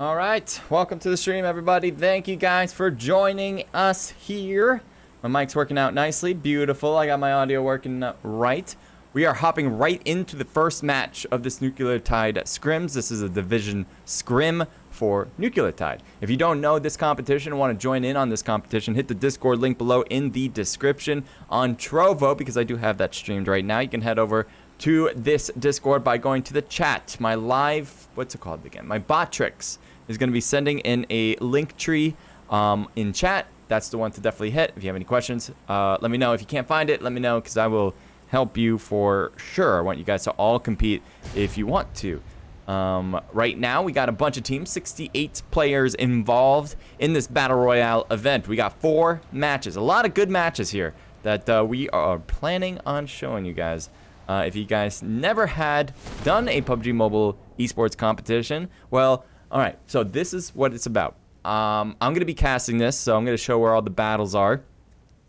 All right, welcome to the stream, everybody. Thank you guys for joining us here. My mic's working out nicely, beautiful. I got my audio working right. We are hopping right into the first match of this Nucleotide Scrims. This is a division scrim for Nucleotide. If you don't know this competition and want to join in on this competition, hit the Discord link below in the description on Trovo, because I do have that streamed right now. You can head over to this Discord by going to the chat. My live, what's it called again? My bot tricks is going to be sending in a link tree in chat. That's the one to definitely hit. If you have any questions, let me know. If you can't find it, let me know, because I will help you for sure. I want you guys to all compete if you want to. Right now, we got a bunch of teams, 68 players involved in this Battle Royale event. We got 4 matches, a lot of good matches here that we are planning on showing you guys. If you guys never had done a PUBG Mobile Esports competition, well, all right, so this is what it's about. I'm going to be casting this, so I'm going to show where all the battles are.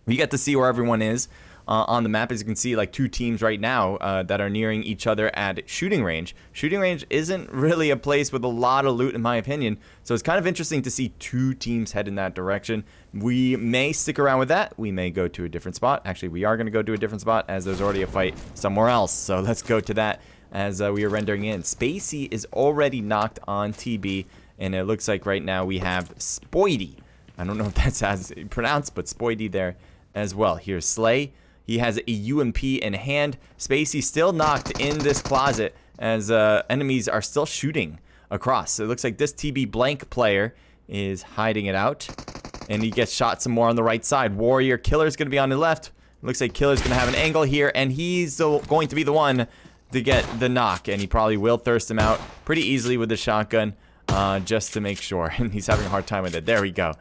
You get to see where everyone is on the map. As you can see, like 2 teams right now that are nearing each other at shooting range. Shooting range isn't really a place with a lot of loot, in my opinion, so it's kind of interesting to see 2 teams head in that direction. We may stick around with that. We may go to a different spot. Actually, we are going to go to a different spot, as there's already a fight somewhere else, so let's go to that as we are rendering in. Spacey is already knocked on TB, and it looks like right now we have Spoidy. I don't know if that's as pronounced, but Spoidy there as well. Here's Slay. He has a UMP in hand. Spacey still knocked in this closet as enemies are still shooting across. So it looks like this TB blank player is hiding it out, and he gets shot some more on the right side. Warrior Killer's going to be on the left. It looks like Killer's going to have an angle here, and he's going to be the one to get the knock, and he probably will thirst him out pretty easily with the shotgun just to make sure. And he's having a hard time with it. There we go.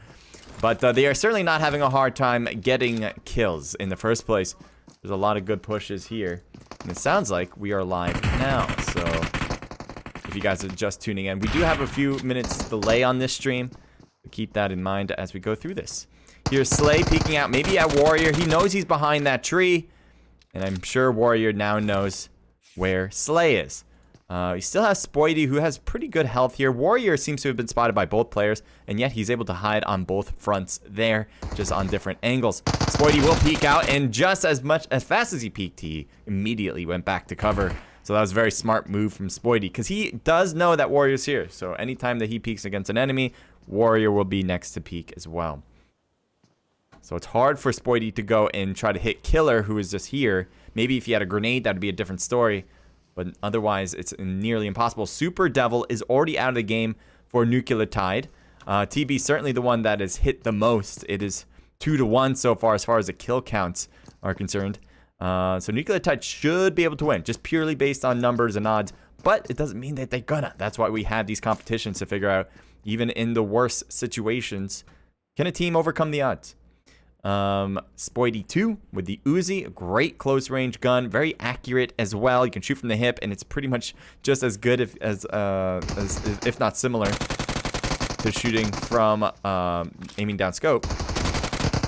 But they are certainly not having a hard time getting kills in the first place. There's a lot of good pushes here. And it sounds like we are live now. So if you guys are just tuning in, we do have a few minutes delay on this stream. So keep that in mind as we go through this. Here's Slay peeking out maybe at Warrior. He knows he's behind that tree. And I'm sure Warrior now knows where Slay is. He still has Spoidy, who has pretty good health here. Warrior seems to have been spotted by both players, and yet he's able to hide on both fronts there, just on different angles. Spoidy will peek out, and just as fast as he peeked, he immediately went back to cover. So that was a very smart move from Spoidy, because he does know that Warrior's here. So anytime that he peeks against an enemy, Warrior will be next to peek as well. So it's hard for Spoidy to go and try to hit Killer, who is just here. Maybe if he had a grenade, that would be a different story. But otherwise, it's nearly impossible. Super Devil is already out of the game for Nucleotide. TB certainly the one that has hit the most. It is 2-1 so far as the kill counts are concerned. So Nucleotide should be able to win, just purely based on numbers and odds. But it doesn't mean that they're gonna. That's why we have these competitions, to figure out, even in the worst situations, can a team overcome the odds? Spoidy 2 with the Uzi, a great close range gun, very accurate as well. You can shoot from the hip, and it's pretty much just as good as if not similar to shooting from aiming down scope.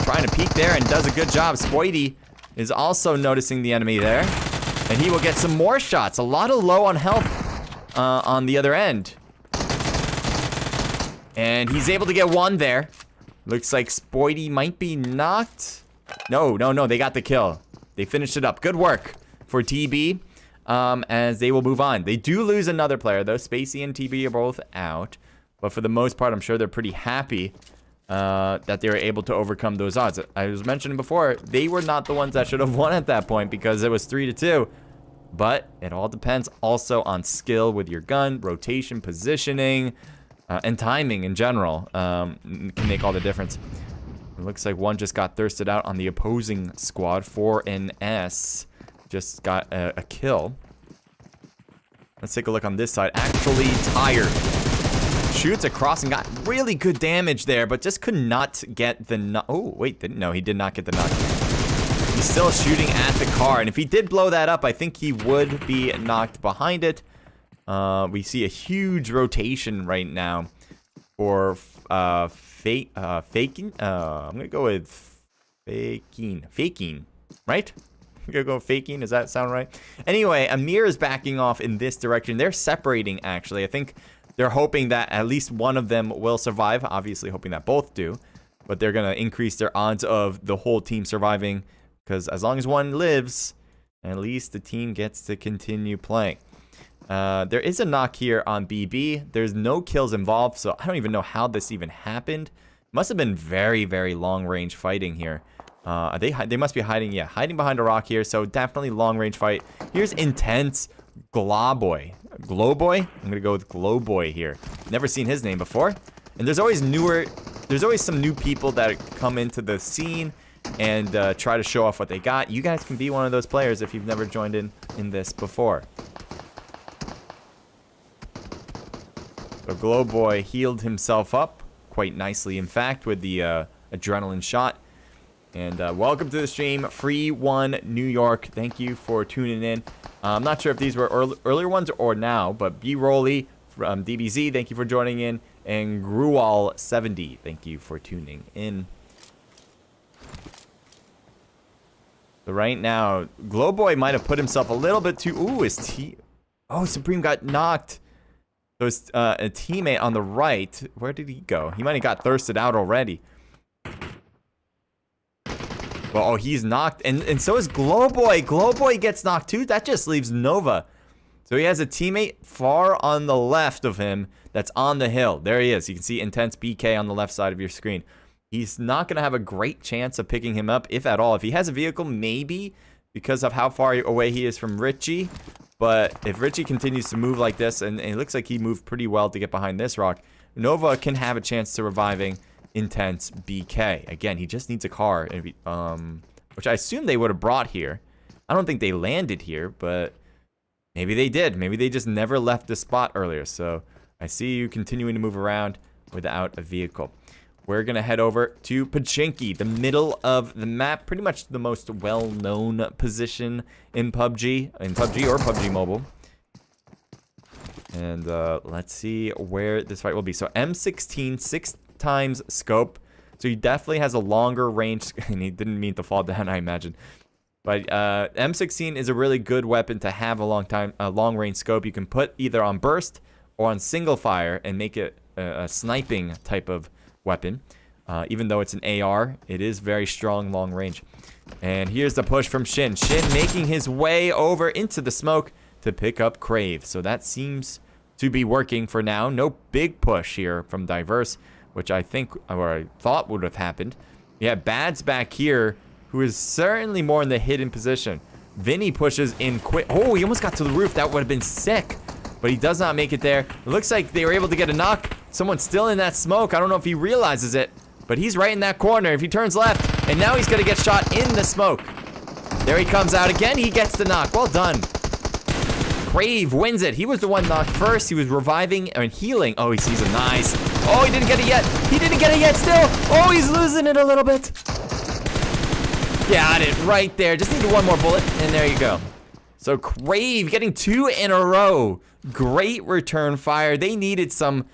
Trying to peek there and does a good job. Spoidy is also noticing the enemy there, and he will get some more shots. A lot of low on health on the other end, and he's able to get one there. Looks like Spoidy might be knocked. No, they got the kill. They finished it up. Good work for TB as they will move on. They do lose another player, though. Spacey and TB are both out. But for the most part, I'm sure they're pretty happy that they were able to overcome those odds. I was mentioning before, they were not the ones that should have won at that point, because it was 3-2. But it all depends also on skill with your gun, rotation, positioning, and timing in general can make all the difference. It looks like one just got thirsted out on the opposing squad. 4NS just got a kill. Let's take a look on this side. Actually tired. Shoots across and got really good damage there, but just could not get the knock. Oh, wait, no, he did not get the knock. He's still shooting at the car, and if he did blow that up, I think he would be knocked behind it. We see a huge rotation right now for faking. I'm gonna go with faking, right? I'm gonna go faking. Does that sound right? Anyway, Amir is backing off in this direction. They're separating, actually. I think they're hoping that at least one of them will survive. Obviously hoping that both do. But they're going to increase their odds of the whole team surviving. Because as long as one lives, at least the team gets to continue playing. There is a knock here on BB. There's no kills involved, so I don't even know how this even happened. Must have been very, very long-range fighting here. They must be hiding, yeah, hiding behind a rock here, so definitely long-range fight. Here's Intense Glowboy. Glowboy? I'm going to go with Glowboy here. Never seen his name before. And there's always some new people that come into the scene and try to show off what they got. You guys can be one of those players if you've never joined in this before. So Glowboy healed himself up quite nicely, in fact, with the adrenaline shot. And welcome to the stream, Free One New York. Thank you for tuning in. I'm not sure if these were earlier ones or now, but B Rolly from DBZ, thank you for joining in. And Grual70, thank you for tuning in. So right now, Glowboy might have put himself a little bit too... Ooh, Oh, Supreme got knocked. So it's a teammate on the right. Where did he go? He might have got thirsted out already. Well, oh, he's knocked. And so is Glowboy. Glowboy gets knocked too. That just leaves Nova. So he has a teammate far on the left of him that's on the hill. There he is. You can see Intense BK on the left side of your screen. He's not going to have a great chance of picking him up, if at all. If he has a vehicle, maybe, because of how far away he is from Richie. But if Richie continues to move like this, and it looks like he moved pretty well to get behind this rock, Nova can have a chance to reviving Intense BK. Again, he just needs a car, which I assume they would have brought here. I don't think they landed here, but maybe they did. Maybe they just never left the spot earlier. So I see you continuing to move around without a vehicle. We're going to head over to Pachinki, the middle of the map. Pretty much the most well-known position in PUBG or PUBG Mobile. And let's see where this fight will be. So M16, 6x scope. So he definitely has a longer range. And he didn't mean to fall down, I imagine. But M16 is a really good weapon to have a long range scope. You can put either on burst or on single fire and make it a sniping type of weapon. Even though it's an AR, it is very strong long range. And here's the push from Shin. Shin making his way over into the smoke to pick up Crave. So that seems to be working for now. No big push here from Diverse, which I think, or I thought would have happened. Yeah, Bad's back here, who is certainly more in the hidden position. Vinny pushes in quick. Oh, he almost got to the roof. That would have been sick. But he does not make it there. It looks like they were able to get a knock. Someone's still in that smoke. I don't know if he realizes it, but he's right in that corner. If he turns left, and now he's going to get shot in the smoke. There he comes out again. He gets the knock. Well done. Crave wins it. He was the one knocked first. He was reviving and healing. Oh, he sees a nice. Oh, he didn't get it yet. He didn't get it yet still. Oh, he's losing it a little bit. Got it right there. Just needed one more bullet, and there you go. So Crave getting 2 in a row. Great return fire. They needed some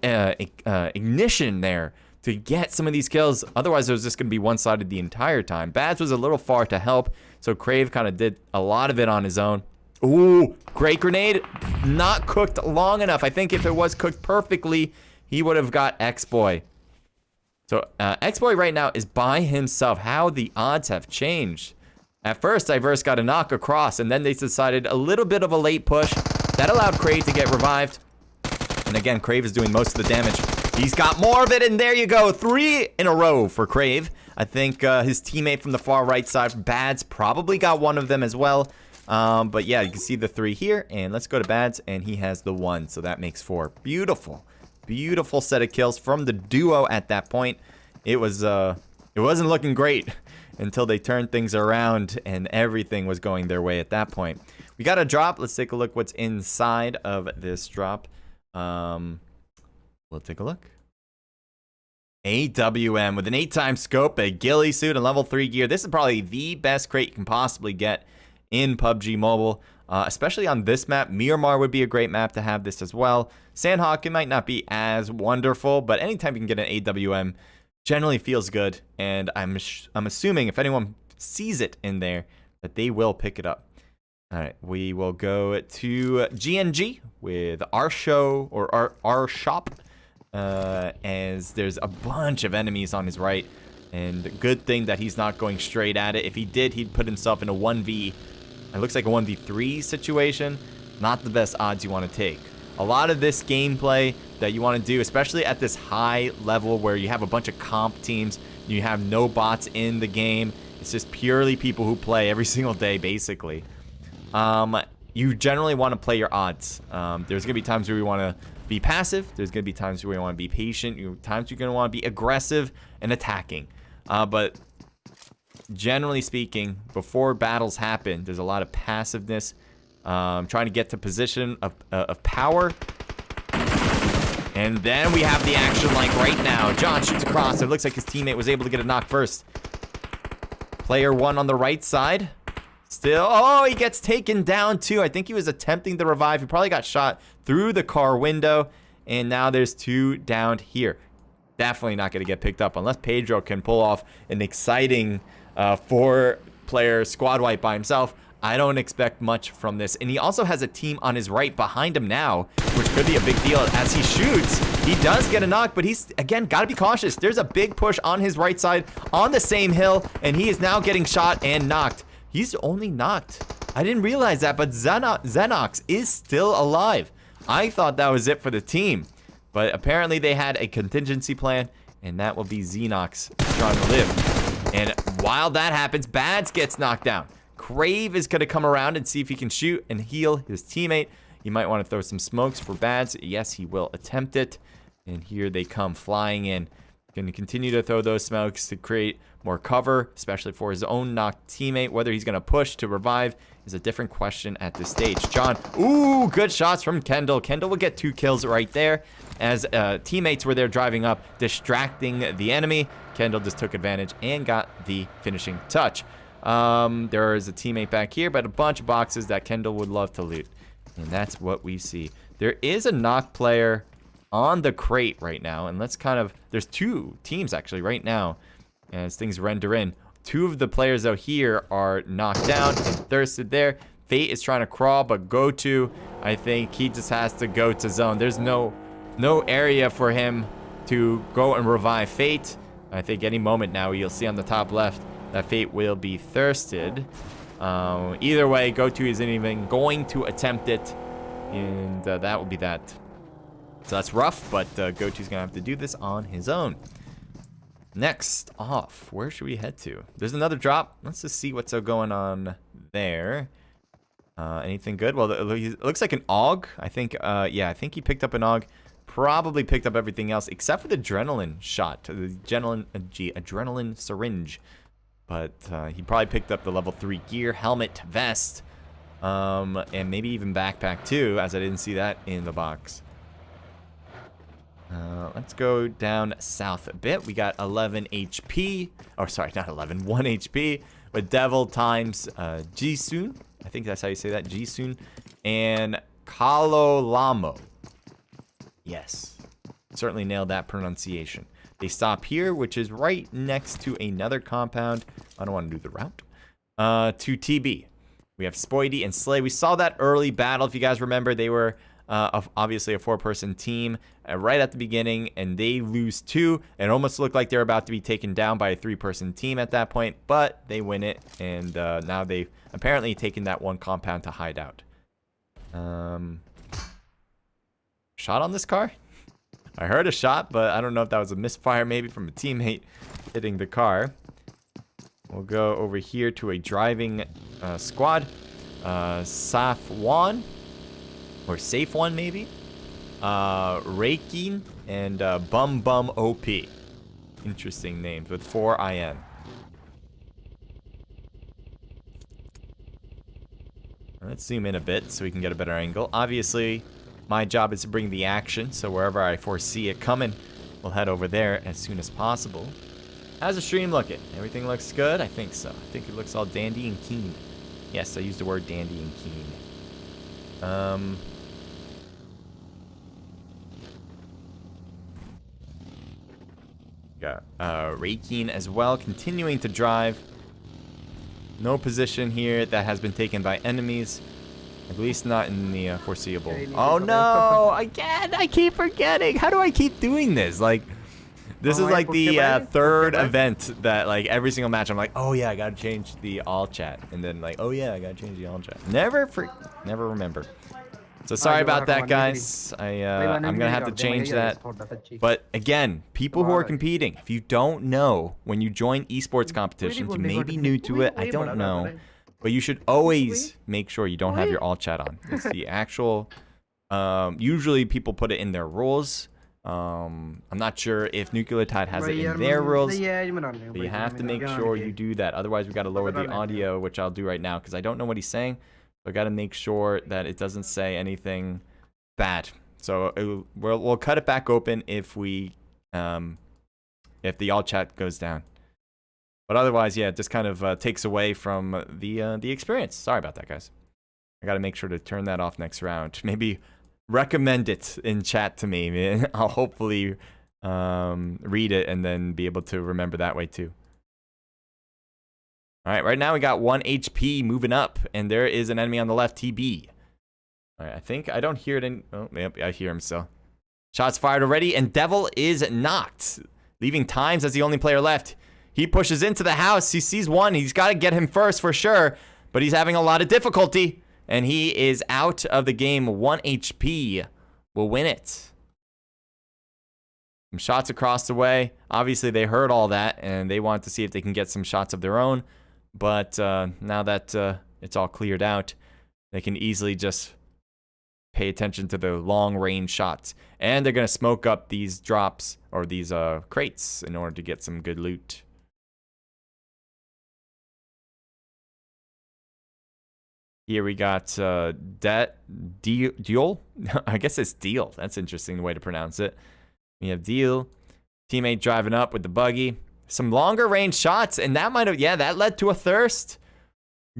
ignition there to get some of these kills. Otherwise, it was just going to be one-sided the entire time. Bads was a little far to help, so Crave kind of did a lot of it on his own. Ooh, great grenade. Not cooked long enough. I think if it was cooked perfectly, he would have got X-Boy. So X-Boy right now is by himself. How the odds have changed. At first, Diverse got a knock across, and then they decided a little bit of a late push. That allowed Crave to get revived. And again, Crave is doing most of the damage. He's got more of it, and there you go. 3 in a row for Crave. I think his teammate from the far right side, Bads, probably got one of them as well. But yeah, you can see the 3 here. And let's go to Bads, and he has the 1. So that makes 4. Beautiful. Beautiful set of kills from the duo at that point. It wasn't looking great until they turned things around and everything was going their way at that point. We got a drop. Let's take a look what's inside of this drop. We'll take a look. AWM with an 8x scope, a ghillie suit, and level 3 gear. This is probably the best crate you can possibly get in PUBG Mobile, especially on this map. Miramar would be a great map to have this as well. Sandhawk, it might not be as wonderful, but anytime you can get an AWM, generally feels good. And I'm assuming if anyone sees it in there, that they will pick it up. All right, we will go to GNG with our show, or our shop, as there's a bunch of enemies on his right. And good thing that he's not going straight at it. If he did, he'd put himself in a 1v, it looks like a 1v3 situation. Not the best odds you want to take. A lot of this gameplay that you want to do, especially at this high level where you have a bunch of comp teams, you have no bots in the game. It's just purely people who play every single day, basically. You generally want to play your odds. There's going to be times where you want to be passive. There's going to be times where you want to be patient. Times you're going to want to be aggressive and attacking. But generally speaking, before battles happen, there's a lot of passiveness. Trying to get to position of power. And then we have the action like right now. John shoots across. It looks like his teammate was able to get a knock first. Player 1 on the right side. Still, oh, he gets taken down too. I think he was attempting the revive. He probably got shot through the car window. And now there's 2 down here. Definitely not going to get picked up unless Pedro can pull off an exciting 4-player squad wipe by himself. I don't expect much from this. And he also has a team on his right behind him now, which could be a big deal. As he shoots, he does get a knock, but he's, again, got to be cautious. There's a big push on his right side on the same hill, and he is now getting shot and knocked. He's only knocked. I didn't realize that, but Xenox is still alive. I thought that was it for the team, but apparently they had a contingency plan, and that will be Xenox trying to live. And while that happens, Bads gets knocked down. Crave is going to come around and see if he can shoot and heal his teammate. You might want to throw some smokes for Bads. Yes, he will attempt it. And here they come flying in. Going to continue to throw those smokes to create more cover, especially for his own knocked teammate. Whether he's going to push to revive is a different question at this stage. John, ooh, good shots from Kendall. Kendall will get 2 kills right there as teammates were there driving up, distracting the enemy. Kendall just took advantage and got the finishing touch. There is a teammate back here, but a bunch of boxes that Kendall would love to loot. And that's what we see. There is a knock player on the crate right now. And let's kind of, there's 2 teams actually right now as things render in. 2 of the players out here are knocked down and thirsted there. Fate is trying to crawl, but GoTo, I think he just has to go to zone. There's no area for him to go and revive Fate. I think any moment now you'll see on the top left that Fate will be thirsted. Either way, GoTo isn't even going to attempt it. And that will be that. So that's rough, but GoTo's going to have to do this on his own. Next off, where should we head to? There's another drop. Let's just see what's going on there. Anything good? Well, it looks like an AUG. I think, yeah, I think he picked up an AUG. Probably picked up everything else except for the adrenaline shot, the adrenaline syringe. But he probably picked up the level 3 gear, helmet, vest, and maybe even backpack too, as I didn't see that in the box. Let's go down south a bit. We got 11 HP. Oh, sorry, not 11, 1 HP. With Devil times Jisun. I think that's how you say that, Jisun. And Kalolamo. Yes, certainly nailed that pronunciation. They stop here, which is right next to another compound. I don't want to do the route. To TB. We have Spoidy and Slay. We saw that early battle. If you guys remember, they were obviously a 4-person team right at the beginning, and they lose 2. It almost looked like they were about to be taken down by a 3-person team at that point, but they win it, and now they've apparently taken that one compound to hide out. Shot on this car? I heard a shot, but I don't know if that was a misfire, maybe from a teammate hitting the car. We'll go over here to a driving squad. Saf 1. Or Safe 1, maybe. Reikin and Bum Bum OP. Interesting names with 4 IN. Let's zoom in a bit so we can get a better angle. Obviously, my job is to bring the action, so wherever I foresee it coming, we'll head over there as soon as possible. How's the stream looking? Everything looks good? I think so. I think it looks all dandy and keen. Yes, I used the word dandy and keen. Got Reikin as well, continuing to drive. No position here that has been taken by enemies. At least not in the foreseeable. Oh no! Again! I keep forgetting! How do I keep doing this? Like, this is like the third event that, like, every single match I'm like, oh yeah, I gotta change the all chat. And then like, oh yeah, I gotta change the all chat. Never remember. So sorry about that, guys. I'm gonna have to change that. But again, people who are competing, if you don't know, when you join esports competitions, you may be new to it, I don't know. But you should always make sure you don't have your all chat on. It's the actual, usually people put it in their rules. I'm not sure if Nucleotide has it in their rules, but you have to make sure you do that. Otherwise, we got to lower the audio, which I'll do right now because I don't know what he's saying. So I got to make sure that it doesn't say anything bad. So we'll cut it back open if we, if the all chat goes down. But otherwise, yeah, it just kind of takes away from the experience. Sorry about that, guys. I got to make sure to turn that off next round. Maybe recommend it in chat to me, man. I'll hopefully read it and then be able to remember that way too. All right, right now we got 1 HP moving up, and there is an enemy on the left, TB. All right, I think I don't hear it in... Oh, yep, I hear him still. Shots fired already, and Devil is knocked, leaving Times as the only player left. He pushes into the house. He sees one. He's got to get him first for sure, but he's having a lot of difficulty, and he is out of the game. 1 HP will win it. Some shots across the way. Obviously, they heard all that, and they want to see if they can get some shots of their own. But now that it's all cleared out, they can easily just pay attention to the long-range shots. And they're going to smoke up these drops, or these crates, in order to get some good loot. Here we got Deal. I guess it's Deal. That's interesting the way to pronounce it. We have Deal. Teammate driving up with the buggy. Some longer range shots, and that might have, yeah, that led to a thirst.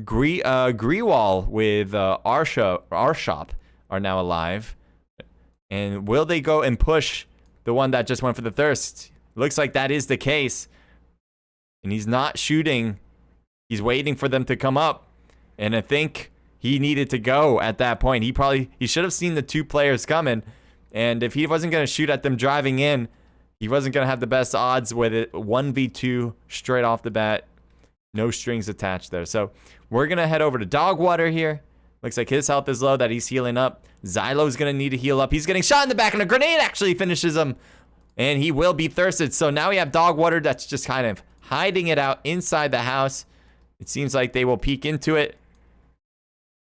Greewall with our shop are now alive. And will they go and push the one that just went for the thirst? Looks like that is the case. And he's not shooting. He's waiting for them to come up. And I think he needed to go at that point. He should have seen the 2 players coming. And if he wasn't going to shoot at them driving in, he wasn't going to have the best odds with it. 1v2 straight off the bat. No strings attached there. So we're going to head over to Dogwater here. Looks like his health is low, that he's healing up. Xylo's going to need to heal up. He's getting shot in the back, and a grenade actually finishes him. And he will be thirsted. So now we have Dogwater that's just kind of hiding it out inside the house. It seems like they will peek into it.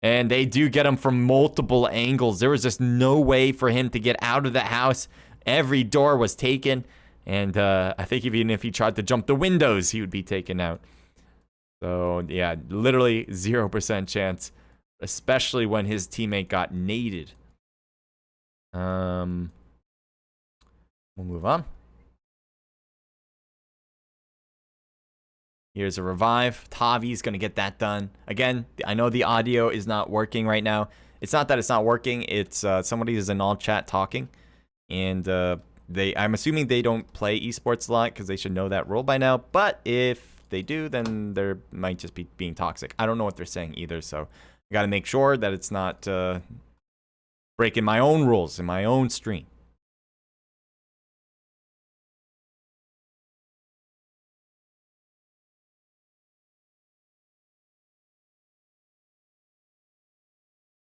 And they do get him from multiple angles. There was just no way for him to get out of the house. Every door was taken. And I think even if he tried to jump the windows, he would be taken out. So, yeah, literally 0% chance. Especially when his teammate got naded. We'll move on. Here's a revive. Tavi's going to get that done. Again, I know the audio is not working right now. It's not that it's not working. It's somebody is in all chat talking. And I'm assuming they don't play esports a lot because they should know that rule by now. But if they do, then they might just be being toxic. I don't know what they're saying either. So I got to make sure that it's not breaking my own rules in my own stream.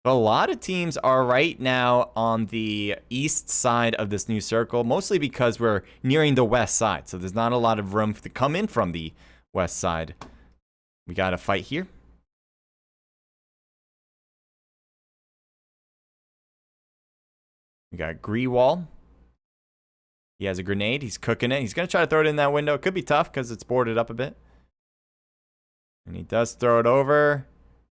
A lot of teams are right now on the east side of this new circle, mostly because we're nearing the west side. So there's not a lot of room to come in from the west side. We got a fight here. We got Greewall. He has a grenade. He's cooking it. He's going to try to throw it in that window. It could be tough because it's boarded up a bit. And he does throw it over.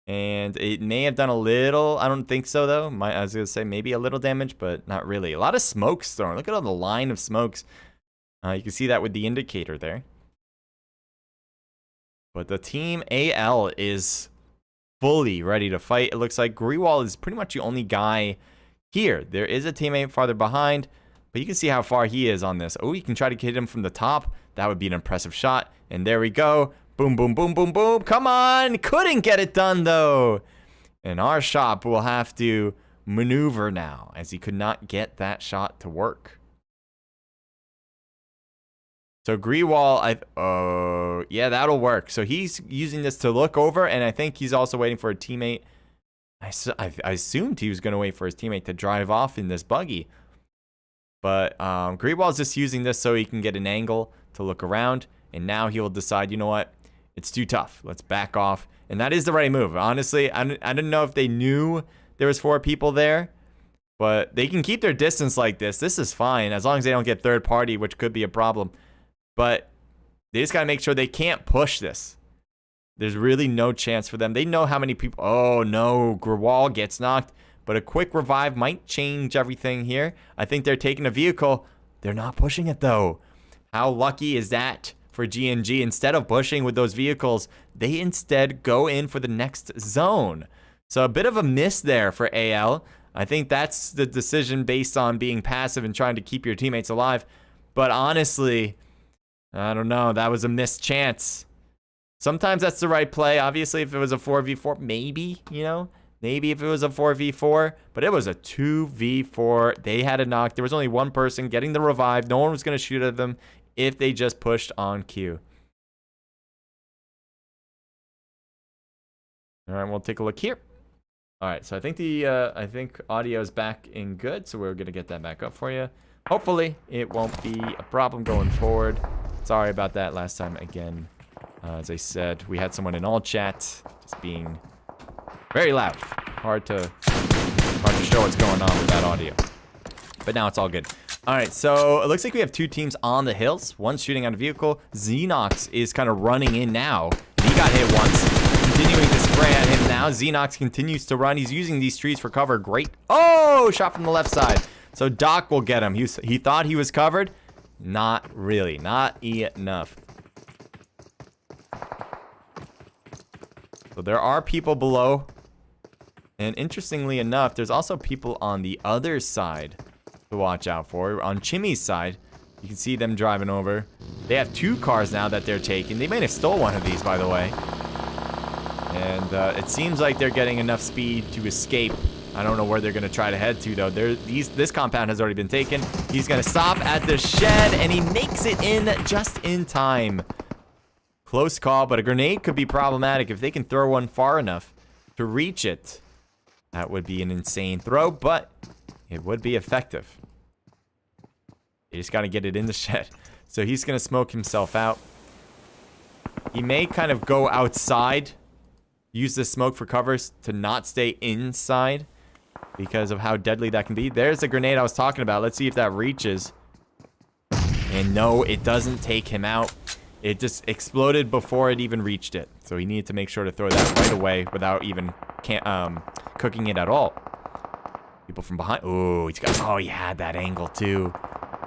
And it may have done a little, I don't think so though. I was going to say maybe a little damage, but not really. A lot of smokes thrown. Look at all the line of smokes. You can see that with the indicator there. But the team AL is fully ready to fight. It looks like Greewall is pretty much the only guy here. There is a teammate farther behind, but you can see how far he is on this. Oh, you can try to hit him from the top. That would be an impressive shot. And there we go. Boom, boom, boom, boom, boom. Come on. Couldn't get it done, though. And our shop will have to maneuver now, as he could not get that shot to work. So Grewal, yeah, that'll work. So he's using this to look over, and I think he's also waiting for a teammate. I assumed he was going to wait for his teammate to drive off in this buggy. But Grewal's just using this so he can get an angle to look around. And now he'll decide, you know what? It's too tough. Let's back off. And that is the right move. Honestly, I didn't know if they knew there was 4 people there. But they can keep their distance like this. This is fine, as long as they don't get third party, which could be a problem. But they just got to make sure they can't push this. There's really no chance for them. They know how many people... Oh, no. Grewal gets knocked. But a quick revive might change everything here. I think they're taking a vehicle. They're not pushing it, though. How lucky is that for GNG? Instead of pushing with those vehicles, they instead go in for the next zone. So a bit of a miss there for AL. I think that's the decision based on being passive and trying to keep your teammates alive. But honestly... I don't know. That was a missed chance. Sometimes that's the right play. Obviously, if it was a 4v4, maybe, you know, maybe if it was a 4v4, but it was a 2v4. They had a knock. There was only one person getting the revive. No one was going to shoot at them if they just pushed on Q. All right, we'll take a look here. All right, so I think audio is back in good, so we're going to get that back up for you. Hopefully, it won't be a problem going forward. Sorry about that last time again. As I said, we had someone in all chat just being very loud. Hard to show what's going on with that audio. But now it's all good. All right, so it looks like we have 2 teams on the hills. One's shooting on a vehicle. Xenox is kind of running in now. He got hit once. Continuing to spray at him now. Xenox continues to run. He's using these trees for cover. Great. Oh, shot from the left side. So Doc will get him. He thought he was covered. Not really. Not enough. So there are people below. And interestingly enough, there's also people on the other side to watch out for. On Chimmy's side, you can see them driving over. They have 2 cars now that they're taking. They may have stole one of these, by the way. And it seems like they're getting enough speed to escape. I don't know where they're going to try to head to, though. This compound has already been taken. He's going to stop at the shed, and he makes it in just in time. Close call, but a grenade could be problematic if they can throw one far enough to reach it. That would be an insane throw, but it would be effective. You just got to get it in the shed. So he's going to smoke himself out. He may kind of go outside, use the smoke for covers to not stay inside, because of how deadly that can be. There's the grenade I was talking about. Let's see if that reaches. And no, it doesn't take him out. It just exploded before it even reached it. So he needed to make sure to throw that right away without even cooking it at all. People from behind. Oh, he had that angle too.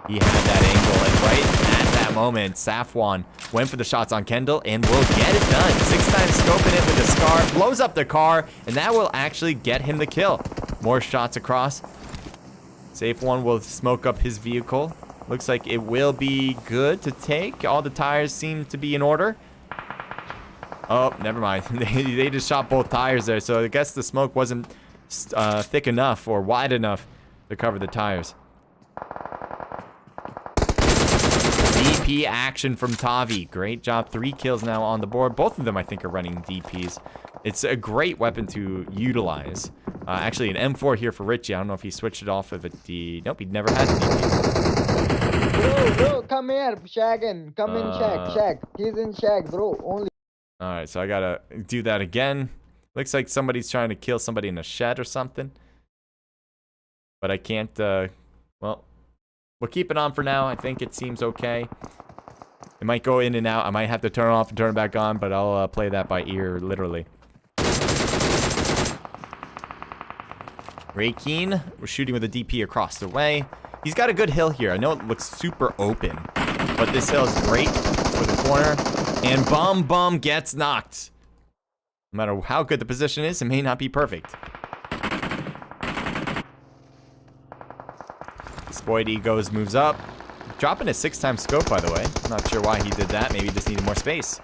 He had that angle. And right at that moment, Safwan went for the shots on Kendall and will get it done. 6 times scoping it with the Scar. Blows up the car. And that will actually get him the kill. More shots across. Safe One will smoke up his vehicle. Looks like it will be good to take. All the tires seem to be in order. Oh, never mind. They just shot both tires there. So I guess the smoke wasn't thick enough or wide enough to cover the tires. DP action from Tavi. Great job. 3 kills now on the board. Both of them, I think, are running DPs. It's a great weapon to utilize. Actually, an M4 here for Richie. I don't know if he switched it off of it. Nope, he never had a DP. Bro, come here, Shaggin. Come in, Shag. He's in Shag, bro. Only. Alright, so I gotta do that again. Looks like somebody's trying to kill somebody in a shed or something. But I can't, well, we'll keep it on for now. I think it seems okay. It might go in and out. I might have to turn it off and turn it back on, but I'll play that by ear, literally. Raykeen, we're shooting with a DP across the way. He's got a good hill here. I know it looks super open, but this hill is great for the corner. And Bum gets knocked. No matter how good the position is, it may not be perfect. Spoidy moves up. Dropping a 6 times scope, by the way. I'm not sure why he did that. Maybe he just needed more space.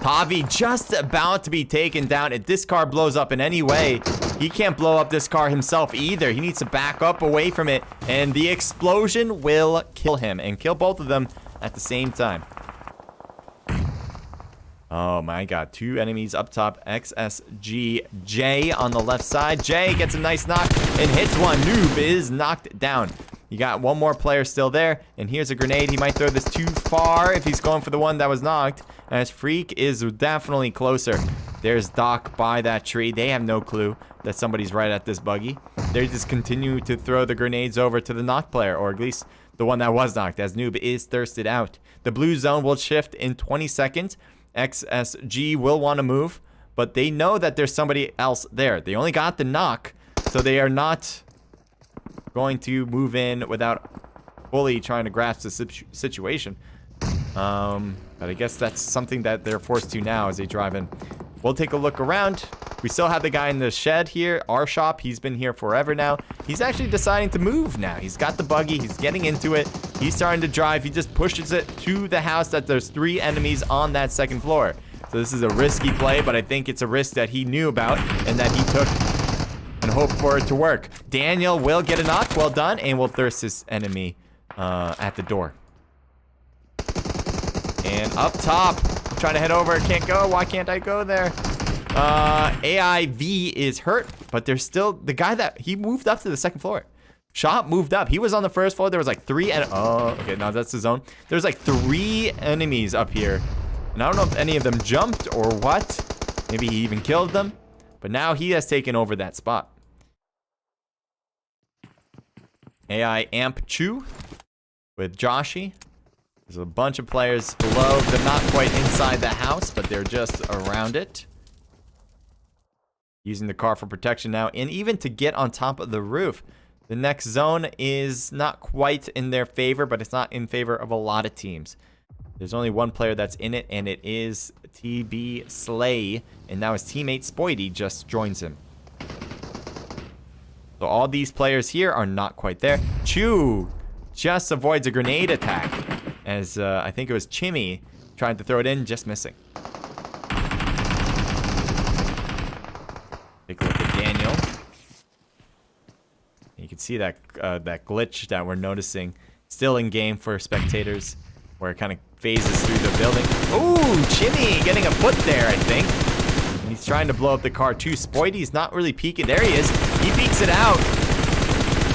Tavi just about to be taken down. If this car blows up in any way, he can't blow up this car himself either. He needs to back up away from it, and the explosion will kill him and kill both of them at the same time. Oh my god, 2 enemies up top. XSG Jay on the left side. Jay gets a nice knock and hits one. Noob is knocked down. You got one more player still there, and here's a grenade. He might throw this too far if he's going for the one that was knocked, as Freak is definitely closer. There's Doc by that tree. They have no clue that somebody's right at this buggy. They just continue to throw the grenades over to the knocked player, or at least the one that was knocked, as Noob is thirsted out. The blue zone will shift in 20 seconds. XSG will want to move, but they know that there's somebody else there. They only got the knock, so they are not going to move in without fully trying to grasp the situation. But I guess that's something that they're forced to now as they drive in. We'll take a look around. We still have the guy in the shed here, our shop. He's been here forever now. He's actually deciding to move now. He's got the buggy. He's getting into it. He's starting to drive. He just pushes it to the house that there's 3 enemies on that second floor. So this is a risky play, but I think it's a risk that he knew about and that he took and hope for it to work. Daniel will get a knock. Well done. And will thirst his enemy at the door. And up top, I'm trying to head over. Can't go. Why can't I go there? AIV is hurt, but there's still the guy that he moved up to the second floor. Shop moved up. He was on the first floor. There was like 3 and oh, okay, now that's the zone. There's like 3 enemies up here. And I don't know if any of them jumped or what. Maybe he even killed them. But now he has taken over that spot. AI Amp Chu with Joshy. There's a bunch of players below. They're not quite inside the house, but they're just around it. Using the car for protection now. And even to get on top of the roof. The next zone is not quite in their favor, but it's not in favor of a lot of teams. There's only one player that's in it, and it is TB Slay. And now his teammate Spoidy just joins him. So all these players here are not quite there. Chu just avoids a grenade attack. As I think it was Chimmy trying to throw it in, just missing. Take a look at Daniel. You can see that that glitch that we're noticing still in game for spectators, where it kind of phases through the building. Ooh, Chimmy getting a foot there, I think. And he's trying to blow up the car too. Spoidy's not really peeking. There he is. He peeks it out.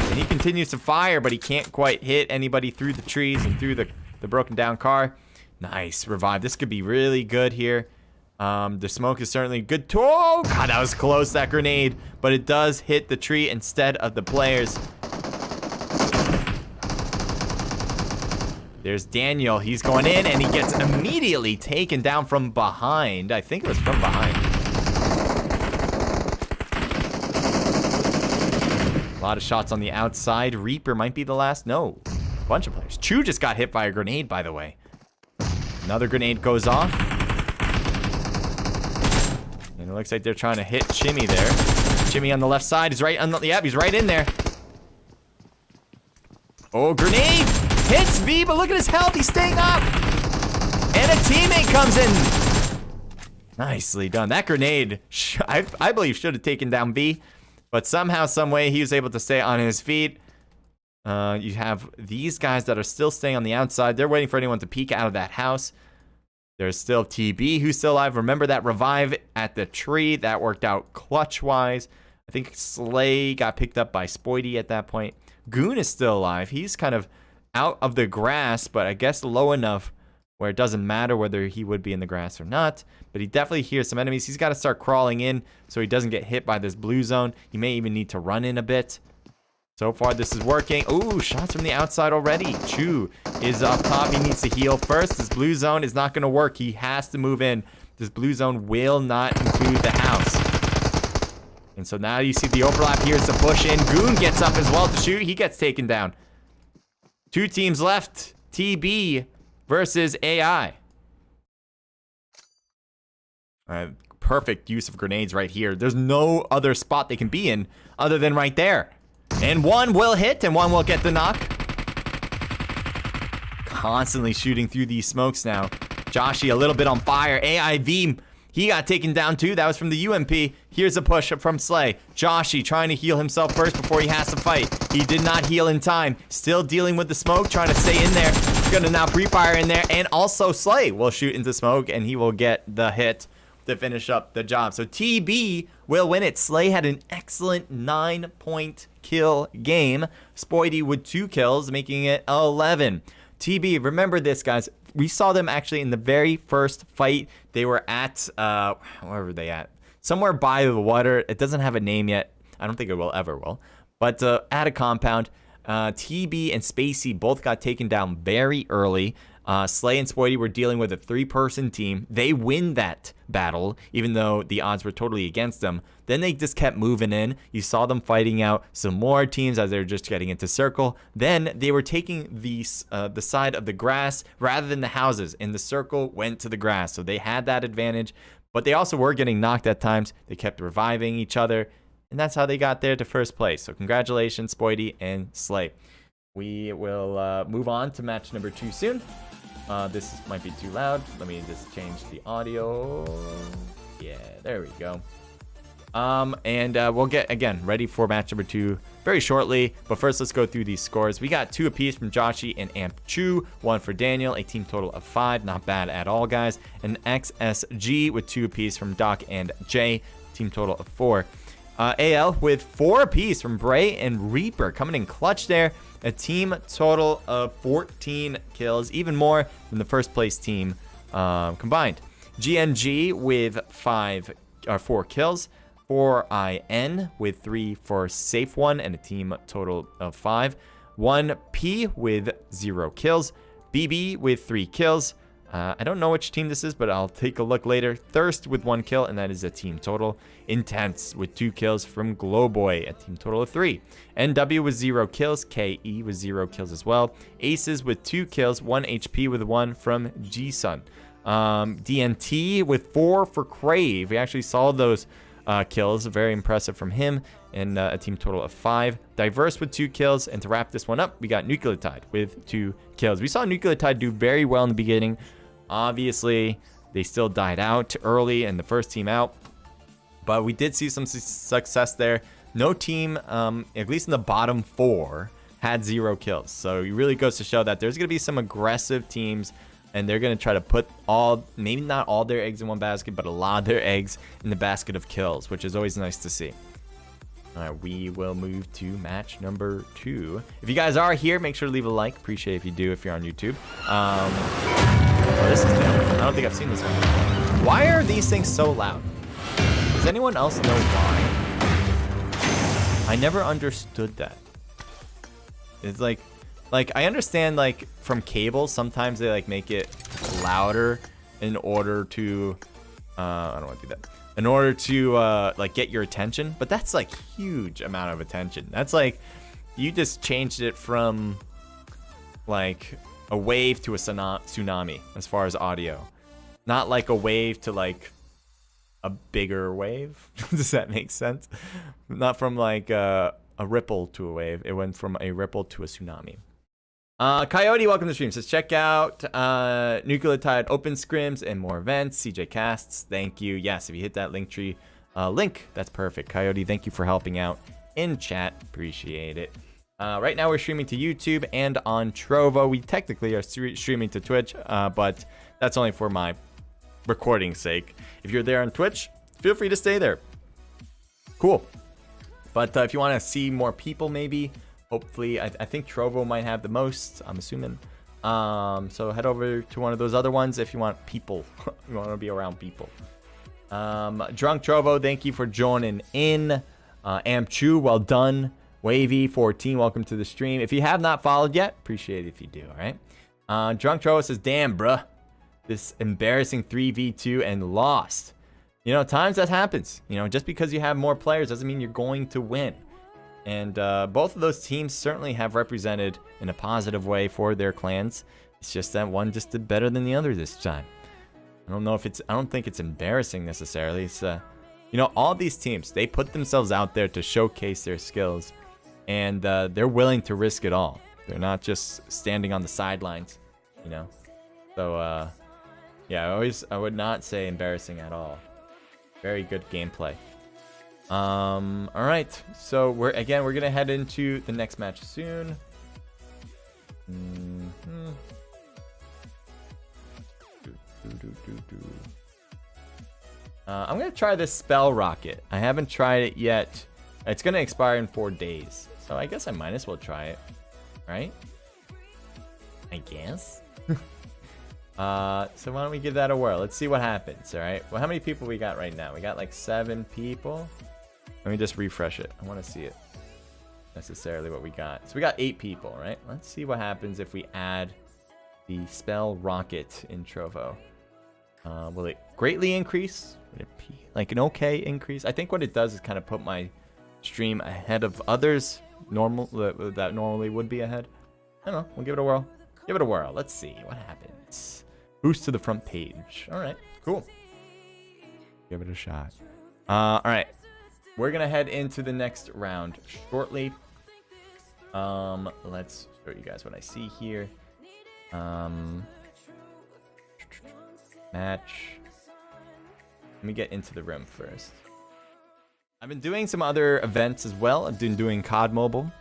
And he continues to fire, but he can't quite hit anybody through the trees and through the broken down car. Nice revive. This could be really good here. The smoke is certainly good. Oh, God, that was close, that grenade. But it does hit the tree instead of the players. There's Daniel. He's going in, and he gets immediately taken down from behind. I think it was from behind. A lot of shots on the outside. Reaper might be the last. No. A bunch of players. Chu just got hit by a grenade, by the way. Another grenade goes off. And it looks like they're trying to hit Chimmy there. Chimmy on the left side is right on the... Yep, he's right in there. Oh, grenade! Hits V, but look at his health. He's staying up. And a teammate comes in. Nicely done. That grenade, I believe, should have taken down V. But somehow, some way, he was able to stay on his feet. You have these guys that are still staying on the outside. They're waiting for anyone to peek out of that house. There's still TB who's still alive. Remember that revive at the tree? That worked out clutch-wise. I think Slay got picked up by Spoidy at that point. Goon is still alive. He's kind of out of the grass, but I guess low enough where it doesn't matter whether he would be in the grass or not. But he definitely hears some enemies. He's got to start crawling in so he doesn't get hit by this blue zone. He may even need to run in a bit. So far, this is working. Ooh, shots from the outside already. Chu is up top. He needs to heal first. This blue zone is not going to work. He has to move in. This blue zone will not include the house. And so now you see the overlap here. It's a push in. Goon gets up as well to shoot. He gets taken down. 2 teams left. TB versus AI. Perfect use of grenades right here. There's no other spot they can be in other than right there. And one will hit, and one will get the knock. Constantly shooting through these smokes now. Joshy a little bit on fire. AIV, he got taken down too. That was from the UMP. Here's a push from Slay. Joshy trying to heal himself first before he has to fight. He did not heal in time. Still dealing with the smoke, trying to stay in there. He's gonna now pre-fire in there, and also Slay will shoot into smoke, and he will get the hit to finish up the job. So TB will win it. Slay had an excellent 9-point kill game. Spoity with 2 kills, making it 11. TB, remember this, guys. We saw them actually in the very first fight. They were at, where were they at? Somewhere by the water. It doesn't have a name yet. I don't think it will ever will. But at a compound, TB and Spacey both got taken down very early. Slay and Spoity were dealing with a 3-person team. They win that battle, even though the odds were totally against them. Then they just kept moving in. You saw them fighting out some more teams as they were just getting into circle. Then they were taking the side of the grass rather than the houses, and the circle went to the grass. So they had that advantage, but they also were getting knocked at times. They kept reviving each other, and that's how they got there to first place. So congratulations, Spoity and Slay. We will move on to match number 2 soon. This might be too loud. Let me just change the audio. Yeah, there we go. And we'll get, again, ready for match number 2 very shortly. But first, let's go through these scores. We got 2 apiece from Joshy and Amp Chu, 1 for Daniel, a team total of 5. Not bad at all, guys. And XSG with 2 apiece from Doc and Jay, team total of 4. AL with 4 apiece from Bray and Reaper, coming in clutch there. A team total of 14 kills, even more than the first place team combined. GNG with 4 kills. 4IN with 3 for Safe One and a team total of 5. 1P with 0 kills. BB with 3 kills. I don't know which team this is, but I'll take a look later. Thirst with 1 kill, and that is a team total. Intense with 2 kills from Glowboy, a team total of 3. NW with 0 kills. KE with 0 kills as well. Aces with 2 kills. 1 HP with 1 from G-Sun. DNT with 4 for Crave. We actually saw those kills. Very impressive from him. And a team total of 5. Diverse with 2 kills. And to wrap this one up, we got Nucleotide with 2 kills. We saw Nucleotide do very well in the beginning. Obviously, they still died out early and the first team out. But we did see some success there. No team, at least in the bottom 4, had 0 kills. So it really goes to show that there's going to be some aggressive teams. And they're going to try to put maybe not all their eggs in one basket, but a lot of their eggs in the basket of kills, which is always nice to see. All right, we will move to match number 2. If you guys are here, make sure to leave a like. Appreciate if you do if you're on YouTube. Oh, this is new. I don't think I've seen this one before. Why are these things so loud? Does anyone else know why? I never understood that. It's like I understand, like, from cable, sometimes they, like, make it louder in order to, I don't want to do that. In order to, like, get your attention. But that's, like, huge amount of attention. That's, like, you just changed it from, like, a wave to a tsunami as far as audio. Not, like, a wave to, like, a bigger wave. Does that make sense? Not from, like, a ripple to a wave. It went from a ripple to a tsunami. Coyote, welcome to the stream. Says check out Nucleotide Open Scrims and more events. CJ Casts, thank you. Yes, if you hit that Linktree link, that's perfect. Coyote, thank you for helping out in chat. Appreciate it. Right now we're streaming to YouTube and on Trovo. We technically are streaming to Twitch, but that's only for my recording's sake. If you're there on Twitch, feel free to stay there. Cool. But if you want to see more people, maybe. Hopefully, I think Trovo might have the most, I'm assuming. So head over to one of those other ones if you want people. You want to be around people. Drunk Trovo, thank you for joining in. Amp Chu, well done. Wavy14, welcome to the stream. If you have not followed yet, appreciate it if you do, all right? Drunk Trovo says, damn, bruh. This embarrassing 3v2 and lost. You know, times that happens. You know, just because you have more players doesn't mean you're going to win. And both of those teams certainly have represented in a positive way for their clans. It's just that one just did better than the other this time. I don't think it's embarrassing necessarily. It's, you know, all these teams, they put themselves out there to showcase their skills. And they're willing to risk it all. They're not just standing on the sidelines, you know. So, Yeah, I would not say embarrassing at all. Very good gameplay. All right. So we're gonna head into the next match soon. I'm gonna try this spell rocket. I haven't tried it yet. It's gonna expire in 4 days, so I guess I might as well try it, right? I guess. So why don't we give that a whirl? Let's see what happens. All right. Well, how many people we got right now? We got like 7 people. Let me just refresh it. I want to see it necessarily what we got. So we got 8 people, right? Let's see what happens if we add the spell rocket in Trovo. Will it greatly increase? Would it be like an okay increase? I think what it does is kind of put my stream ahead of others that normally would be ahead. I don't know. We'll give it a whirl. Give it a whirl. Let's see what happens. Boost to the front page. All right, cool. Give it a shot. All right. We're going to head into the next round shortly. Let's show you guys what I see here. Match. Let me get into the room first. I've been doing some other events as well. I've been doing COD Mobile.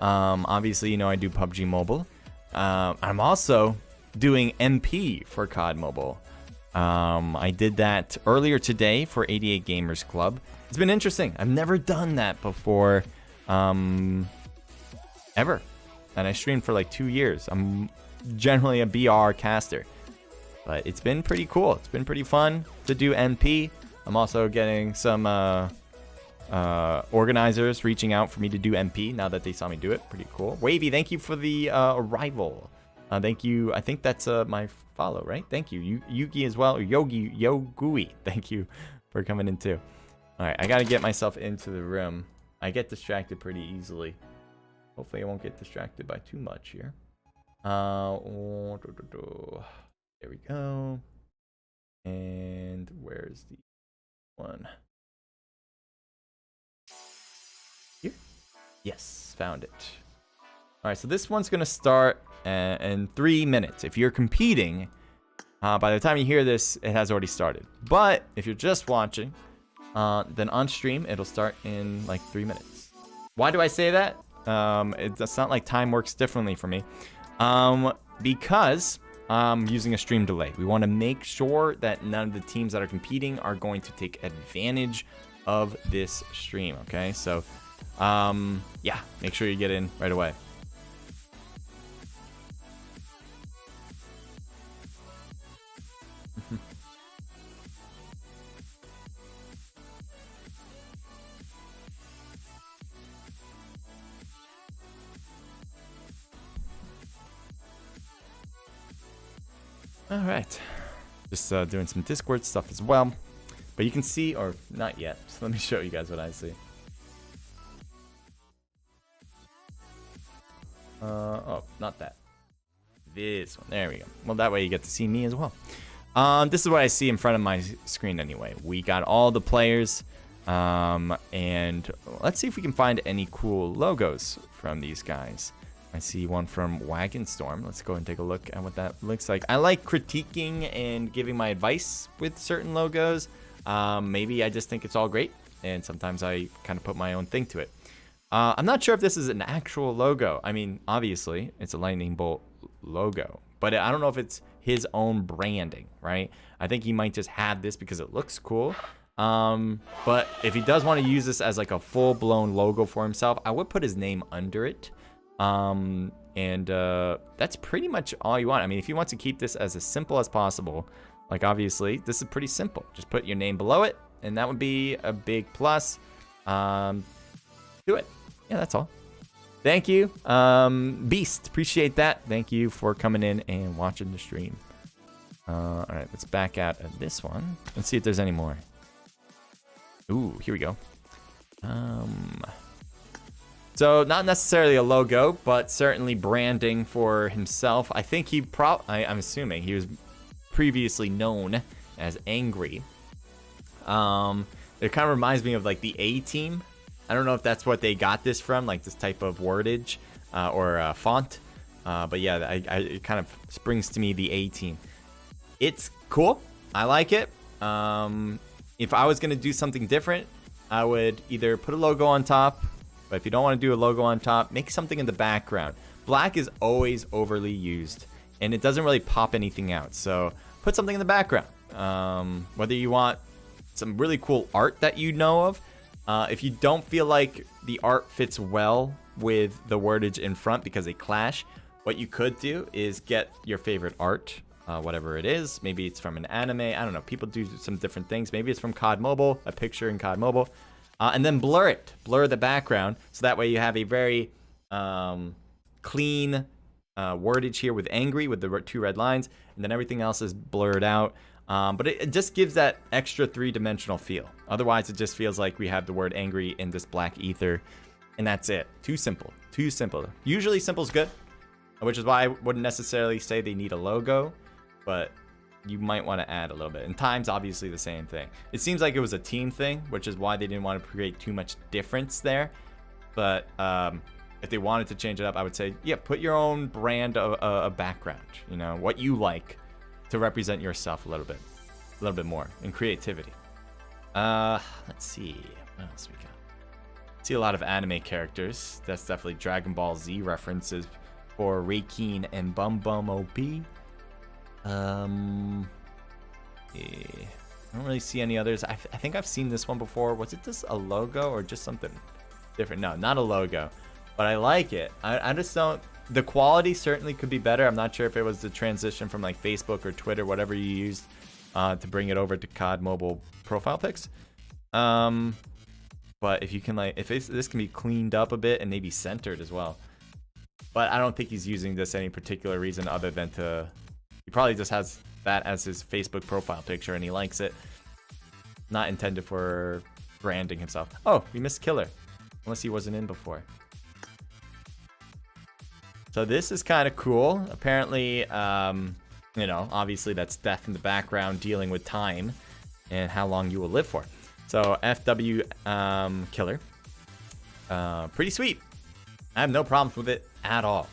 Obviously, you know I do PUBG Mobile. I'm also doing MP for COD Mobile. I did that earlier today for 88 Gamers Club. It's been interesting. I've never done that before, ever. And I streamed for like 2 years. I'm generally a BR caster, but it's been pretty cool. It's been pretty fun to do MP. I'm also getting some organizers reaching out for me to do MP now that they saw me do it. Pretty cool. Wavy, thank you for the arrival. Thank you. I think that's my follow, right? Thank you. Yugi as well. Or Yogui. Thank you for coming in too. All right, I got to get myself into the room. I get distracted pretty easily. Hopefully I won't get distracted by too much here. There we go. And where's the one? Here? Yes, found it. All right, so this one's going to start in 3 minutes. If you're competing, by the time you hear this, it has already started. But if you're just watching, then on stream, it'll start in like 3 minutes. Why do I say that? It's not like time works differently for me. Because I'm using a stream delay. We want to make sure that none of the teams that are competing are going to take advantage of this stream, okay? So, yeah, make sure you get in right away. All right, just doing some Discord stuff as well, but you can see, or not yet, so let me show you guys what I see. Oh, not that. This one, there we go. Well, that way you get to see me as well. This is what I see in front of my screen anyway. We got all the players, and let's see if we can find any cool logos from these guys. I see one from Wagon Storm. Let's go and take a look at what that looks like. I like critiquing and giving my advice with certain logos. Maybe I just think it's all great, and sometimes I kind of put my own thing to it. I'm not sure if this is an actual logo. I mean, obviously, it's a lightning bolt logo, but I don't know if it's his own branding, right? I think he might just have this because it looks cool. But if he does want to use this as like a full-blown logo for himself, I would put his name under it. That's pretty much all you want. I mean, if he wants to keep this as simple as possible, like obviously this is pretty simple. Just put your name below it, and that would be a big plus. Do it. Yeah, that's all. Thank you, Beast. Appreciate that. Thank you for coming in and watching the stream. All right, let's back out of this one. Let's see if there's any more. Ooh, here we go. So not necessarily a logo, but certainly branding for himself. I think I'm assuming he was previously known as Angry. It kind of reminds me of like the A-Team. I don't know if that's what they got this from, like this type of wordage or font. But yeah, it kind of springs to me the A-Team. It's cool. I like it. If I was going to do something different, I would either put a logo on top, but if you don't want to do a logo on top, make something in the background. Black is always overly used, and it doesn't really pop anything out. So put something in the background. Whether you want some really cool art that you know of. If you don't feel like the art fits well with the wordage in front because they clash, what you could do is get your favorite art, whatever it is. Maybe it's from an anime. I don't know. People do some different things. Maybe it's from COD Mobile, a picture in COD Mobile. And then blur it. Blur the background. So that way you have a very clean wordage here with angry, with the 2 red lines. And then everything else is blurred out. But it just gives that extra 3-dimensional feel. Otherwise, it just feels like we have the word angry in this black ether. And that's it. Too simple. Too simple. Usually simple's good. Which is why I wouldn't necessarily say they need a logo. But you might want to add a little bit. And time's obviously the same thing. It seems like it was a team thing, which is why they didn't want to create too much difference there. But if they wanted to change it up, I would say, yeah, put your own brand of a background. You know, what you like to represent yourself a little bit more in creativity. Let's see. What else we got? See a lot of anime characters. That's definitely Dragon Ball Z references for Reikeen and Bum Bum OP. Yeah. I don't really see any others. I think I've seen this one before. Was it just a logo or just something different? No, not a logo. But I like it. I just don't... The quality certainly could be better. I'm not sure if it was the transition from like Facebook or Twitter, whatever you used, to bring it over to COD Mobile profile pics. But if you can like... this can be cleaned up a bit and maybe centered as well. But I don't think he's using this any particular reason other than to... He probably just has that as his Facebook profile picture and he likes it. Not intended for branding himself. Oh, we missed Killer. Unless he wasn't in before. So this is kind of cool. Apparently, you know, obviously that's death in the background dealing with time and how long you will live for. So FW Killer. Pretty sweet. I have no problems with it at all.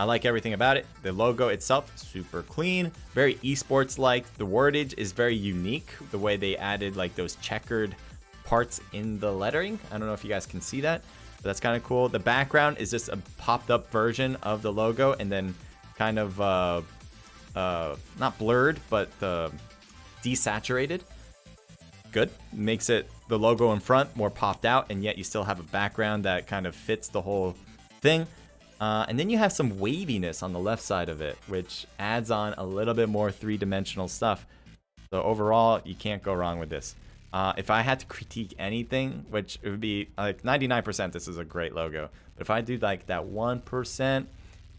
I like everything about it. The logo itself, super clean, very esports-like. The wordage is very unique. The way they added like those checkered parts in the lettering. I don't know if you guys can see that, but that's kind of cool. The background is just a popped-up version of the logo, and then kind of not blurred, but desaturated. Good. Makes it the logo in front more popped out, and yet you still have a background that kind of fits the whole thing. And then you have some waviness on the left side of it, which adds on a little bit more 3-dimensional stuff. So overall, you can't go wrong with this. If I had to critique anything, which it would be like 99%, this is a great logo. But if I do like that 1%,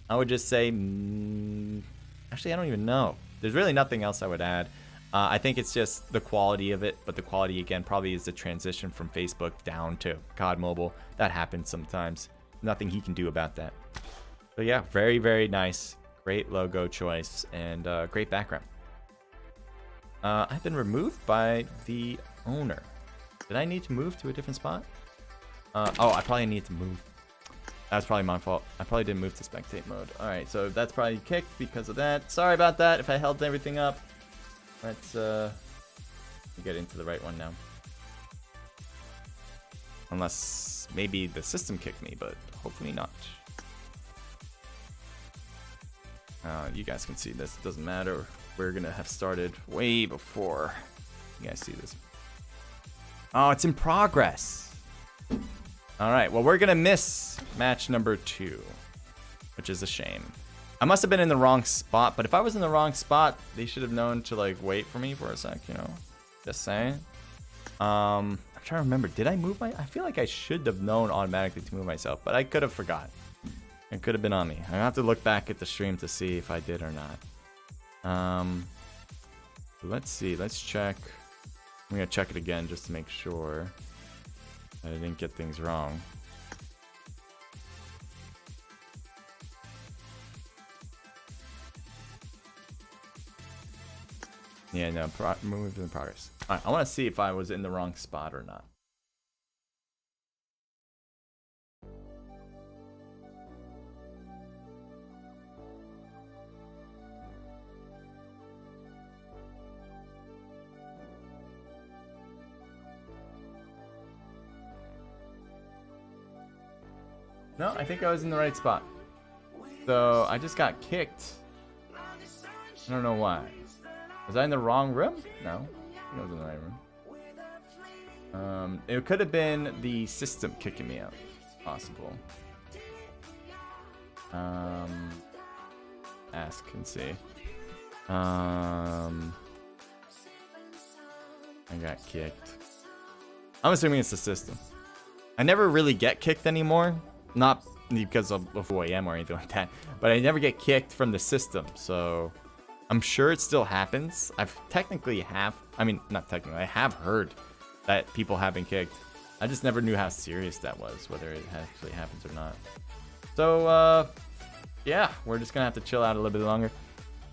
I would just say, actually, I don't even know. There's really nothing else I would add. I think it's just the quality of it, but the quality, again, probably is the transition from Facebook down to COD Mobile. That happens sometimes. Nothing he can do about that. So yeah, very, very nice. Great logo choice and great background. I've been removed by the owner. Did I need to move to a different spot? Oh, I probably need to move. That's probably my fault. I probably didn't move to spectate mode. All right, so that's probably kicked because of that. Sorry about that if I held everything up. Let's get into the right one now. Unless maybe the system kicked me, but hopefully not. You guys can see this. It doesn't matter. We're going to have started way before you guys see this. Oh, it's in progress. All right. Well, we're going to miss match number 2, which is a shame. I must have been in the wrong spot, but if I was in the wrong spot, they should have known to like wait for me for a sec, you know? Just saying. I'm trying to remember. Did I move I feel like I should have known automatically to move myself, but I could have forgot. It could have been on me. I have to look back at the stream to see if I did or not. Let's see. Let's check. I'm gonna check it again just to make sure that I didn't get things wrong. Yeah, no, move in progress. All right, I want to see if I was in the wrong spot or not. No, I think I was in the right spot. So I just got kicked. I don't know why. Was I in the wrong room? No, I was in the right room. It could have been the system kicking me out. Possible. Ask and see. I got kicked. I'm assuming it's the system. I never really get kicked anymore. Not because of who I am or anything like that. But I never get kicked from the system. So I'm sure it still happens. I have heard that people have been kicked. I just never knew how serious that was, whether it actually happens or not. So, yeah, we're just going to have to chill out a little bit longer.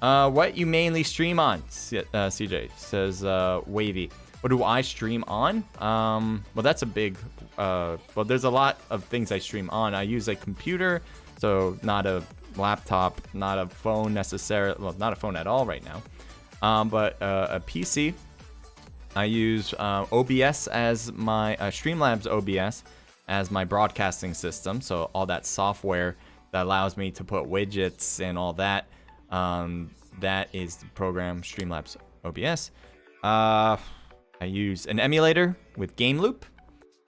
What you mainly stream on? CJ says, Wavy. What do I stream on? Well, that's a big... well, there's a lot of things I stream on. I use a computer, so not a laptop, not a phone necessarily. Well, not a phone at all right now. But a PC. I use OBS as my... Streamlabs OBS as my broadcasting system. So all that software that allows me to put widgets and all that. That is the program Streamlabs OBS. I use an emulator with Game Loop.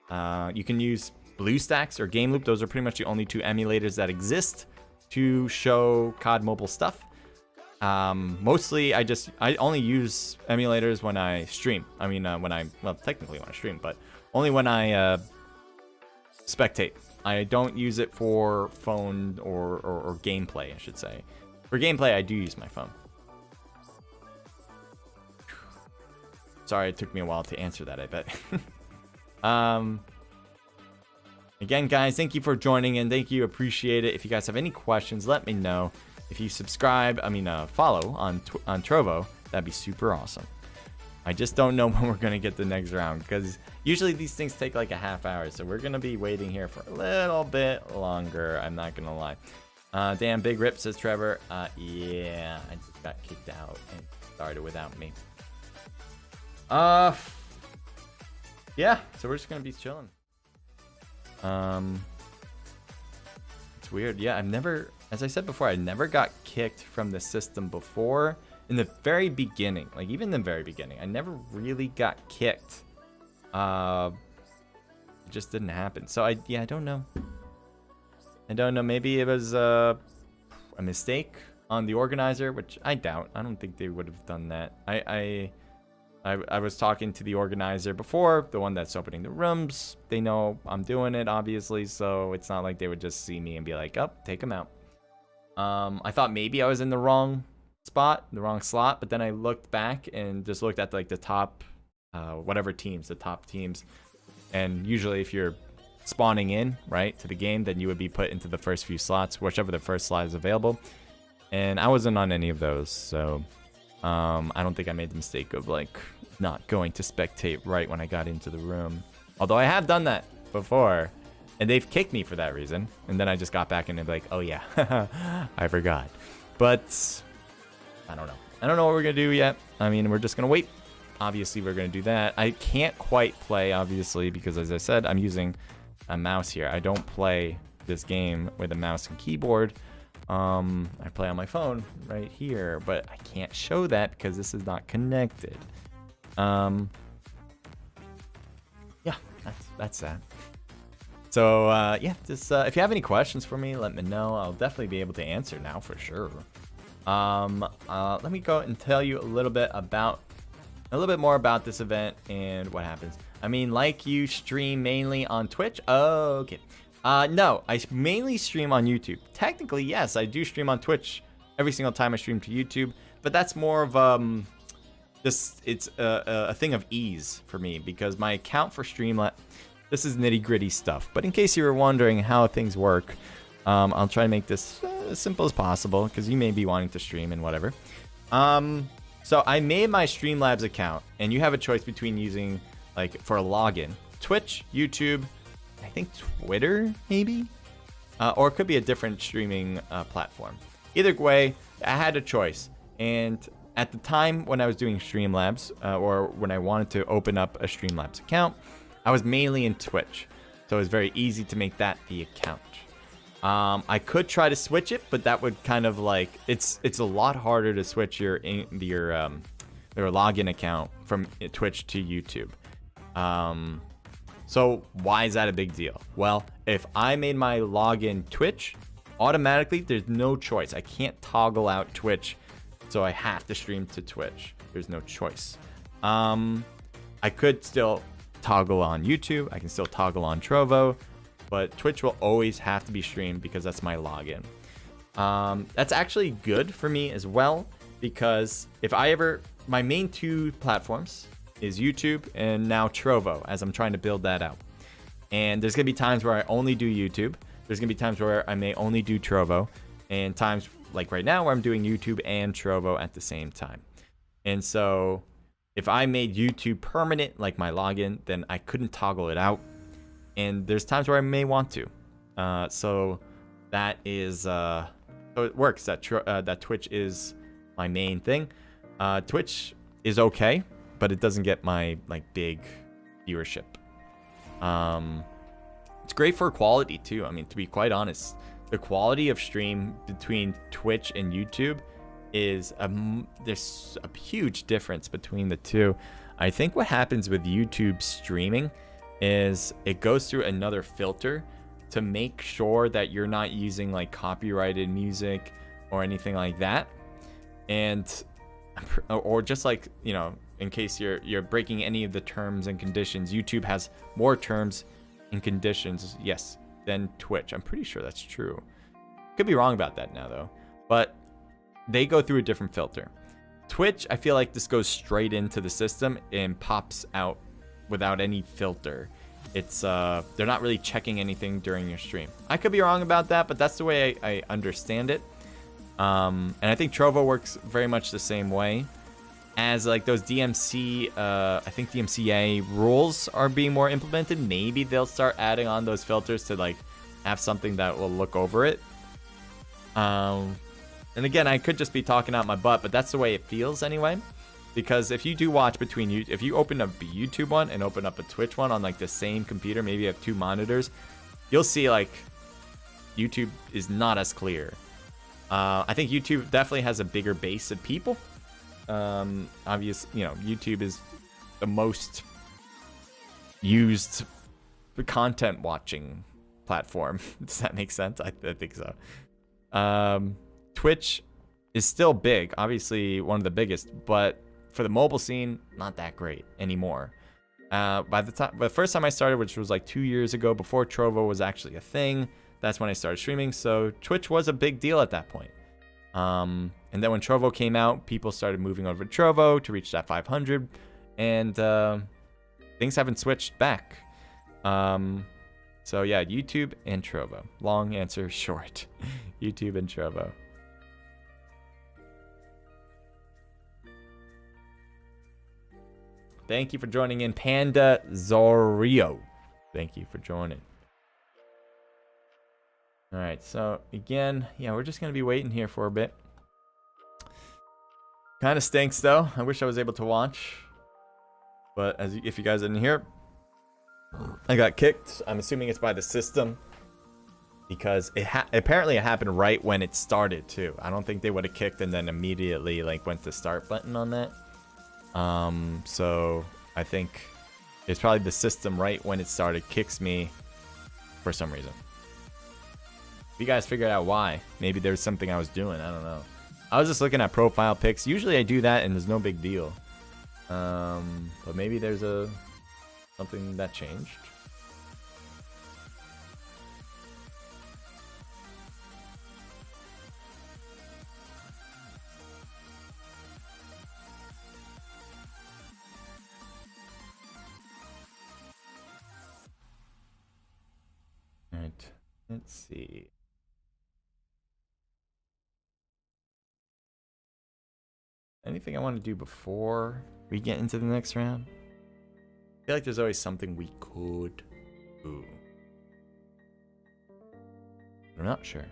You can use BlueStacks or Game Loop. Those are pretty much the only two emulators that exist to show COD Mobile stuff. Mostly, I only use emulators when I stream. I mean, technically when I stream, but only when I spectate. I don't use it for phone or gameplay, I should say. For gameplay, I do use my phone. Sorry, it took me a while to answer that, I bet. Again, guys, thank you for joining in. Thank you. Appreciate it. If you guys have any questions, let me know. If you subscribe, follow on Trovo, that'd be super awesome. I just don't know when we're going to get the next round, because usually these things take like a half hour. So we're going to be waiting here for a little bit longer. I'm not going to lie. Damn, big rip, says Trevor. Yeah, I just got kicked out and started without me. Yeah, so we're just gonna be chilling. It's weird. Yeah, as I said before, I never got kicked from the system before. In the very beginning, like even in the very beginning, I never really got kicked. It just didn't happen. So I don't know. I don't know. Maybe it was a mistake on the organizer, which I doubt. I don't think they would have done that. I was talking to the organizer before, the one that's opening the rooms. They know I'm doing it, obviously, so it's not like they would just see me and be like, oh, take him out. I thought maybe I was in the wrong spot, the wrong slot, but then I looked back and just looked at like the top, the top teams. And usually if you're spawning in, right, to the game, then you would be put into the first few slots, whichever the first slot is available. And I wasn't on any of those, so... I don't think I made the mistake of like not going to spectate right when I got into the room. Although I have done that before, and they've kicked me for that reason. And then I just got back and they're like, oh yeah, I forgot. But I don't know. I don't know what we're gonna do yet. I mean, we're just gonna wait. Obviously, we're gonna do that. I can't quite play, obviously, because as I said, I'm using a mouse here. I don't play this game with a mouse and keyboard. I play on my phone right here, but I can't show that because this is not connected. Yeah, that's that. So, yeah, just, if you have any questions for me, let me know. I'll definitely be able to answer now for sure. Let me go and tell you a little bit more about this event and what happens. I mean, like you stream mainly on Twitch? Oh, okay. No, I mainly stream on YouTube. Technically, yes, I do stream on Twitch every single time I stream to YouTube, but that's more of it's a thing of ease for me because my account for Streamlet, this is nitty-gritty stuff. But in case you were wondering how things work, I'll try to make this as simple as possible because you may be wanting to stream and whatever. So I made my Streamlabs account, and you have a choice between using, like, for a login, Twitch, YouTube, I think Twitter, maybe? Or it could be a different streaming platform. Either way, I had a choice. And at the time when I was doing Streamlabs, or when I wanted to open up a Streamlabs account, I was mainly in Twitch. So it was very easy to make that the account. I could try to switch it, but that would kind of like it's a lot harder to switch your login account from Twitch to YouTube. So why is that a big deal? Well, if I made my login Twitch, automatically there's no choice. I can't toggle out Twitch, so I have to stream to Twitch. There's no choice. I could still toggle on YouTube. I can still toggle on Trovo, but Twitch will always have to be streamed because that's my login. That's actually good for me as well, because if I ever, my main two platforms is YouTube and now Trovo, as I'm trying to build that out. And there's gonna be times where I only do YouTube. There's gonna be times where I may only do Trovo, and times like right now where I'm doing YouTube and Trovo at the same time. And so if I made YouTube permanent, like my login, then I couldn't toggle it out. And there's times where I may want to. So that is, so it works that that Twitch is my main thing. Twitch is okay, but it doesn't get my like big viewership. It's great for quality too. I mean, to be quite honest, the quality of stream between Twitch and YouTube is there's a huge difference between the two. I think what happens with YouTube streaming is it goes through another filter to make sure that you're not using like copyrighted music or anything like that, and or just like, you know, in case you're breaking any of the terms and conditions. YouTube has more terms and conditions, yes, than Twitch. I'm pretty sure that's true. Could be wrong about that now though, but they go through a different filter. Twitch, I feel like this goes straight into the system and pops out without any filter. It's they're not really checking anything during your stream. I could be wrong about that, but that's the way I understand it. And I think Trovo works very much the same way. As like those DMC, I think DMCA rules are being more implemented. Maybe they'll start adding on those filters to like have something that will look over it. And again, I could just be talking out my butt, but that's the way it feels anyway. Because if you do watch between you, if you open up a YouTube one and open up a Twitch one on like the same computer, maybe you have two monitors, you'll see like YouTube is not as clear. I think YouTube definitely has a bigger base of people. Obvious, you know, YouTube is the most used content watching platform. Does that make sense? I think so. Twitch is still big, obviously one of the biggest, but for the mobile scene, not that great anymore. The first time I started, which was like 2 years ago, before Trovo was actually a thing, that's when I started streaming. So Twitch was a big deal at that point. And then when Trovo came out, people started moving over to Trovo to reach that 500, and things haven't switched back. So yeah, YouTube and Trovo. Long answer short. YouTube and Trovo. Thank you for joining in, Panda Zorio. Thank you for joining. All right, so again, yeah, we're just gonna be waiting here for a bit. Kind of stinks though. I wish I was able to watch, but if you guys didn't hear, I got kicked. I'm assuming it's by the system, because apparently it happened right when it started too. I don't think they would have kicked and then immediately like went to start button on that. So I think it's probably the system right when it started kicks me for some reason. If you guys figured out why, maybe there's something I was doing, I don't know. I was just looking at profile pics. Usually I do that and there's no big deal. But maybe there's something that changed. All right, let's see. Anything I want to do before we get into the next round? I feel like there's always something we could do. I'm not sure.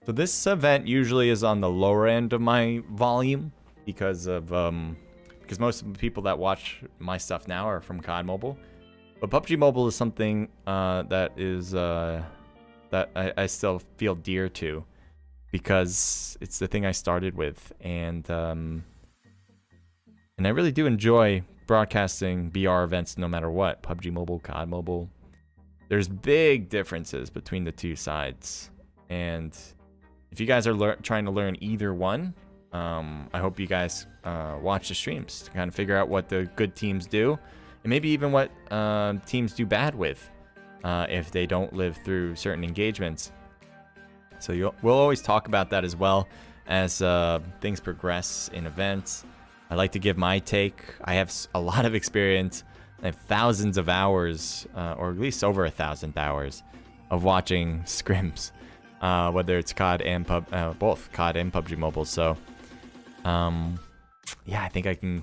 So this event usually is on the lower end of my volume because because most of the people that watch my stuff now are from COD Mobile. But PUBG Mobile is something that I still feel dear to, because it's the thing I started with, and I really do enjoy broadcasting BR events no matter what. PUBG Mobile, COD Mobile. There's big differences between the two sides, and if you guys are trying to learn either one, I hope you guys watch the streams to kind of figure out what the good teams do, and maybe even what teams do bad with if they don't live through certain engagements. So we'll always talk about that as well as things progress in events. I like to give my take. I have a lot of experience. I have thousands of hours, or at least over 1,000 hours, of watching scrims, whether it's COD and both COD and PUBG Mobile. So, yeah, I think I can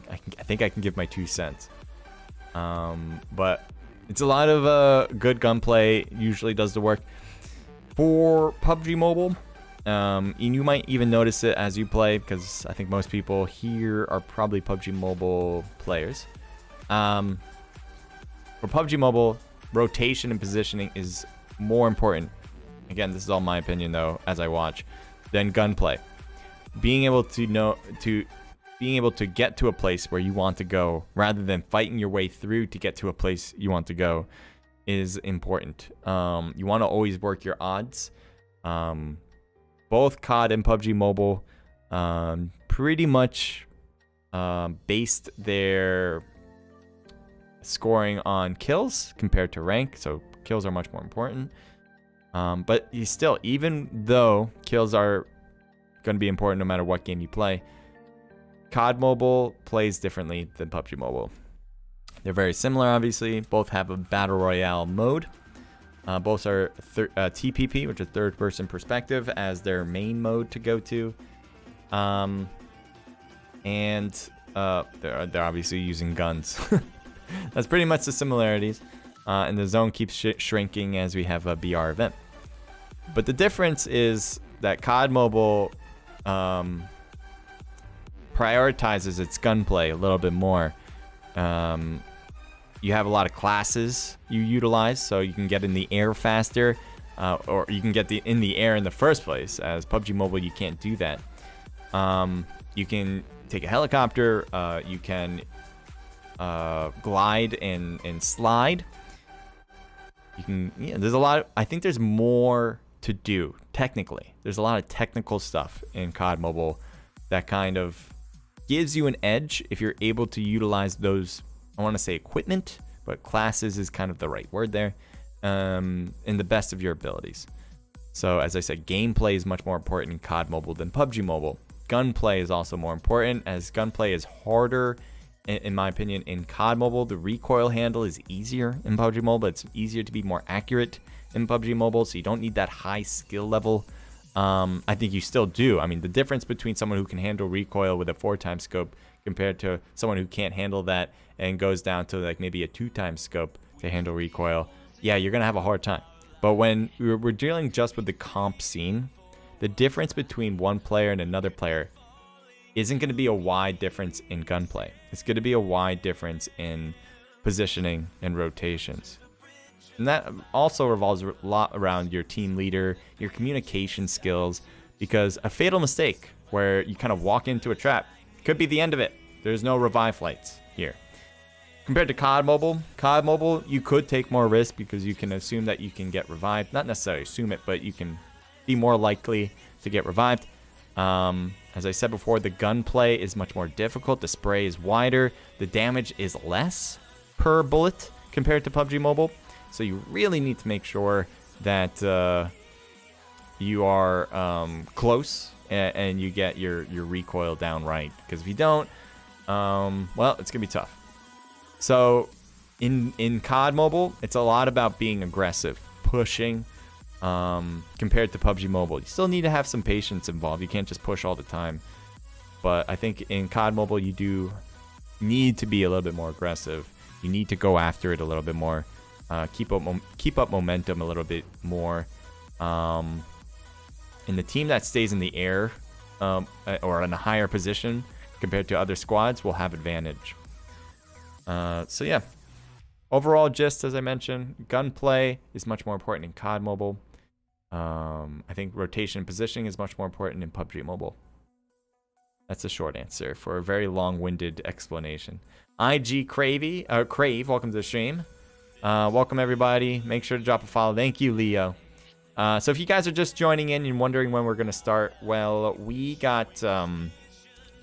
give my 2 cents. But it's a lot of good gunplay. Usually does the work for PUBG Mobile. And you might even notice it as you play, because I think most people here are probably PUBG Mobile players. For PUBG Mobile, rotation and positioning is more important. Again, this is all my opinion though, as I watch, than gunplay. Being able to get to a place where you want to go, rather than fighting your way through to get to a place you want to go, is important. You want to always work your odds. Both COD and PUBG Mobile pretty much based their scoring on kills compared to rank, so kills are much more important. But even though kills are going to be important no matter what game you play, COD Mobile plays differently than PUBG Mobile. They're very similar, obviously. Both have a battle royale mode. Both are TPP, which is third-person perspective, as their main mode to go to. And they're obviously using guns. That's pretty much the similarities. And the zone keeps shrinking as we have a BR event. But the difference is that COD Mobile prioritizes its gunplay a little bit more. You have a lot of classes you utilize, so you can get in the air faster, or you can get in the air in the first place. As PUBG Mobile, you can't do that. You can take a helicopter, you can glide and slide. You can, there's a lot. I think there's more to do technically. There's a lot of technical stuff in COD Mobile that kind of gives you an edge if you're able to utilize those, I want to say equipment, but classes is kind of the right word there, in the best of your abilities. So as I said, gameplay is much more important in COD Mobile than PUBG Mobile. Gunplay is also more important, as gunplay is harder, in my opinion, in COD Mobile. The recoil handle is easier in PUBG Mobile. It's easier to be more accurate in PUBG Mobile, so you don't need that high skill level. I think you still do. I mean, the difference between someone who can handle recoil with a 4x scope compared to someone who can't handle that and goes down to like maybe a 2x scope to handle recoil, yeah, you're gonna have a hard time. But when we're dealing just with the comp scene, the difference between one player and another player isn't going to be a wide difference in gunplay. It's going to be a wide difference in positioning and rotations. And that also revolves a lot around your team leader, your communication skills, because a fatal mistake where you kind of walk into a trap could be the end of it. There's no revive flights here. Compared to COD Mobile, you could take more risk because you can assume that you can get revived. Not necessarily assume it, but you can be more likely to get revived. As I said before, the gunplay is much more difficult. The spray is wider. The damage is less per bullet compared to PUBG Mobile. So you really need to make sure that you are close and you get your recoil down right. Because if you don't, well, it's going to be tough. So in COD Mobile, it's a lot about being aggressive, pushing, compared to PUBG Mobile. You still need to have some patience involved. You can't just push all the time. But I think in COD Mobile, you do need to be a little bit more aggressive. You need to go after it a little bit more. Keep up momentum a little bit more. And the team that stays in the air or in a higher position compared to other squads will have advantage. So yeah, overall gist, as I mentioned, gunplay is much more important in COD Mobile. I think rotation and positioning is much more important in PUBG Mobile. That's a short answer for a very long-winded explanation. IG Crave, welcome to the stream. Welcome everybody. Make sure to drop a follow. Thank you, Leo. So if you guys are just joining in and wondering when we're gonna start, well, we got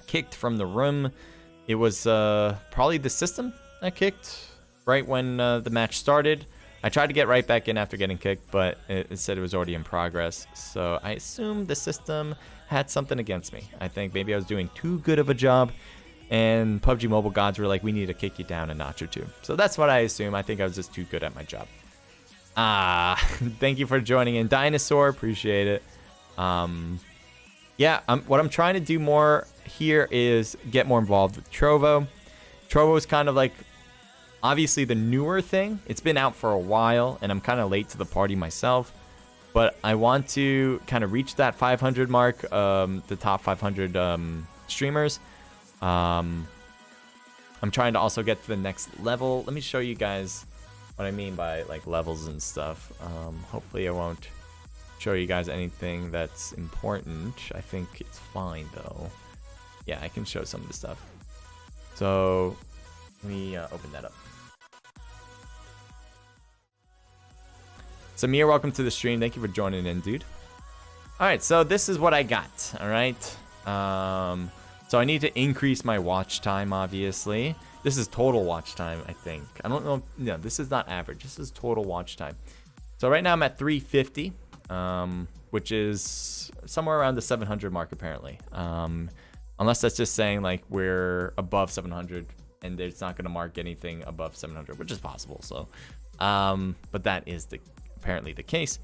kicked from the room. It was probably the system that kicked right when the match started. I tried to get right back in after getting kicked, but it said it was already in progress. So I assumed the system had something against me. I think maybe I was doing too good of a job, and PUBG Mobile gods were like, we need to kick you down a notch or two. So that's what I assume. I think I was just too good at my job. Thank you for joining in, Dinosaur. Appreciate it. Yeah, what I'm trying to do more here is get more involved with Trovo. Trovo is kind of like, obviously, the newer thing. It's been out for a while, and I'm kind of late to the party myself. But I want to kind of reach that 500 mark, the top 500 streamers. I'm trying to also get to the next level. Let me show you guys what I mean by like levels and stuff. Hopefully, I won't show you guys anything that's important. I think it's fine though. Yeah, I can show some of the stuff. So let me open that up. Samir, welcome to the stream. Thank you for joining in, dude. All right, so this is what I got. All right. So I need to increase my watch time, obviously. This is total watch time, I think. I don't know. No, this is not average. This is total watch time. So right now I'm at 350, which is somewhere around the 700 mark, apparently. Unless that's just saying like we're above 700 and it's not going to mark anything above 700, which is possible. So, but that is apparently the case.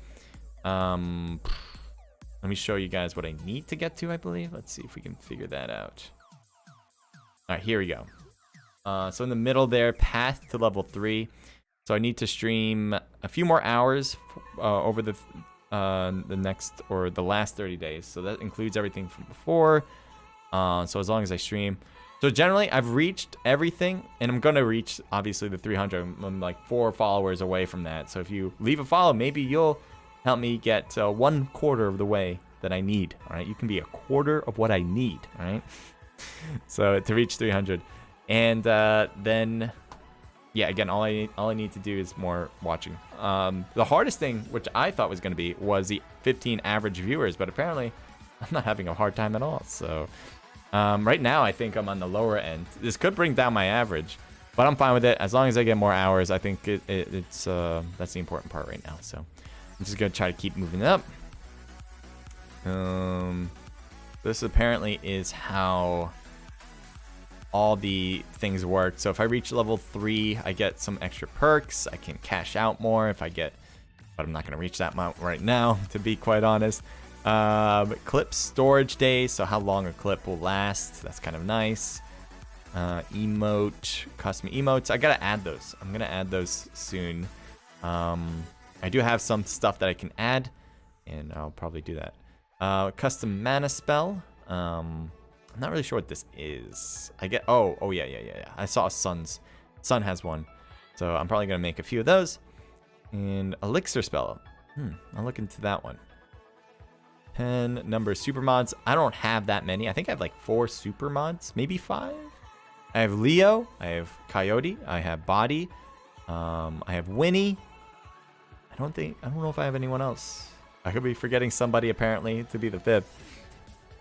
Let me show you guys what I need to get to, I believe. Let's see if we can figure that out. All right, here we go. So in the middle there, path to level 3. So I need to stream a few more hours over the next or the last 30 days. So that includes everything from before. So as long as I stream. So generally, I've reached everything, and I'm going to reach, obviously, the 300. I'm like 4 followers away from that. So if you leave a follow, maybe you'll help me get 1/4 of the way that I need. All right, you can be 1/4 of what I need. All right, so to reach 300, and then, yeah, again, all I need to do is more watching. The hardest thing, which I thought was going to be, was the 15 average viewers, but apparently, I'm not having a hard time at all. So right now, I think I'm on the lower end. This could bring down my average, but I'm fine with it as long as I get more hours. I think it's that's the important part right now. So I'm just gonna try to keep moving up. This apparently is how all the things work. So if I reach level 3, I get some extra perks. I can cash out more if I get, but I'm not gonna reach that amount right now, to be quite honest. Clip storage days, so how long a clip will last. That's kind of nice. Emote, custom emotes. I gotta add those. I'm gonna add those soon. I do have some stuff that I can add, and I'll probably do that. Custom mana spell. I'm not really sure what this is. I get, oh yeah. I saw Sun has one, so I'm probably gonna make a few of those. And elixir spell. I'll look into that one. 10 number of super mods. I don't have that many. I think I have like 4 super mods, maybe 5. I have Leo, I have Coyote, I have Body, I have Winnie. I don't know if I have anyone else. I could be forgetting somebody apparently to be the 5th.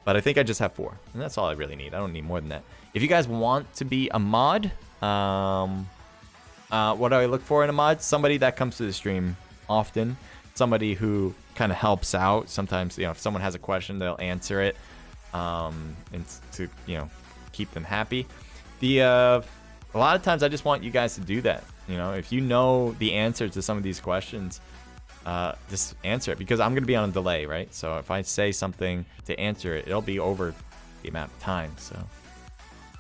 But I think I just have 4. And that's all I really need. I don't need more than that. If you guys want to be a mod, what do I look for in a mod? Somebody that comes to the stream often. Somebody who kind of helps out. Sometimes, if someone has a question, they'll answer it, and to keep them happy. A lot of times I just want you guys to do that. If you know the answer to some of these questions, just answer it, because I'm gonna be on a delay, right? So if I say something to answer it, it'll be over the amount of time. So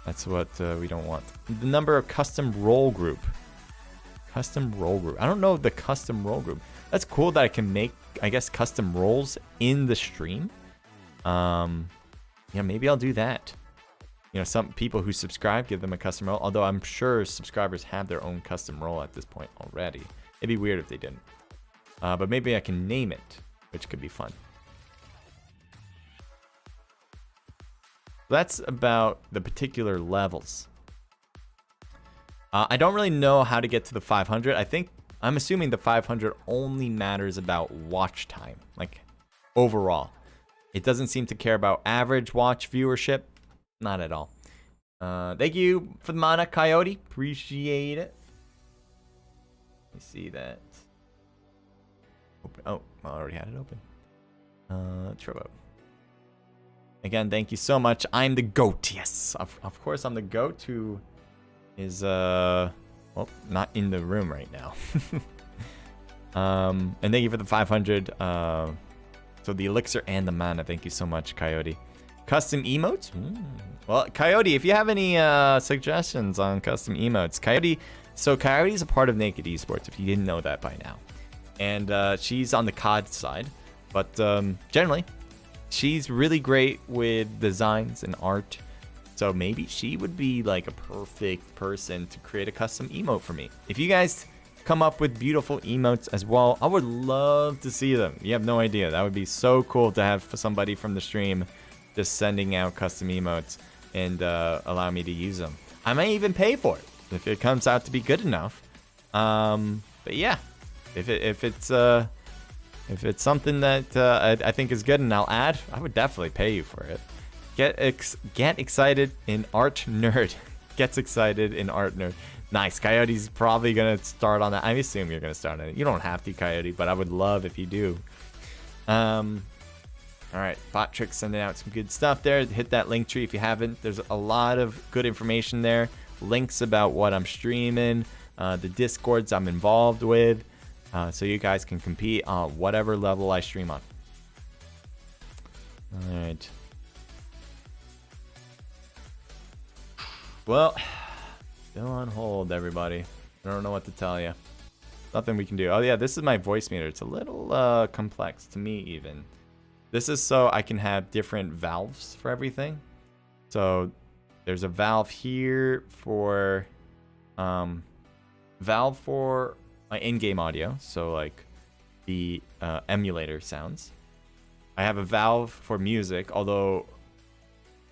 that's what we don't want. The number of custom role group. Custom role group. I don't know the custom role group. That's cool that I can make, I guess, custom roles in the stream. Yeah, maybe I'll do that. you know, some people who subscribe, give them a custom role. Although I'm sure subscribers have their own custom role at this point already. It'd be weird if they didn't. But maybe I can name it, which could be fun. That's about the particular levels. I don't really know how to get to the 500. I'm assuming the 500 only matters about watch time, like overall. It doesn't seem to care about average watch viewership. Not at all. Thank you for the mana, Coyote. Appreciate it. Let me see that. Open. Oh, I already had it open. Turbo. Again, thank you so much. I'm the GOAT. Yes, of course I'm the GOAT who is, well, not in the room right now. And thank you for the 500. So the elixir and the mana. Thank you so much, Coyote. Custom emotes? Well, Coyote, if you have any suggestions on custom emotes, Coyote is a part of Naked Esports, if you didn't know that by now. And she's on the COD side. But generally, she's really great with designs and art. So maybe she would be like a perfect person to create a custom emote for me. If you guys come up with beautiful emotes as well, I would love to see them. You have no idea. That would be so cool to have somebody from the stream just sending out custom emotes and allow me to use them. I may even pay for it if it comes out to be good enough. But yeah, if it's something that I think is good and I'll add, I would definitely pay you for it. Get excited in art nerd. Gets excited in art nerd. Nice. Coyote's probably gonna start on that. I assume you're gonna start on it. You don't have to, Coyote, but I would love if you do. All right, Bot Trick sending out some good stuff there. Hit that link tree if you haven't. There's a lot of good information there. Links about what I'm streaming, the Discords I'm involved with, so you guys can compete on whatever level I stream on. All right. Well, still on hold, everybody. I don't know what to tell you. Nothing we can do. Oh yeah, this is my voice meter. It's a little complex to me even. This is so I can have different valves for everything. So there's a valve here for valve for my in-game audio, so like the emulator sounds. I have a valve for music, although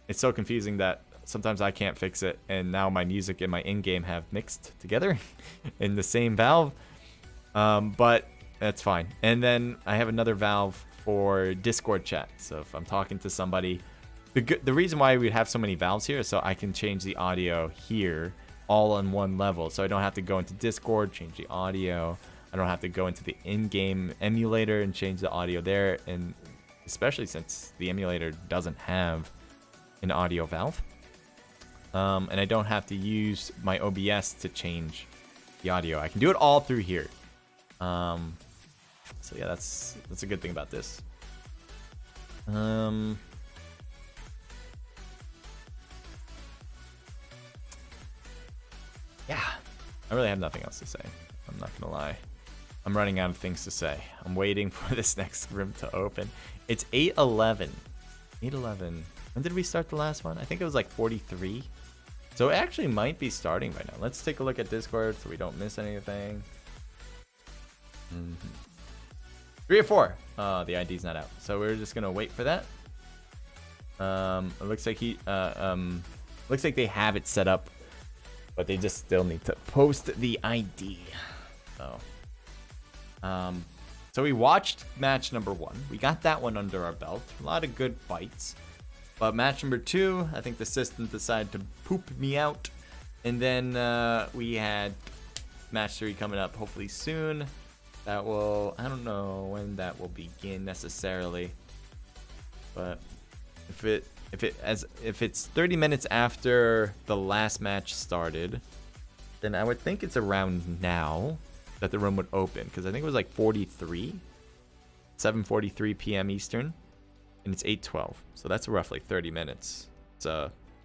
it's so confusing that sometimes I can't fix it, and now my music and my in-game have mixed together in the same valve. But that's fine. And then I have another valve for Discord chat. So if I'm talking to somebody, the reason why we have so many valves here is so I can change the audio here all on one level. So I don't have to go into Discord, change the audio. I don't have to go into the in-game emulator and change the audio there. And especially since the emulator doesn't have an audio valve. And I don't have to use my OBS to change the audio. I can do it all through here. So yeah, that's a good thing about this. Yeah, I really have nothing else to say. I'm not gonna lie. I'm running out of things to say. I'm waiting for this next room to open. It's 8:11. 8:11. When did we start the last one? I think it was like 43. So it actually might be starting by now. Let's take a look at Discord so we don't miss anything. 3 or 4. The ID's not out, so we're just gonna wait for that. It looks like looks like they have it set up, but they just still need to post the ID. So we watched match number 1. We got that one under our belt. A lot of good fights. But match number 2, I think the system decided to poop me out. And then we had match 3 coming up hopefully soon. That will, I don't know when that will begin necessarily. But if it's 30 minutes after the last match started, then I would think it's around now that the room would open, because I think it was like 7:43 p.m. Eastern, and it's 8:12, so that's roughly 30 minutes. It's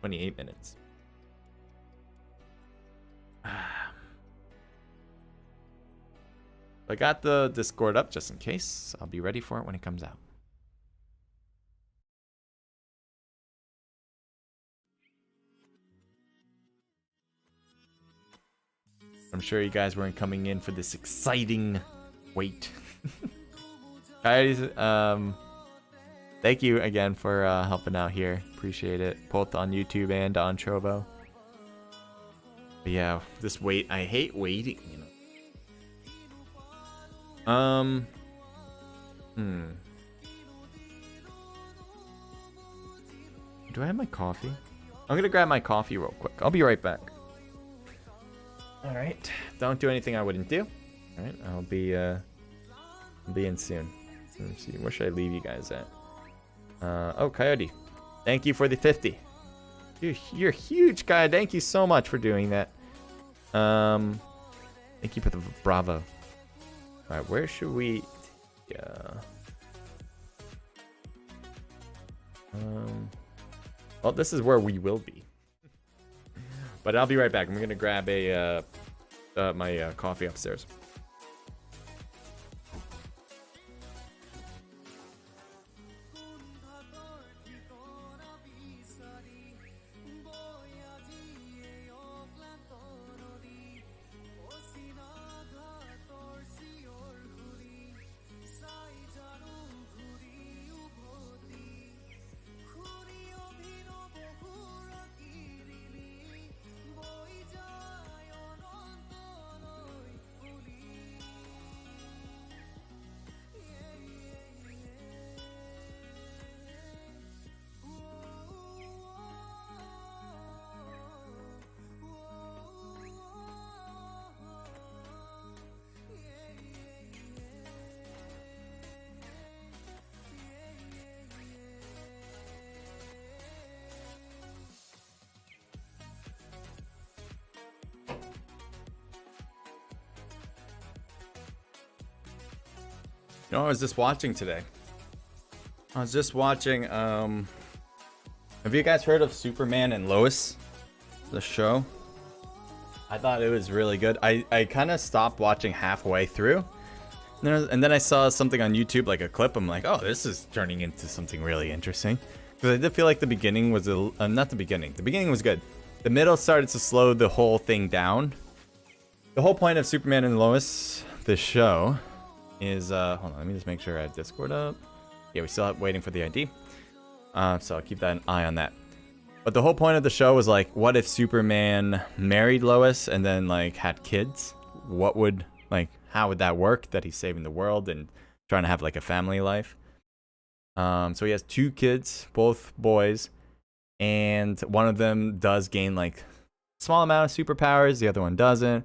28 minutes. I got the Discord up just in case. I'll be ready for it when it comes out. I'm sure you guys weren't coming in for this exciting wait. Guys, thank you again for helping out here. Appreciate it, both on YouTube and on Trovo. But yeah, this wait, I hate waiting, you know. Do I have my coffee? I'm gonna grab my coffee real quick. I'll be right back. All right, don't do anything I wouldn't do. All right, I'll be in soon. Let's see, where should I leave you guys at? Oh, Coyote, thank you for the 50. You're huge, guy. Thank you so much for doing that. Thank you for the bravo. All right, where should we? Well, this is where we will be. But I'll be right back. I'm gonna grab my coffee upstairs. You know, I was just watching today. I was just watching, have you guys heard of Superman and Lois? The show? I thought it was really good. I kind of stopped watching halfway through. And then I saw something on YouTube, like a clip. I'm like, oh, this is turning into something really interesting. Because I did feel like the beginning was, not the beginning. The beginning was good. The middle started to slow the whole thing down. The whole point of Superman and Lois, the show, is hold on, let me just make sure I have Discord up. Yeah, we still have waiting for the ID, so I'll keep an eye on that. But the whole point of the show was like, what if Superman married Lois and then like had kids? What would, like, how would that work, that he's saving the world and trying to have like a family life? So he has 2 kids, both boys, and one of them does gain like a small amount of superpowers, the other one doesn't.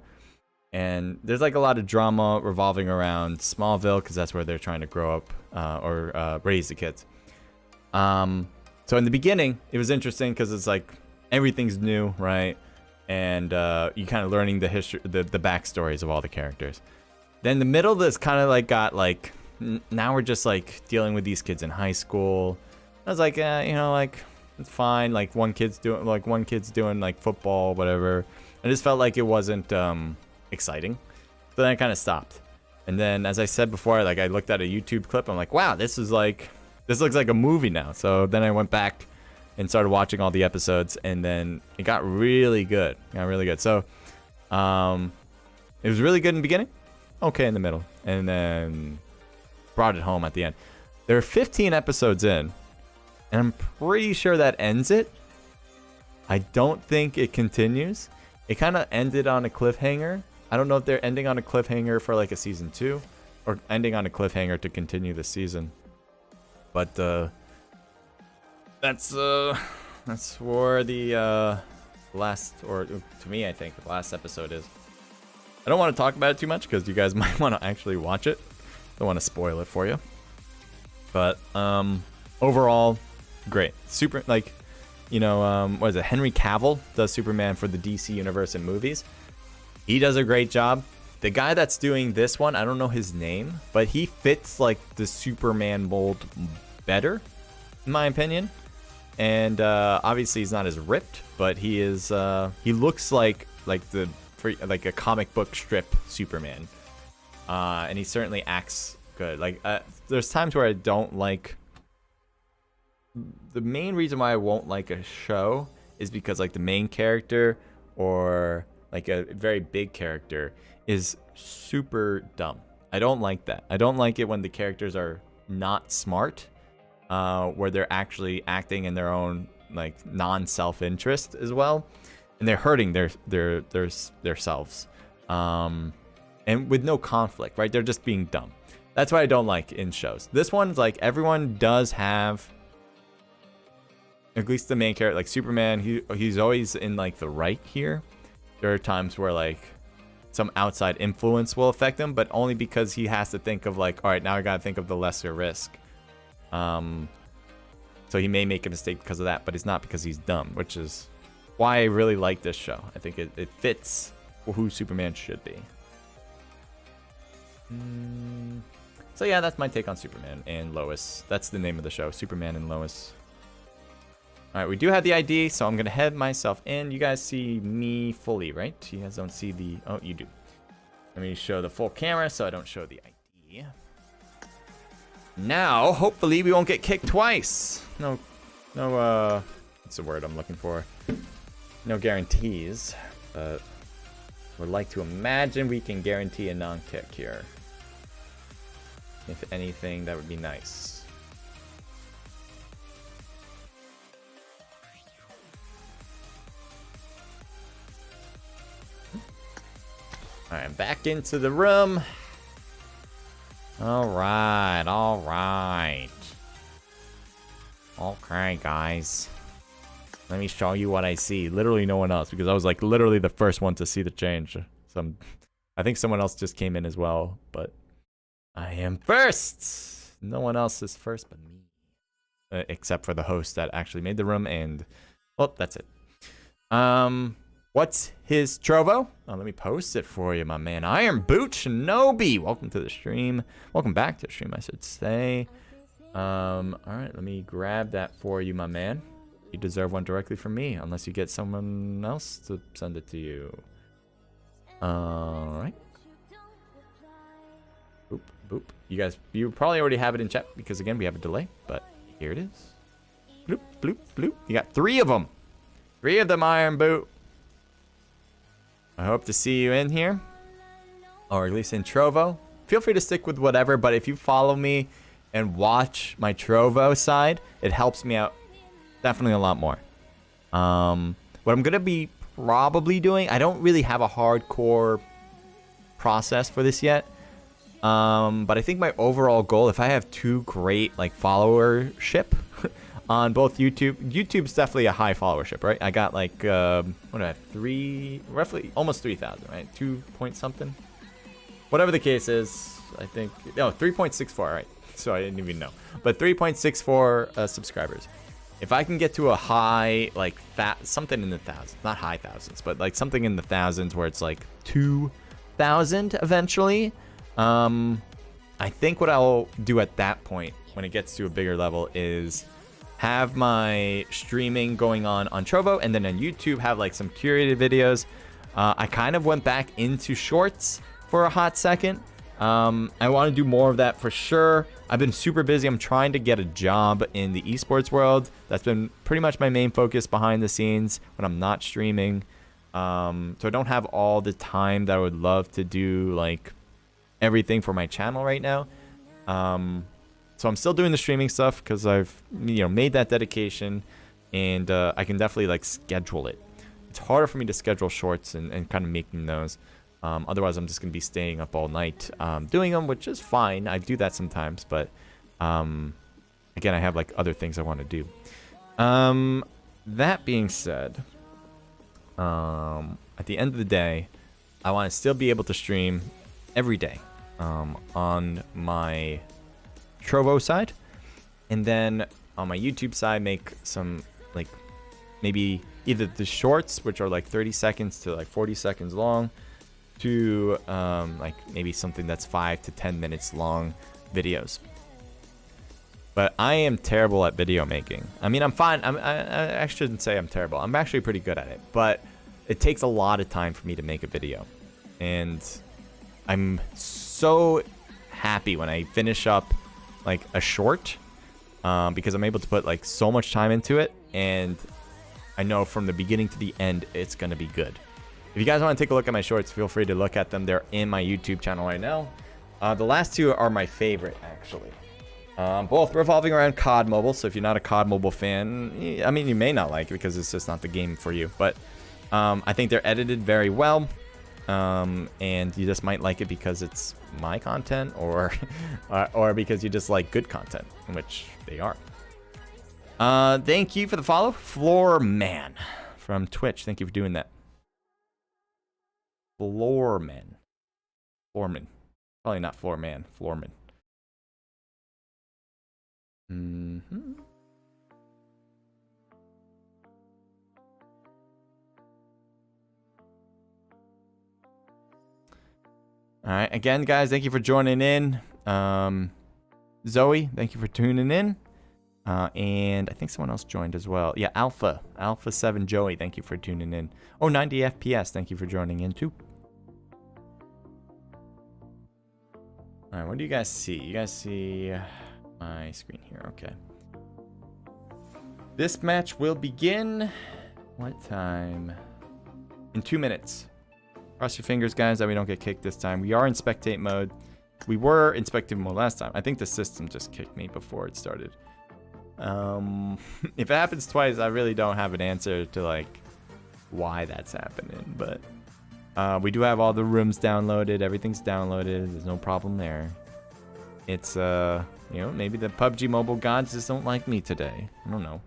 And there's like a lot of drama revolving around Smallville, because that's where they're trying to grow up or raise the kids. So in the beginning, it was interesting because it's like everything's new, right? And you kind of learning the history, the backstories of all the characters. Then the middle, this kind of like got like, now we're just like dealing with these kids in high school. I was like, you know, like it's fine. Like one kid's doing like football, whatever. I just felt like it wasn't exciting. So then I kind of stopped. And then, as I said before, like I looked at a YouTube clip. I'm like, wow, this looks like a movie now. So then I went back and started watching all the episodes, and then it got really good. So it was really good in the beginning, okay in the middle, and then brought it home at the end. There are 15 episodes in, and I'm pretty sure that ends it. I don't think it continues. It kind of ended on a cliffhanger. I don't know if they're ending on a cliffhanger for like a season 2 or ending on a cliffhanger to continue the season. But that's where the last, or to me, I think the last episode is. I don't want to talk about it too much because you guys might want to actually watch it. Don't want to spoil it for you. But overall, great. Super, like, you know, what is it? Henry Cavill does Superman for the DC universe in movies. He does a great job. The guy that's doing this one, I don't know his name, but he fits like the Superman mold better, in my opinion. And obviously he's not as ripped, but he is. He looks like a comic book strip Superman, and he certainly acts good. Like there's times where I don't like. The main reason why I won't like a show is because like the main character or like a very big character, is super dumb. I don't like that. I don't like it when the characters are not smart, where they're actually acting in their own like non-self-interest as well, and they're hurting their selves, and with no conflict, right? They're just being dumb. That's what I don't like in shows. This one's like everyone does have, at least the main character, like Superman. He's always in like the right here. There are times where like some outside influence will affect him, but only because he has to think of like, all right, now I gotta think of the lesser risk. So he may make a mistake because of that, but it's not because he's dumb, which is why I really like this show. I think it fits who Superman should be. So yeah, that's my take on Superman and Lois. That's the name of the show, Superman and Lois. All right, we do have the ID, so I'm going to head myself in. You guys see me fully, right? You guys don't see the... Oh, you do. Let me show the full camera so I don't show the ID. Now, hopefully we won't get kicked twice. No, what's the word I'm looking for? No guarantees, but would like to imagine we can guarantee a non-kick here. If anything, that would be nice. All right, back into the room. All right. Okay, guys. Let me show you what I see. Literally no one else, because I was like literally the first one to see the change. I think someone else just came in as well, but I am first. No one else is first but me. Except for the host that actually made the room, and well, that's it. What's his Trovo? Oh, let me post it for you, my man. Iron Boot Shinobi. Welcome to the stream. Welcome back to the stream, I should say. All right, let me grab that for you, my man. You deserve one directly from me, unless you get someone else to send it to you. All right. Boop, boop. You probably already have it in chat because, again, we have a delay, but here it is. Bloop, bloop, bloop. You got 3 of them. 3 of them, Iron Boot. I hope to see you in here, or at least in Trovo. Feel free to stick with whatever, but if you follow me and watch my Trovo side, it helps me out definitely a lot more. What I'm going to be probably doing, I don't really have a hardcore process for this yet, but I think my overall goal, if I have 2 great like followership on both YouTube's definitely a high followership, right? I got like what do I have, roughly almost 3,000, right? 2 point something, whatever the case is. I think 3.64, right? So I didn't even know, but 3.64 subscribers. If I can get to a high, like something in the thousands, not high thousands, but like something in the thousands where it's like 2,000 eventually, I think what I'll do at that point when it gets to a bigger level is have my streaming going on Trovo, and then on YouTube have like some curated videos. I kind of went back into shorts for a hot second. I want to do more of that for sure. I've been super busy. I'm trying to get a job in the esports world. That's been pretty much my main focus behind the scenes when I'm not streaming. So I don't have all the time that I would love to do like everything for my channel right now. So I'm still doing the streaming stuff because I've made that dedication, and I can definitely like schedule it. It's harder for me to schedule shorts and kind of making those. Otherwise, I'm just going to be staying up all night doing them, which is fine. I do that sometimes, but again, I have like other things I want to do. That being said, at the end of the day, I want to still be able to stream every day on my Trovo side, and then on my YouTube side make some like maybe either the shorts, which are like 30 seconds to like 40 seconds long, to like maybe something that's 5 to 10 minutes long videos. But I am terrible at video making. I mean, I'm fine. I shouldn't say I'm terrible. I'm actually pretty good at it, but it takes a lot of time for me to make a video, and I'm so happy when I finish up like a short, because I'm able to put like so much time into it, and I know from the beginning to the end it's gonna be good. If you guys want to take a look at my shorts, feel free to look at them. They're in my YouTube channel right now. The last two are my favorite, actually. Both revolving around COD Mobile, so if you're not a COD Mobile fan, I mean, you may not like it because it's just not the game for you. But I think they're edited very well. And you just might like it because it's my content or because you just like good content, which they are. Thank you for the follow, Floorman from Twitch. Thank you for doing that. Floorman. Probably not Floorman. Floorman. All right, again, guys, thank you for joining in. Zoe, thank you for tuning in. And I think someone else joined as well. Yeah, Alpha 7 Joey, thank you for tuning in. Oh, 90 FPS, thank you for joining in too. All right, what do you guys see? You guys see my screen here, okay. This match will begin, what time? In 2 minutes. Cross your fingers, guys, that we don't get kicked this time. We are in spectate mode. We were in spectate mode last time. I think the system just kicked me before it started. If it happens twice, I really don't have an answer to, like, why that's happening. But we do have all the rooms downloaded. Everything's downloaded. There's no problem there. It's, you know, maybe the PUBG Mobile gods just don't like me today. I don't know.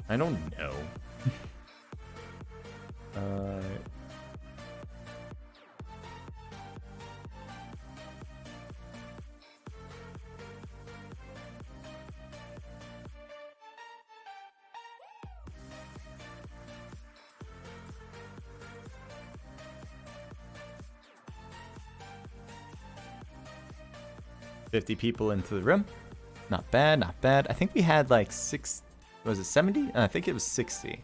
I don't know. 50 people into the room. Not bad, not bad. I think we had like was it 70? I think it was 60.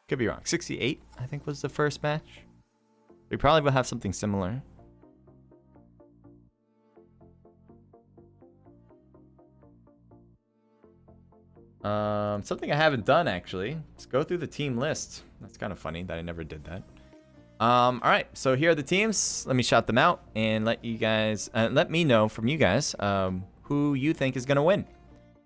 Could be wrong. 68, I think, was the first match. We probably will have something similar. Something I haven't done, actually. Let's go through the team list. That's kind of funny that I never did that. All right, so here are the teams. Let me shout them out and let you guys, let me know from you guys who you think is gonna win.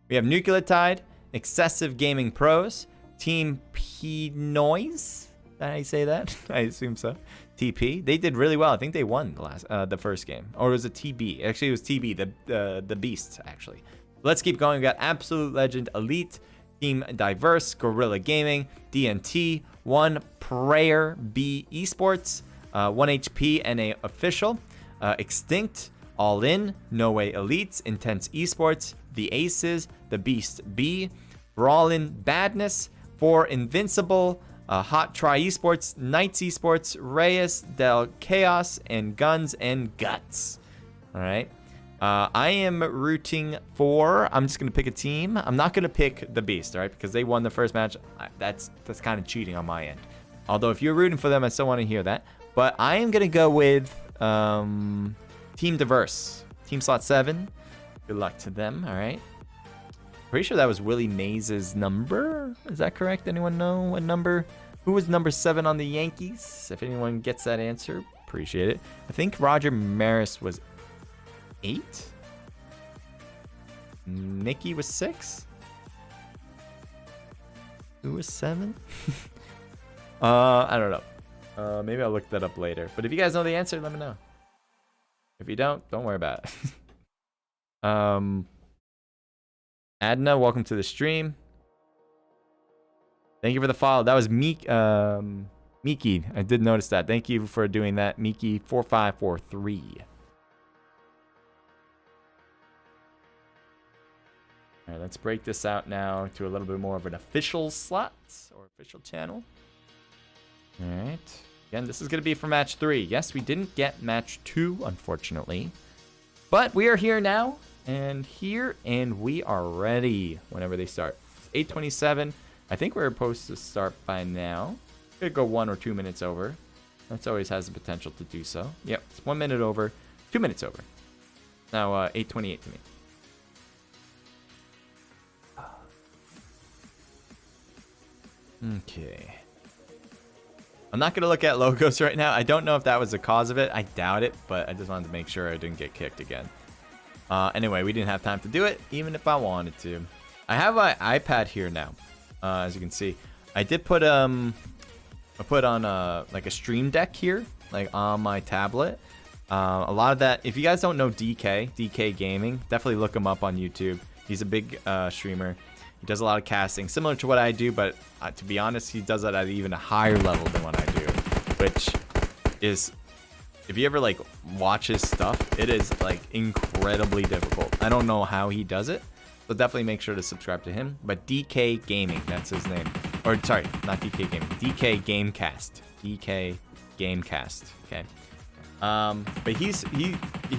We have Nucleotide, Excessive Gaming Pros, Team P Noise. Did I say that? I assume so. TP. They did really well. I think they won the first game, or was it TB? Actually, it was TB, the Beast. Actually, let's keep going. We got Absolute Legend Elite, Team Diverse, Gorilla Gaming, DNT, One Prayer B Esports, 1 HP NA Official, Extinct, All In, No Way Elites, Intense Esports, The Aces, The Beast B, Brawlin Badness, 4 Invincible, Hot Try Esports, Knights Esports, Reyes Del Chaos, and Guns and Guts. All right. I am rooting for, I'm just going to pick a team. I'm not going to pick the Beast, all right, because they won the first match. That's kind of cheating on my end. Although if you're rooting for them, I still want to hear that. But I am going to go with Team Diverse. Team Slot 7. Good luck to them, all right. Pretty sure that was Willie Mays' number. Is that correct? Anyone know what number? Who was number 7 on the Yankees? If anyone gets that answer, appreciate it. I think Roger Maris was 8. Mickey was 6. Who was 7? I don't know. Maybe I'll look that up later. But if you guys know the answer, let me know. If you don't worry about it. Adna, welcome to the stream. Thank you for the follow. That was Miki. I did notice that. Thank you for doing that, Miki 4543. All right, let's break this out now to a little bit more of an official slot or official channel. All right. Again, this is going to be for match 3. Yes, we didn't get match 2, unfortunately. But we are here now and we are ready whenever they start. It's 8:27. I think we're supposed to start by now. Could go 1 or 2 minutes over. That always has the potential to do so. Yep, it's 1 minute over, 2 minutes over. Now 8:28 to me. Okay. I'm not going to look at logos right now. I don't know if that was the cause of it. I doubt it, but I just wanted to make sure I didn't get kicked again. Anyway, we didn't have time to do it, even if I wanted to. I have my iPad here now, as you can see. I did put I put on like a stream deck here, like on my tablet. A lot of that, if you guys don't know DK Gaming, definitely look him up on YouTube. He's a big streamer. He does a lot of casting, similar to what I do, but to be honest, he does that at even a higher level than what I do, which is, if you ever like watch his stuff, it is like incredibly difficult. I don't know how he does it, so definitely make sure to subscribe to him. But DK Gaming, that's his name. Or sorry, not DK Gaming, DK Gamecast. DK Gamecast. Okay. But he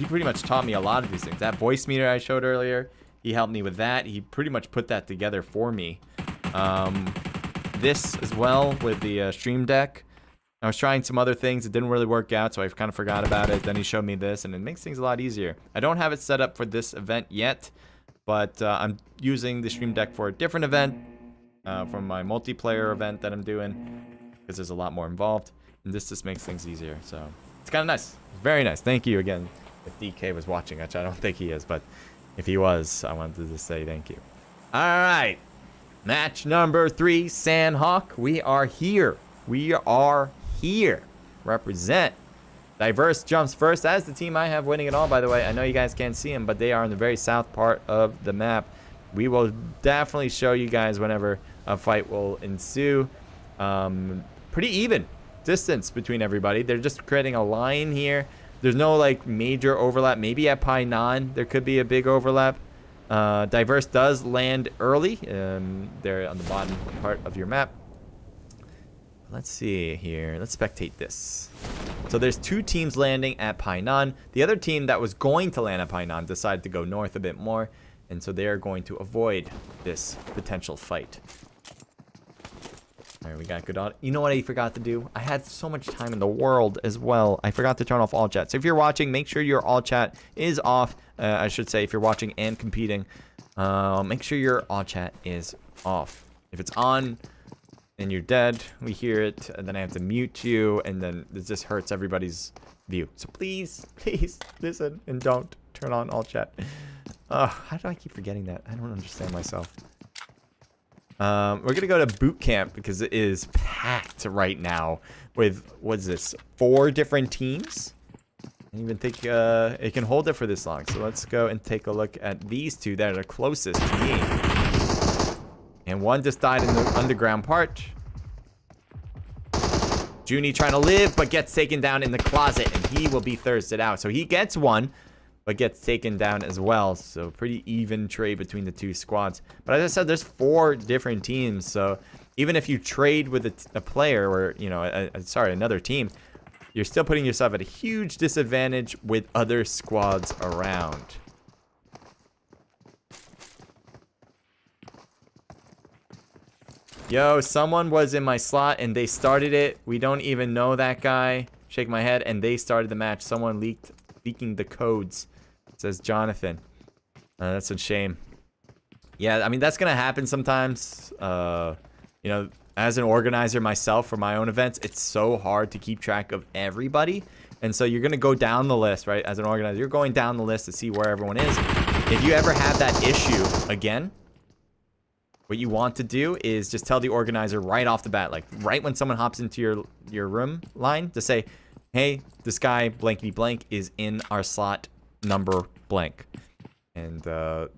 pretty much taught me a lot of these things. That voice meter I showed earlier, he helped me with that. He pretty much put that together for me. This as well with the stream deck. I was trying some other things. It didn't really work out, so I kind of forgot about it. Then he showed me this, and it makes things a lot easier. I don't have it set up for this event yet, but I'm using the stream deck for a different event, from my multiplayer event that I'm doing, because there's a lot more involved. And this just makes things easier, so it's kind of nice. Very nice. Thank you again. If DK was watching, which I don't think he is, but if he was, I wanted to just say thank you. All right. Match number 3, Sandhawk. We are here. We are here. Represent. Diverse jumps first. That is the team I have winning it all, by the way. I know you guys can't see them, but they are in the very south part of the map. We will definitely show you guys whenever a fight will ensue. Pretty even distance between everybody. They're just creating a line here. There's no like major overlap. Maybe at Pi 9 there could be a big overlap. Diverse does land early. They're on the bottom part of your map. Let's see here. Let's spectate this. So there's 2 teams landing at Pi 9. The other team that was going to land at Pi 9 decided to go north a bit more, and so they are going to avoid this potential fight. All right, we got good audio. You know what I forgot to do? I had so much time in the world as well. I forgot to turn off all chat. So if you're watching, make sure your all chat is off. I should say if you're watching and competing, make sure your all chat is off. If it's on and you're dead, we hear it, and then I have to mute you, and then it just hurts everybody's view. So please, please listen and don't turn on all chat. How do I keep forgetting that? I don't understand myself. We're gonna go to boot camp because it is packed right now with, what is this, 4 different teams? I didn't even think it can hold it for this long. So let's go and take a look at these 2 that are closest to me. And one just died in the underground part. Junie trying to live, but gets taken down in the closet, and he will be thirsted out. So he gets one, but gets taken down as well. So pretty even trade between the 2 squads. But as I said, there's 4 different teams. So even if you trade with a player or, you know, another team, you're still putting yourself at a huge disadvantage with other squads around. Yo, someone was in my slot and they started it. We don't even know that guy. Shake my head, and they started the match. Someone leaking the codes. Says Jonathan. That's a shame. Yeah, I mean, that's gonna happen sometimes. You know, as an organizer myself for my own events, it's so hard to keep track of everybody. And so you're gonna go down the list, right? As an organizer, you're going down the list to see where everyone is. If you ever have that issue again, what you want to do is just tell the organizer right off the bat, like right when someone hops into your room line, to say, hey, this guy blankety blank is in our slot number blank, and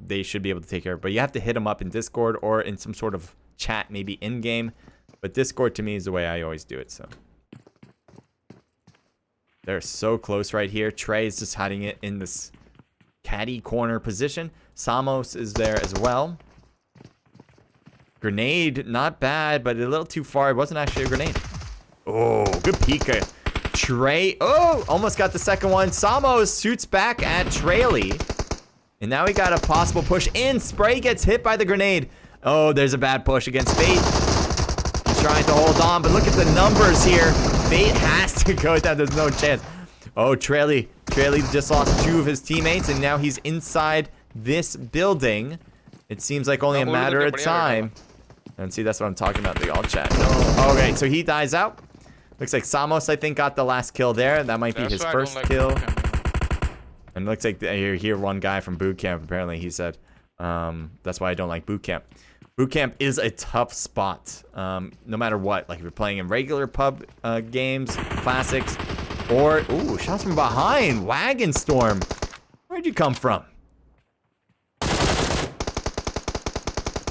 they should be able to take care of it. But you have to hit them up in Discord or in some sort of chat, maybe in game. But Discord to me is the way I always do it. So they're so close right here. Trey is just hiding it in this caddy corner position. Samos is there as well. Grenade, not bad, but a little too far. It wasn't actually a grenade. Oh, good Pika. Trey, oh, almost got the second one. Samos shoots back at Trayley. And now we got a possible push in. Spray gets hit by the grenade. Oh, there's a bad push against Fate. He's trying to hold on, but look at the numbers here. Fate has to go down. There's no chance. Oh, Trayley just lost 2 of his teammates, and now he's inside this building. It seems like only a matter of time. And see, that's what I'm talking about, the all chat. No. Okay, so he dies out. Looks like Samos, I think, got the last kill there. That might be his first kill. And it looks like you hear one guy from boot camp. Apparently, he said, that's why I don't like boot camp. Boot camp is a tough spot, no matter what. Like if you're playing in regular pub games, classics, or ooh, shots from behind. Wagon Storm, where'd you come from?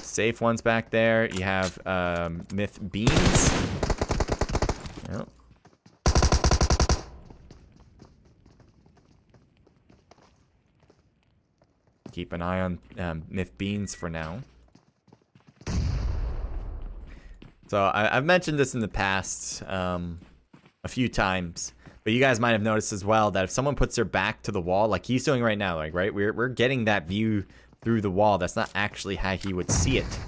Safe ones back there. You have Myth Beans. Yep. Keep an eye on Myth Beans for now. So I've mentioned this in the past a few times, but you guys might have noticed as well that if someone puts their back to the wall, like he's doing right now, like right, we're getting that view through the wall. That's not actually how he would see it,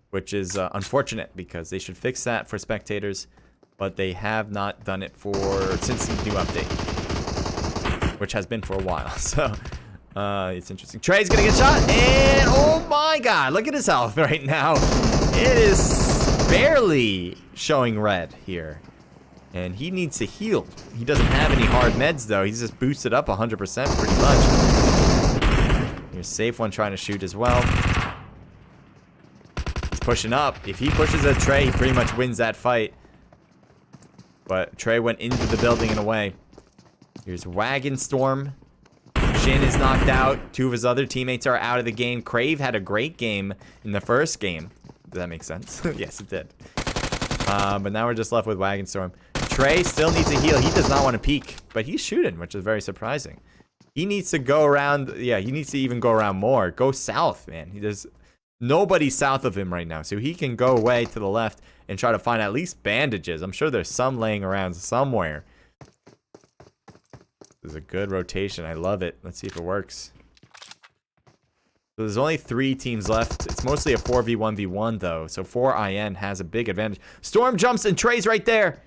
which is unfortunate because they should fix that for spectators, but they have not done it since the new update, which has been for a while. So it's interesting. Trey's gonna get shot, and oh my god, look at his health right now. It is barely showing red here, and he needs to heal. He doesn't have any hard meds though. He's just boosted up 100% pretty much. Here's Safe One trying to shoot as well. He's pushing up. If he pushes at Trey, he pretty much wins that fight. But Trey went into the building and away. Here's Wagon Storm. Shin is knocked out. Two of his other teammates are out of the game. Crave had a great game in the first game. Does that make sense? Yes, it did. But now we're just left with Wagon Storm. Trey still needs to heal. He does not want to peek, but he's shooting, which is very surprising. He needs to go around. Yeah, he needs to even go around more. Go south, man. There's nobody south of him right now, so he can go away to the left and try to find at least bandages. I'm sure there's some laying around somewhere. This is a good rotation. I love it. Let's see if it works. So there's only 3 teams left. It's mostly a 4v1v1 though, so 4IN has a big advantage. Storm jumps and Trey's right there.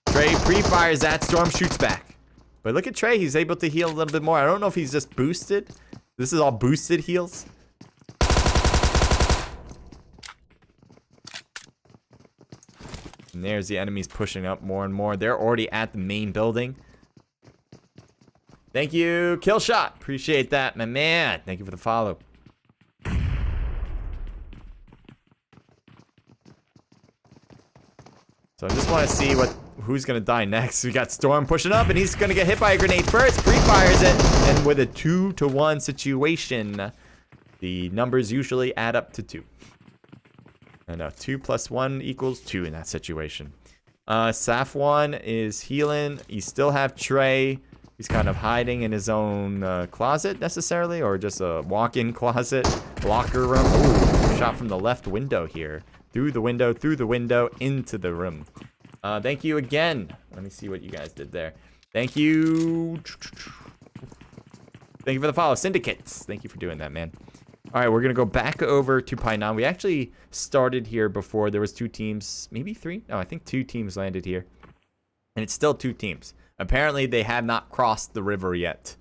Trey pre-fires that. Storm shoots back. But look at Trey. He's able to heal a little bit more. I don't know if he's just boosted. This is all boosted heals. And there's the enemies pushing up more and more. They're already at the main building. Thank you, Killshot. Appreciate that, my man. Thank you for the follow. So I just want to see who's going to die next. We got Storm pushing up, and he's going to get hit by a grenade first. Pre-fires it, and with a 2-to-1 situation, the numbers usually add up to 2. I know, 2 + 1 = 2 in that situation. Safwan is healing. You still have Trey. He's kind of hiding in his own closet, necessarily, or just a walk-in closet, locker room. Ooh, shot from the left window here. Through the window, into the room. Thank you again. Let me see what you guys did there. Thank you. Thank you for the follow. Syndicates. Thank you for doing that, man. All right, we're going to go back over to Painan. We actually started here before. There was 2 teams, maybe 3? No, I think 2 teams landed here. And it's still 2 teams. Apparently, they have not crossed the river yet.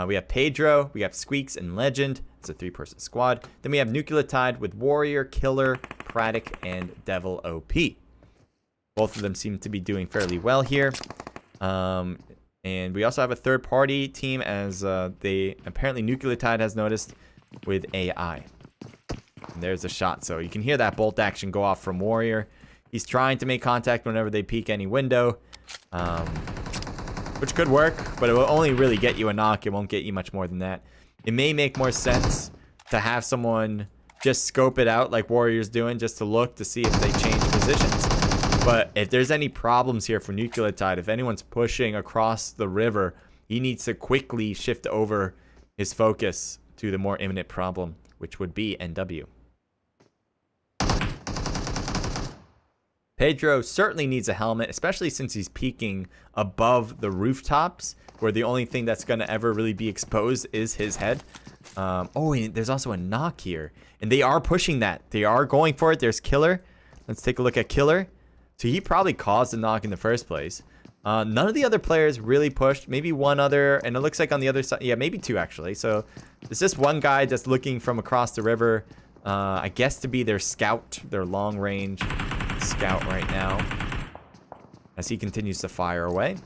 We have Pedro, we have Squeaks, and Legend. It's a 3-person squad. Then we have Nucleotide with Warrior, Killer, Pratic, and Devil OP. Both of them seem to be doing fairly well here. And we also have a third-party team, as apparently Nucleotide has noticed, with AI. And there's a shot. So you can hear that bolt action go off from Warrior. He's trying to make contact whenever they peek any window. Which could work, but it will only really get you a knock. It won't get you much more than that. It may make more sense to have someone just scope it out like Warrior's doing, just to look to see if they change positions. But if there's any problems here for Nucleotide, if anyone's pushing across the river, he needs to quickly shift over his focus to the more imminent problem, which would be NW. Pedro certainly needs a helmet, especially since he's peeking above the rooftops, where the only thing that's going to ever really be exposed is his head. Oh, and there's also a knock here. And they are pushing that. They are going for it. There's Killer. Let's take a look at Killer. So he probably caused the knock in the first place. None of the other players really pushed. Maybe one other, and it looks like on the other side, yeah, maybe 2 actually. So it's just one guy that's looking from across the river, I guess to be their scout, their long range scout right now as he continues to fire away.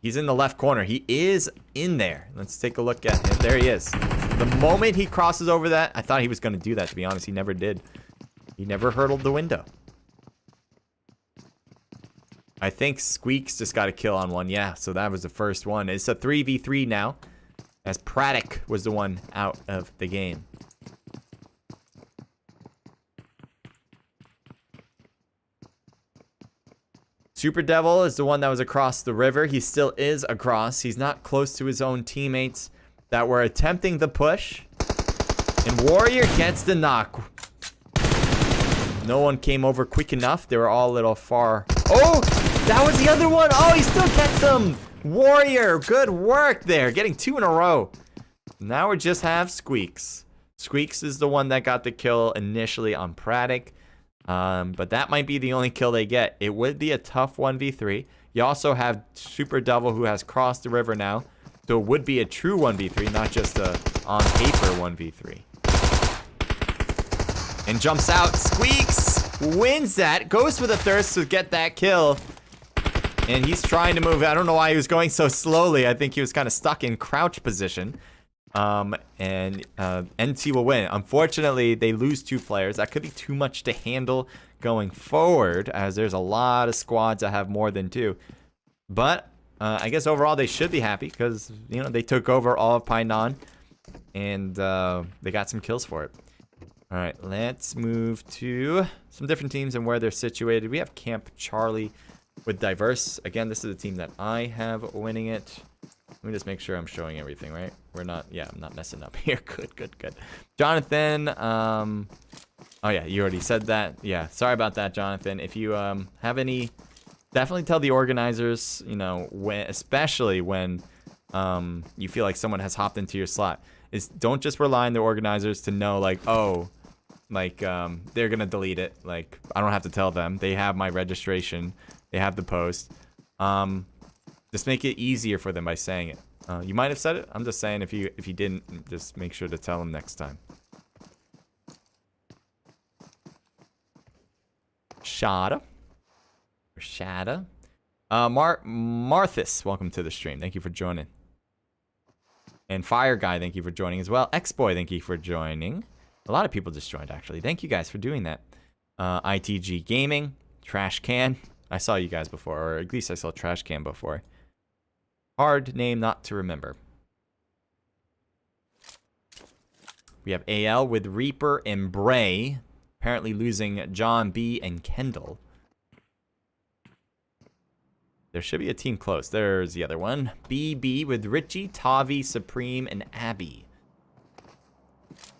He's in the left corner. He is in there. Let's take a look at him. There he is. The moment he crosses over that, I thought he was going to do that, to be honest. He never did. He never hurdled the window. I think Squeaks just got a kill on one. Yeah, so that was the first one. It's a 3v3 now, as Praddock was the one out of the game. Super Devil is the one that was across the river. He still is across. He's not close to his own teammates that were attempting the push. And Warrior gets the knock. No one came over quick enough. They were all a little far. Oh, that was the other one. Oh, he still gets him. Warrior, good work there. Getting 2 in a row. Now we just have Squeaks. Squeaks is the one that got the kill initially on Praddock. But that might be the only kill they get. It would be a tough 1v3. You also have Super Devil, who has crossed the river now. So it would be a true 1v3, not just a on paper 1v3. And jumps out. Squeaks wins that. Goes for the thirst to get that kill. And he's trying to move. I don't know why he was going so slowly. I think he was kind of stuck in crouch position. NT will win. Unfortunately, they lose 2 players. That could be too much to handle going forward, as there's a lot of squads that have more than 2. But I guess overall they should be happy because, you know, they took over all of Painan and they got some kills for it. All right, let's move to some different teams and where they're situated. We have Camp Charlie with Diverse. Again, this is a team that I have winning it. Let me just make sure I'm showing everything, right? We're not, yeah, I'm not messing up here. Good. Jonathan, oh yeah, you already said that. Yeah, sorry about that, Jonathan. If you have any, definitely tell the organizers, you know, especially when you feel like someone has hopped into your slot, don't just rely on the organizers to know, like, oh, like, they're gonna delete it. Like, I don't have to tell them. They have my registration. They have the post. Just make it easier for them by saying it. You might have said it. I'm just saying if you didn't, just make sure to tell them next time. Shada. Marthis, welcome to the stream. Thank you for joining. And Fire Guy, thank you for joining as well. X-Boy, thank you for joining. A lot of people just joined, actually. Thank you guys for doing that. ITG Gaming, Trash Can. I saw you guys before, or at least I saw Trash Can before. Hard name not to remember. We have AL with Reaper and Bray. Apparently losing John B and Kendall. There should be a team close. There's the other one. BB with Richie, Tavi, Supreme, and Abby.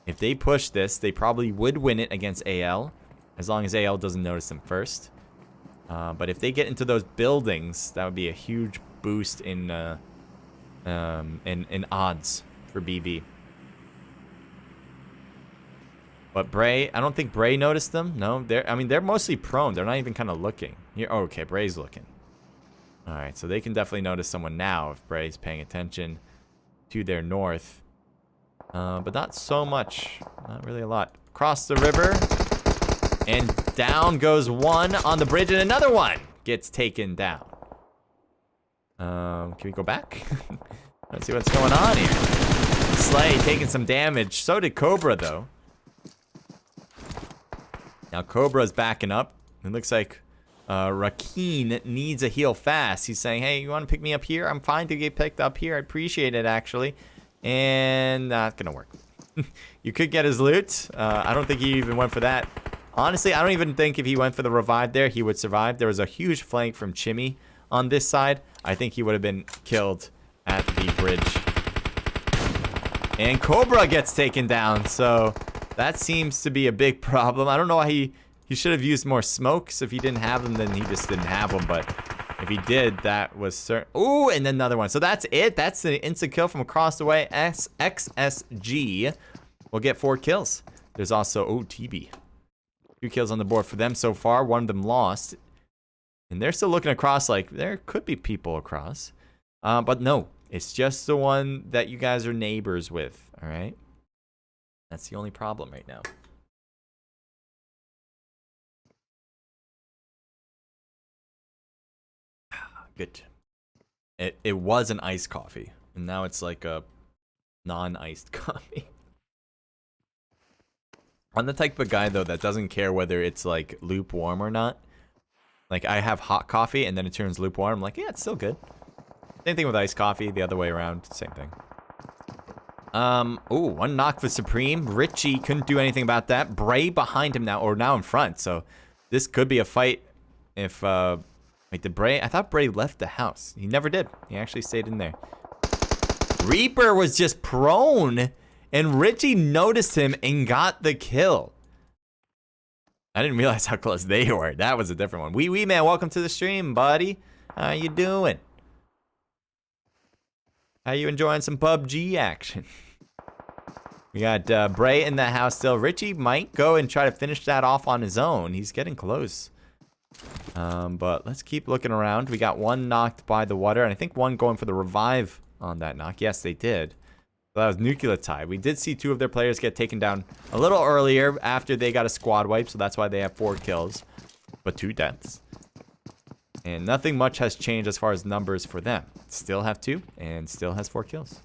If they push this, they probably would win it against AL. As long as AL doesn't notice them first. But if they get into those buildings, that would be a huge boost in odds for BB. But Bray, I don't think Bray noticed them. No, they're mostly prone. They're not even kind of looking. Here, oh, okay, Bray's looking. All right, so they can definitely notice someone now if Bray's paying attention to their north. But not so much. Not really a lot. Across the river. And down goes one on the bridge, and another one gets taken down. Can we go back? Let's see what's going on here. Slay taking some damage. So did Cobra, though. Now Cobra's backing up. It looks like Rakeen needs a heal fast. He's saying, hey, you want to pick me up here? I'm fine to get picked up here. I appreciate it, actually. And not going to work. You could get his loot. I don't think he even went for that. Honestly, I don't even think if he went for the revive there, he would survive. There was a huge flank from Chimmy on this side. I think he would have been killed at the bridge. And Cobra gets taken down, so that seems to be a big problem. I don't know why he should have used more smokes. If he didn't have them, then he just didn't have them. But if he did, that was certain. Ooh, and then another one. So that's it. That's the instant kill from across the way. XSG will get 4 kills. There's also TB. 2 kills on the board for them so far. One of them lost. And they're still looking across like there could be people across. But no, it's just the one that you guys are neighbors with. All right. That's the only problem right now. Good. It was an iced coffee, and now it's like a non-iced coffee. I'm the type of guy though that doesn't care whether it's like lukewarm or not. Like I have hot coffee and then it turns lukewarm. I'm like, yeah, it's still good. Same thing with iced coffee, the other way around, same thing. Ooh, one knock for Supreme. Richie couldn't do anything about that. Bray behind him now, or now in front. So this could be a fight if, wait, did Bray? I thought Bray left the house. He never did. He actually stayed in there. Reaper was just prone, and Richie noticed him and got the kill. I didn't realize how close they were. That was a different one. Wee man, welcome to the stream, buddy. How you doing? How you enjoying some PUBG action? We got Bray in the house still. Richie might go and try to finish that off on his own. He's getting close. But let's keep looking around. We got one knocked by the water, and I think one going for the revive on that knock. Yes, they did. So that was Nucleotide. We did see 2 of their players get taken down a little earlier after they got a squad wipe, so that's why they have 4 kills, but 2 deaths. And nothing much has changed as far as numbers for them. Still have 2 and still has 4 kills.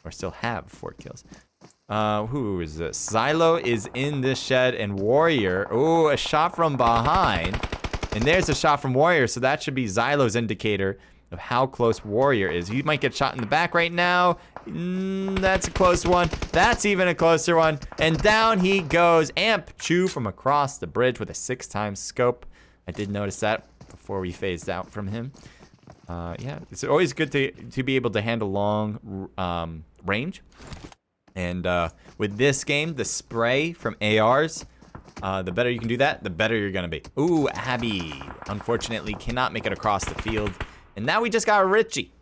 Or still have 4 kills. Who is this? Xylo is in this shed, and Warrior. Oh, a shot from behind. And there's a shot from Warrior, so that should be Xylo's indicator of how close Warrior is. He might get shot in the back right now. That's a close one. That's even a closer one. And down he goes. Amp Chew from across the bridge with a 6x scope. I did notice that before we phased out from him. Yeah, it's always good to be able to handle long range. And with this game, the spray from ARs, the better you can do that, the better you're going to be. Ooh, Abby, unfortunately, cannot make it across the field. And now we just got Richie.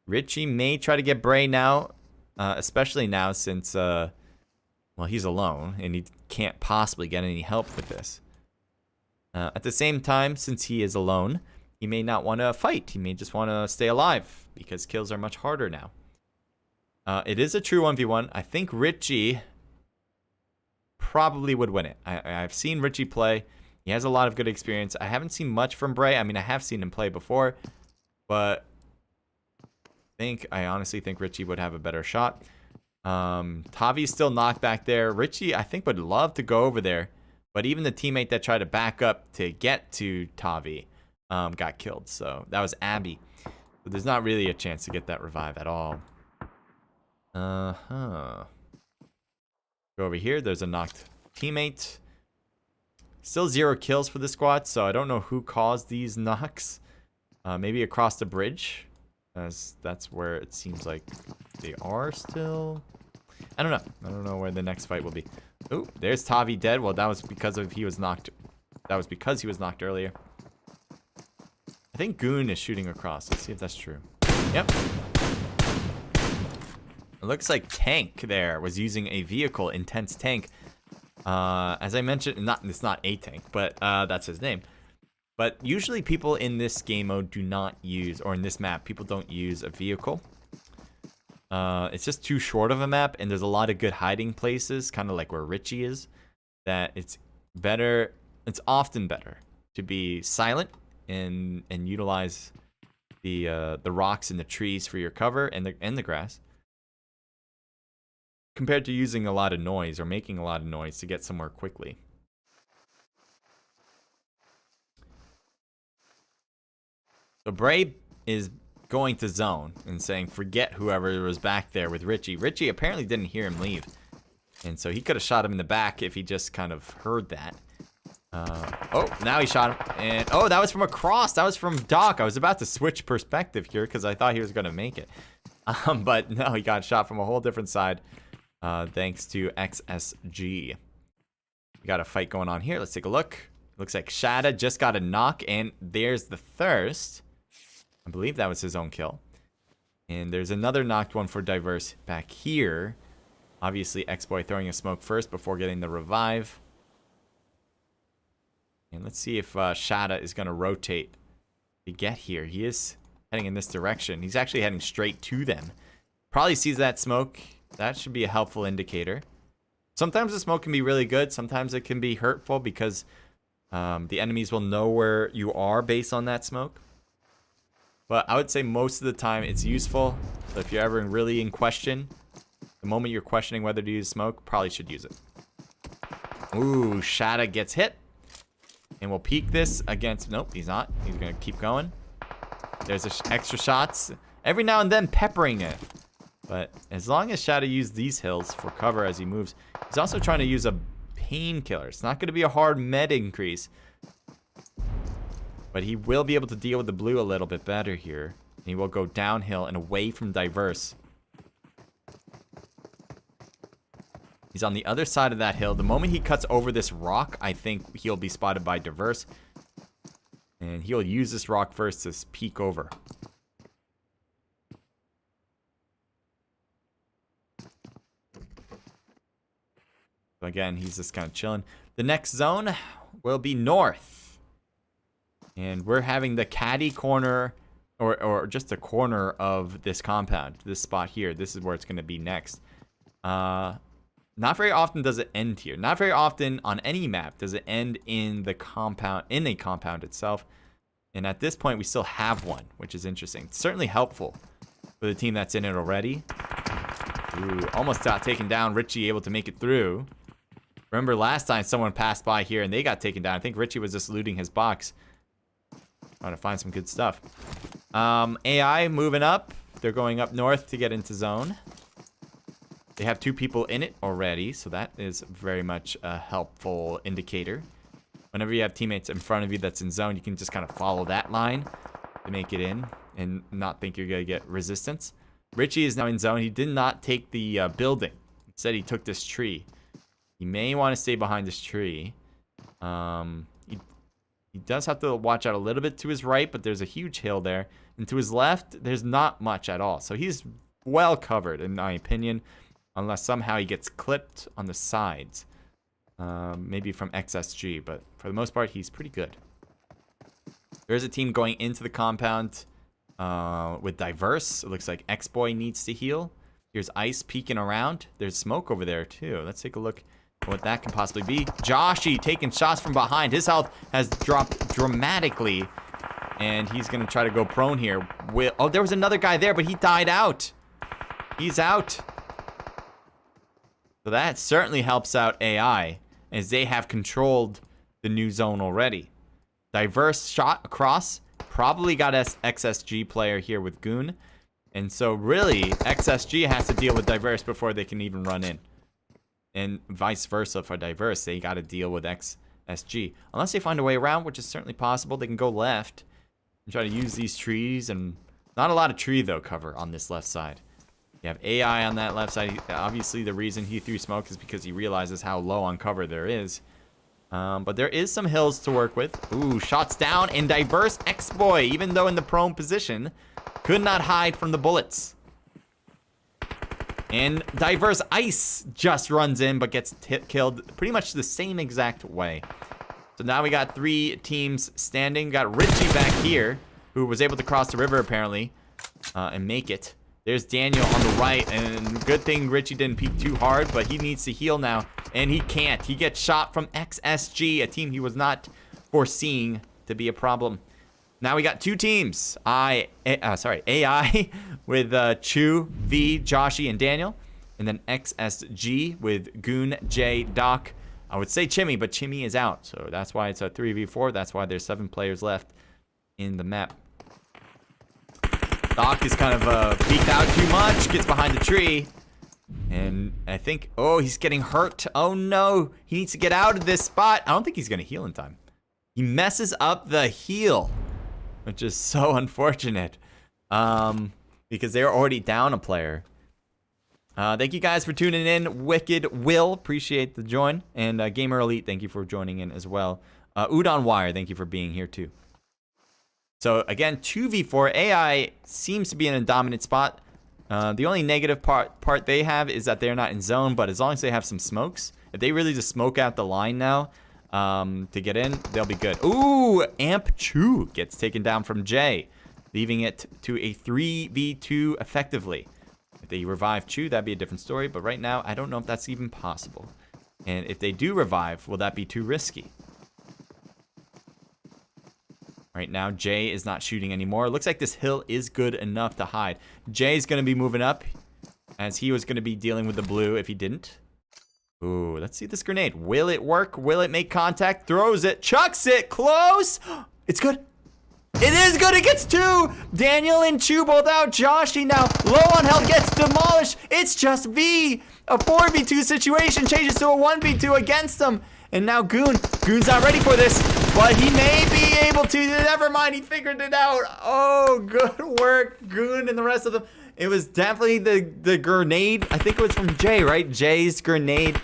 Richie may try to get Bray now, especially now since, well, he's alone, and he can't possibly get any help with this. At the same time, since he is alone, he may not want to fight. He may just want to stay alive, because kills are much harder now. It is a true 1v1. I think Richie probably would win it. I've seen Richie play. He has a lot of good experience. I haven't seen much from Bray. I mean, I have seen him play before, but I honestly think Richie would have a better shot. Tavi's still knocked back there. Richie, I think, would love to go over there, but even the teammate that tried to back up to get to Tavi got killed. So that was Abby. So there's not really a chance to get that revive at all. Go over here. There's a knocked teammate. Still 0 kills for the squad, so I don't know who caused these knocks. Maybe across the bridge, as that's where it seems like they are still. I don't know. I don't know where the next fight will be. Oh, there's Tavi dead. Well, that was because he was knocked. That was because he was knocked earlier. I think Goon is shooting across. Let's see if that's true. Yep. It looks like Tank there was using a vehicle, Intense Tank. As I mentioned, it's not a tank, but that's his name. But usually people in this game mode do not use, or in this map, people don't use a vehicle. It's just too short of a map, and there's a lot of good hiding places, kind of like where Richie is, that it's better, it's often better to be silent and utilize the rocks and the trees for your cover and the grass, compared to using a lot of noise or making a lot of noise to get somewhere quickly. So Bray is going to zone and saying, forget whoever was back there with Richie. Richie apparently didn't hear him leave. And so he could have shot him in the back if he just kind of heard that. Oh, now he shot him. And oh, that was from across. That was from Doc. I was about to switch perspective here because I thought he was going to make it. But no, he got shot from a whole different side. Thanks to XSG. We got a fight going on here. Let's take a look. Looks like Shada just got a knock, and there's the Thirst. I believe that was his own kill. And there's another knocked one for Diverse back here. Obviously, X-Boy throwing a smoke first before getting the revive. And let's see if Shada is going to rotate to get here. He is heading in this direction. He's actually heading straight to them. Probably sees that smoke That should be a helpful indicator. Sometimes the smoke can be really good. Sometimes it can be hurtful because the enemies will know where you are based on that smoke. But I would say most of the time it's useful. So if you're ever really in question, the moment you're questioning whether to use smoke, probably should use it. Ooh, Shatta gets hit. And we'll peek this against... Nope, he's not. He's going to keep going. There's extra shots. Every now and then peppering it. But as long as Shatta used these hills for cover as he moves, he's also trying to use a painkiller. It's not going to be a hard med increase. But he will be able to deal with the blue a little bit better here. And he will go downhill and away from Diverse. He's on the other side of that hill. The moment he cuts over this rock, I think he'll be spotted by Diverse. And he'll use this rock first to peek over. So again, he's just kind of chilling. The next zone will be north. And we're having the caddy corner, or just a corner of this compound. This spot here. This is where it's going to be next. Not very often does it end here. Not very often on any map does it end in the compound, in a compound itself. And at this point, we still have one, which is interesting. It's certainly helpful for the team that's in it already. Ooh, almost got taken down. Richie able to make it through. Remember last time someone passed by here and they got taken down. I think Richie was just looting his box. Trying to find some good stuff. AI moving up. They're going up north to get into zone. They have 2 people in it already, so that is very much a helpful indicator. Whenever you have teammates in front of you that's in zone, you can just kind of follow that line to make it in and not think you're going to get resistance. Richie is now in zone. He did not take the building. Instead, he took this tree. He may want to stay behind this tree. He does have to watch out a little bit to his right, but there's a huge hill there. And to his left, there's not much at all. So he's well covered, in my opinion, unless somehow he gets clipped on the sides. Maybe from XSG, but for the most part, he's pretty good. There's a team going into the compound with Diverse. It looks like X-Boy needs to heal. Here's Ice peeking around. There's smoke over there, too. Let's take a look at what that can possibly be. Joshy taking shots from behind. His health has dropped dramatically, and he's going to try to go prone here. Oh, there was another guy there, but he died out. He's out. So that certainly helps out AI, as they have controlled the new zone already. Diverse shot across. Probably got XSG player here with Goon. And so really, XSG has to deal with Diverse before they can even run in. And vice versa for Diverse. They got to deal with XSG. Unless they find a way around, which is certainly possible. They can go left and try to use these trees. And not a lot of tree, though, cover on this left side. You have AI on that left side. Obviously, the reason he threw smoke is because he realizes how low on cover there is. But there is some hills to work with. Ooh, shots down. And Diverse X-Boy, even though in the prone position, could not hide from the bullets. And Diverse Ice just runs in, but gets killed pretty much the same exact way. So now we got 3 teams standing. Got Richie back here, who was able to cross the river, apparently, and make it. There's Daniel on the right, and good thing Richie didn't peek too hard, but he needs to heal now, and he can't. He gets shot from XSG, a team he was not foreseeing to be a problem. Now we got 2 teams. AI with Chu, V, Joshy, and Daniel, and then XSG with Goon, Jay, Doc. I would say Chimmy, but Chimmy is out, so that's why it's a 3v4. That's why there's 7 players left in the map. Doc is kind of peeked out too much, gets behind the tree, and I think, oh, he's getting hurt. Oh no, he needs to get out of this spot. I don't think he's gonna heal in time. He messes up the heal, which is so unfortunate, because they're already down a player. Thank you guys for tuning in. Wicked Will, appreciate the join, and Gamer Elite, thank you for joining in as well. Udon Wire, thank you for being here too. So again, 2v4. AI seems to be in a dominant spot. The only negative part they have is that they're not in zone, but as long as they have some smokes, if they really just smoke out the line now to get in, they'll be good. Ooh, Amp Chu gets taken down from Jay, leaving it to a 3v2 effectively. If they revive Chu, that'd be a different story. But right now, I don't know if that's even possible. And if they do revive, will that be too risky? Right now, Jay is not shooting anymore. It looks like this hill is good enough to hide. Jay's going to be moving up, as he was going to be dealing with the blue if he didn't. Ooh, let's see this grenade. Will it work? Will it make contact? Throws it. Chucks it. Close. It's good. It is good. It gets 2. Daniel and Chu both out. Joshy now low on health gets demolished. It's just V. A 4v2 situation changes to a 1v2 against them. And now Goon's not ready for this, but he may be able to. Never mind. He figured it out. Oh, good work, Goon and the rest of them. It was definitely the grenade. I think it was from Jay, right? Jay's grenade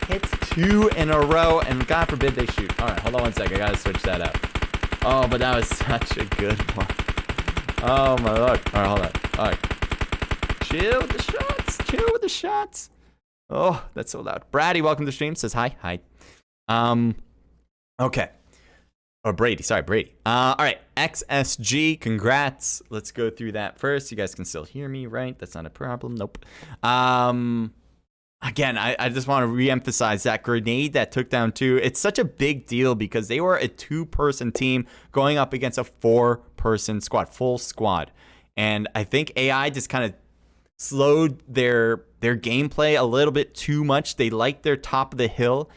hits 2 in a row, and God forbid they shoot. All right, hold on one second. I got to switch that out. Oh, but that was such a good one. Oh, my Lord. All right, hold on. All right. Chill with the shots. Chill with the shots. Oh, that's so loud. Brady, welcome to the stream. Says hi. Hi. Okay. Oh, Brady. Sorry, Brady. All right. XSG, congrats. Let's go through that first. You guys can still hear me, right? That's not a problem. Nope. Again, I just want to re-emphasize that grenade that took down 2. It's such a big deal because they were a 2-person team going up against a 4-person squad, full squad. And I think AI just kind of slowed their gameplay a little bit too much. They liked their top of the hill,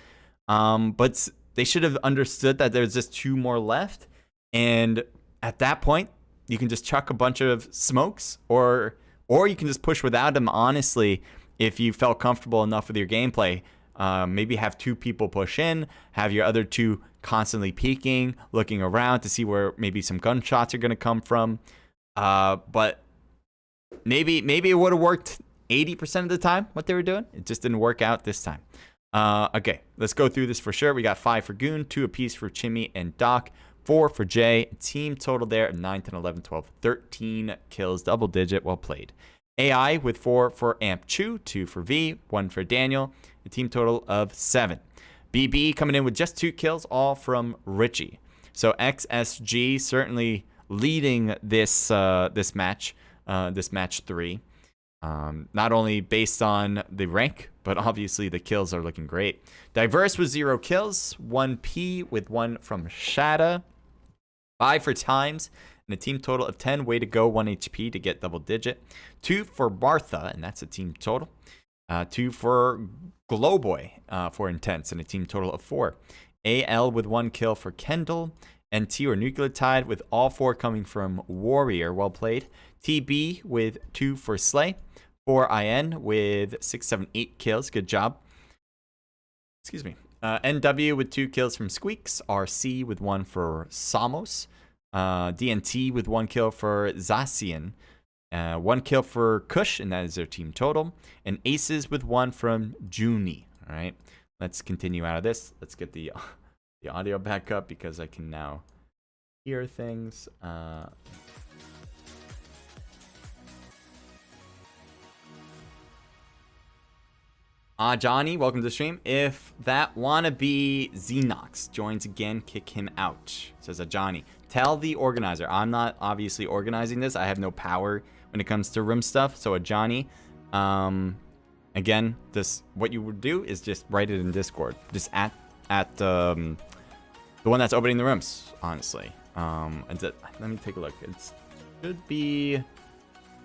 but they should have understood that there's just 2 more left. And at that point, you can just chuck a bunch of smokes, or you can just push without them, honestly. If you felt comfortable enough with your gameplay, maybe have 2 people push in, have your other 2 constantly peeking, looking around to see where maybe some gunshots are going to come from. But maybe it would have worked 80% of the time, what they were doing. It just didn't work out this time. Okay, let's go through this for sure. We got 5 for Goon, 2 apiece for Chimmy and Doc, 4 for Jay. Team total there of 9, 10, 11, 12, 13 kills, double digit, well played. AI with 4 for Amp Chu, 2 for V, 1 for Daniel, a team total of 7. BB coming in with just 2 kills, all from Richie. So XSG certainly leading this match 3. Not only based on the rank, but obviously the kills are looking great. Diverse with 0 kills, 1 P with 1 from Shada, 5 for Times, and a team total of 10. Way to go, 1 HP to get double digit. 2 for Martha, and that's a team total. 2 for Glowboy for Intense, and a team total of 4. AL with 1 kill for Kendall. NT or Nucleotide with all 4 coming from Warrior. Well played. TB with 2 for Slay. 4 IN with 6, 7, 8 kills. Good job. Excuse me. NW with 2 kills from Squeaks. RC with 1 for Samos. DNT with 1 kill for Zacian. 1 kill for Kush, and that is their team total. And Aces with 1 from Junie. All right. Let's continue out of this. Let's get the audio back up because I can now hear things. Johnny, welcome to the stream. If that wannabe Xenox joins again, kick him out, says Johnny. Tell the organizer. I'm not obviously organizing this. I have no power when it comes to room stuff. So Johnny, again, what you would do is just write it in Discord. Just at the one that's opening the rooms, honestly. Let me take a look.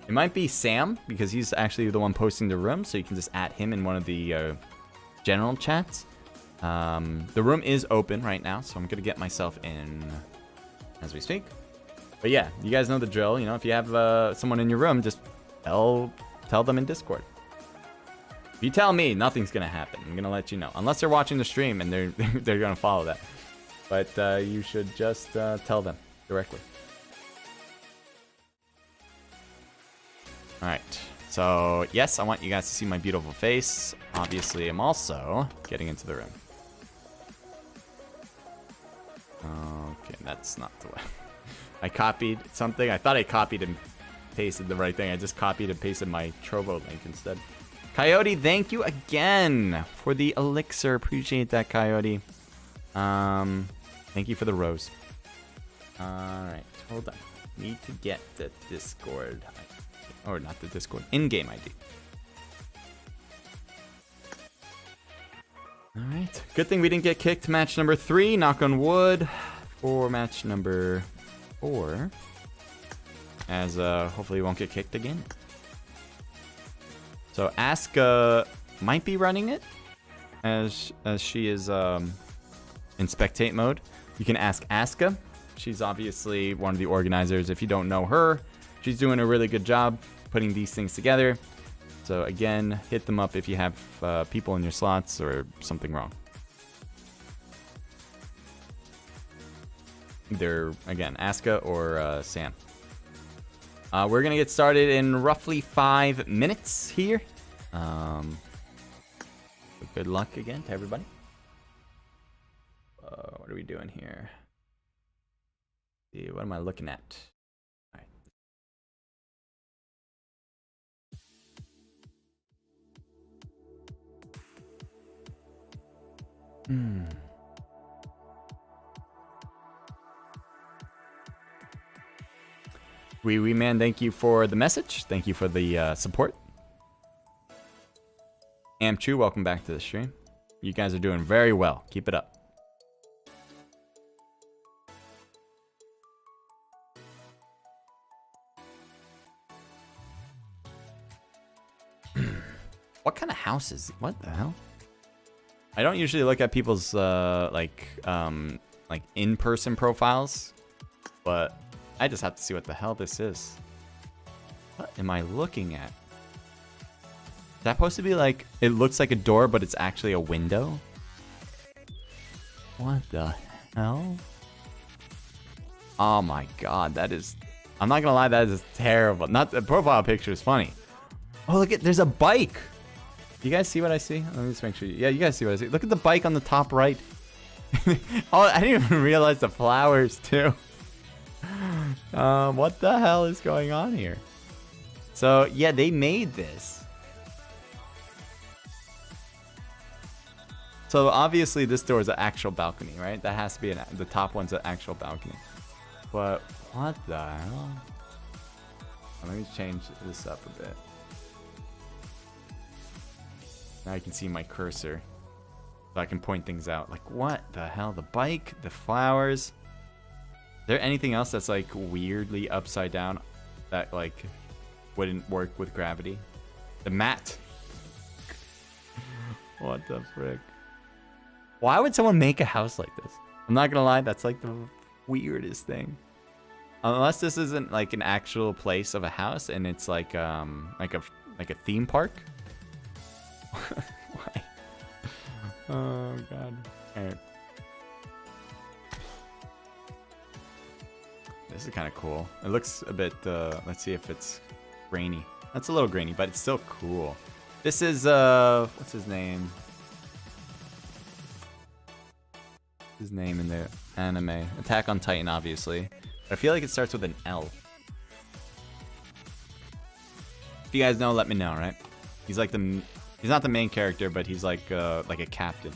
It might be Sam, because he's actually the one posting the room, so you can just add him in one of the general chats. The room is open right now, so I'm going to get myself in as we speak. But yeah, you guys know the drill. You know, if you have someone in your room, just tell them in Discord. If you tell me, nothing's going to happen. I'm going to let you know. Unless they're watching the stream and they're going to follow that. But you should just tell them directly. Alright, so yes, I want you guys to see my beautiful face. Obviously, I'm also getting into the room. Okay, that's not the way. I copied something. I thought I copied and pasted the right thing. I just copied and pasted my Trovo link instead. Coyote, thank you again for the elixir. Appreciate that, Coyote. Thank you for the rose. Alright, hold on. Need to get the Discord. Or not the Discord. In-game ID. Alright. Good thing we didn't get kicked. Match number 3. Knock on wood. For match number 4. As hopefully we won't get kicked again. So Asuka might be running it. As she is in spectate mode. You can ask Asuka. She's obviously one of the organizers. If you don't know her, she's doing a really good job putting these things together. So again, hit them up if you have people in your slots or something wrong. Either, again, Asuka or Sam. We're going to get started in roughly 5 minutes here. Good luck again to everybody. What are we doing here? See, what am I looking at? All right. Wee Man, thank you for the message. Thank you for the support. Amchu, welcome back to the stream. You guys are doing very well. Keep it up. What kind of house is it? What the hell? I don't usually look at people's like in-person profiles, but I just have to see what the hell this is. What am I looking at? Is that supposed to be like, it looks like a door, but it's actually a window? What the hell? Oh my god, that is... I'm not gonna lie, that is terrible. Not the profile picture is funny. Oh, look at, there's a bike! You guys see what I see? Let me just make sure. Yeah, you guys see what I see. Look at the bike on the top right. Oh, I didn't even realize the flowers too. What the hell is going on here? So, yeah, they made this. So, obviously, this door is an actual balcony, right? That has to be the top one's an actual balcony. But, what the hell? Let me change this up a bit. Now you can see my cursor. So I can point things out. Like, what the hell? The bike, the flowers. Is there anything else that's, like, weirdly upside down that, like, wouldn't work with gravity? The mat. What the frick? Why would someone make a house like this? I'm not gonna lie, that's, like, the weirdest thing. Unless this isn't, like, an actual place of a house and it's, like a theme park. Why? Oh, God. Alright. This is kind of cool. It looks a bit, let's see if it's grainy. That's a little grainy, but it's still cool. This is, what's his name? His name in the anime. Attack on Titan, obviously. I feel like it starts with an L. If you guys know, let me know, right? He's like the... He's not the main character, but he's like a captain.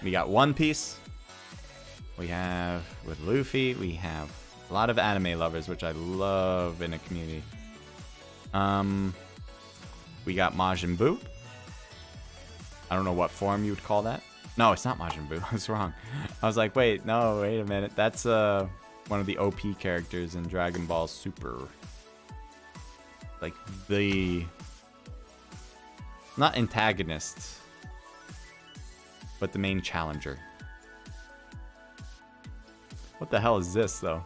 We got One Piece. We have with Luffy. We have a lot of anime lovers, which I love in a community. We got Majin Buu. I don't know what form you would call that. No, it's not Majin Buu. I was wrong. I was like, wait a minute. That's one of the OP characters in Dragon Ball Super. Like the... Not antagonist, but the main challenger. What the hell is this, though?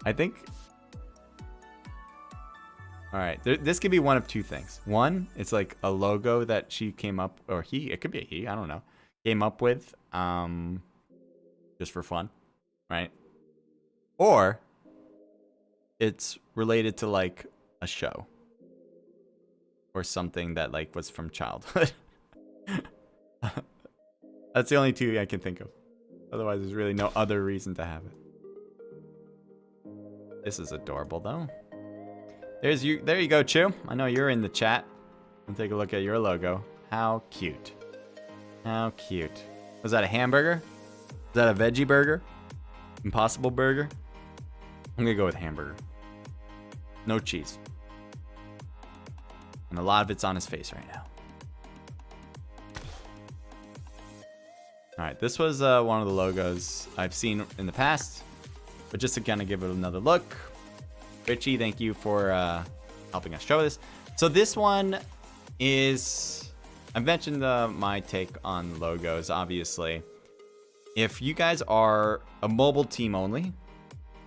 I think... Alright, this could be one of two things. One, it's like a logo that she came up... Or he, it could be a he, I don't know. Came up with, just for fun, right? Or it's related to like a show or something that like was from childhood. That's the only two I can think of. Otherwise, there's really no other reason to have it. This is adorable though. There you go, Chew. I know you're in the chat. I'll take a look at your logo. How cute. How cute. Was that a hamburger? Is that a veggie burger? Impossible Burger. I'm gonna go with hamburger. No cheese. And a lot of it's on his face right now. Alright, this was one of the logos I've seen in the past. But just to kind of give it another look. Richie, thank you for helping us show this. So this one is... I've mentioned my take on logos, obviously. If you guys are a mobile team only,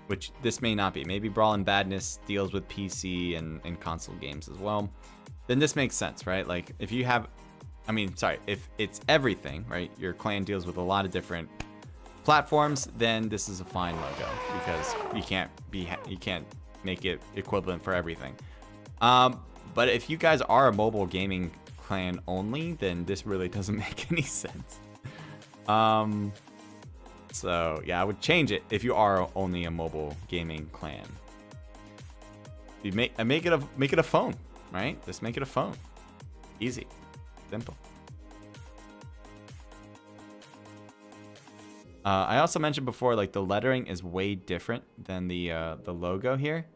which this may not be. Maybe Brawl and Badness deals with PC and console games as well. Then this makes sense, right? Like if you have... I mean, sorry, if it's everything, right? Your clan deals with a lot of different platforms, then this is a fine logo because you can't make it equivalent for everything. But if you guys are a mobile gaming clan only, then this really doesn't make any sense. So yeah, I would change it if you are only a mobile gaming clan. You make it a phone, right? Just make it a phone. Easy. Simple. I also mentioned before, like the lettering is way different than the logo here,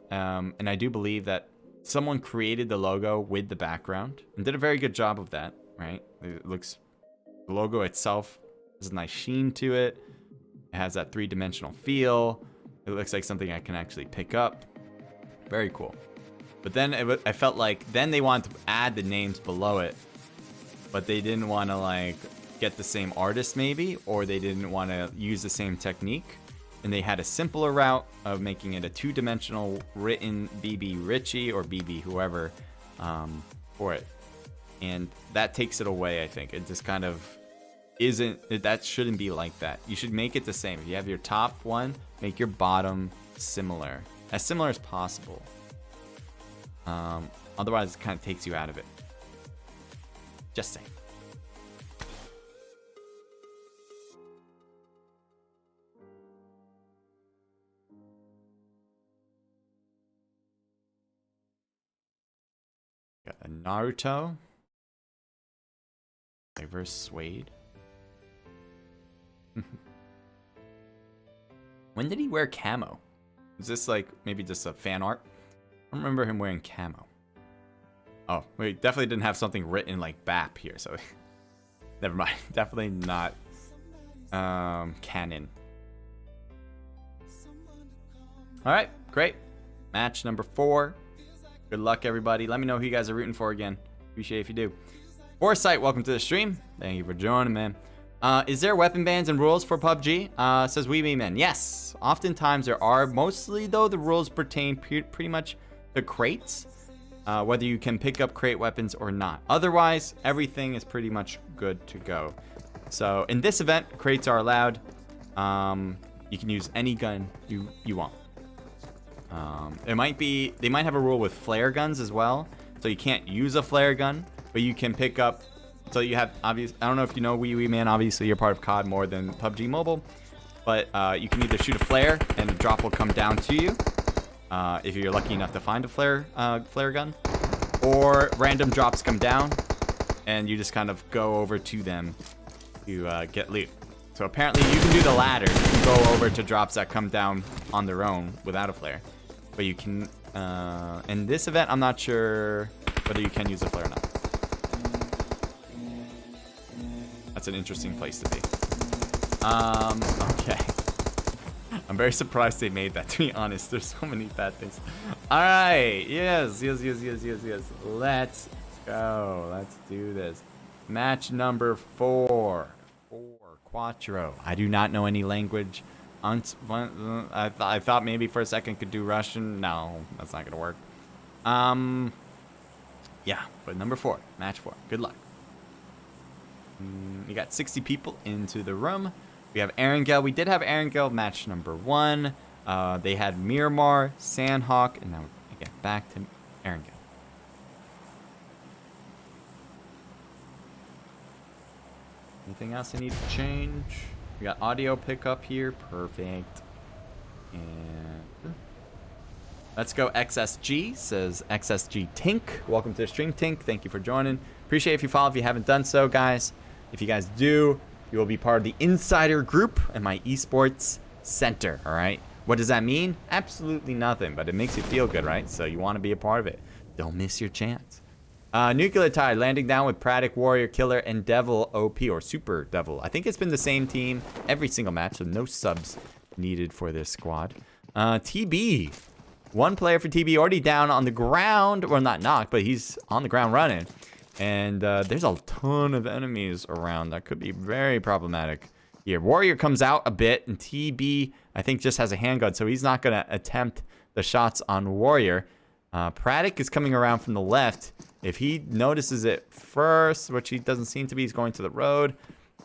and I do believe that someone created the logo with the background and did a very good job of that. Right? It looks, the logo itself has a nice sheen to it. It has that three-dimensional feel. It looks like something I can actually pick up. Very cool. But then I felt like then they wanted to add the names below it, but they didn't want to like get the same artist maybe, or they didn't want to use the same technique. And they had a simpler route of making it a two-dimensional written BB Richie or BB whoever for it. And that takes it away, I think. It just kind of isn't, that shouldn't be like that. You should make it the same. If you have your top one, make your bottom similar as possible. Otherwise, it kind of takes you out of it. Just saying. Got a Naruto. Diverse Suede. When did he wear camo? Is this like maybe just a fan art? I don't remember him wearing camo. Oh, we definitely didn't have something written like BAP here, so never mind. Definitely not canon. All right, great. Match number 4. Good luck, everybody. Let me know who you guys are rooting for again. Appreciate it if you do. Foresight, welcome to the stream. Thank you for joining, man. Is there weapon bans and rules for PUBG? Says Wee Man. Yes, oftentimes there are. Mostly, though, the rules pertain pretty much to crates. Whether you can pick up crate weapons or not. Otherwise, everything is pretty much good to go. So, in this event, crates are allowed. You can use any gun you want. They might have a rule with flare guns as well. So you can't use a flare gun, but you can pick up. So you have I don't know if you know Wee Man. Obviously, you're part of COD more than PUBG Mobile, but you can either shoot a flare and a drop will come down to you if you're lucky enough to find a flare gun, or random drops come down and you just kind of go over to them to get loot. So apparently you can do the latter. You can go over to drops that come down on their own without a flare. But you can, in this event, I'm not sure whether you can use a flare or not. That's an interesting place to be. Okay. I'm very surprised they made that, to be honest. There's so many bad things. All right. Yes. Let's go. Let's do this. Match number 4. Quattro. I do not know any language. I thought maybe for a second could do Russian. No, that's not gonna work. Yeah, but number 4, match 4. Good luck. We got 60 people into the room. We have Erangel. We did have Erangel match number 1. They had Miramar, Sandhawk, and now we get back to Erangel. Anything else I need to change? We got audio pickup here. Perfect. And let's go XSG, says XSG Tink. Welcome to the stream, Tink. Thank you for joining. Appreciate if you follow if you haven't done so, guys. If you guys do, You will be part of the insider group and my esports center, all right? What does that mean? Absolutely nothing, but it makes you feel good, right? So you want to be a part of it. Don't miss your chance. Nucleotide landing down with Pratic, Warrior, Killer, and Devil OP, or Super Devil. I think it's been the same team every single match, so no subs needed for this squad. TB. One player for TB already down on the ground. Well, not knocked, but he's on the ground running. And there's a ton of enemies around. That could be very problematic here. Warrior comes out a bit, and TB, I think, just has a handgun, so he's not going to attempt the shots on Warrior. Pratic is coming around from the left. If he notices it first, which he doesn't seem to be, he's going to the road.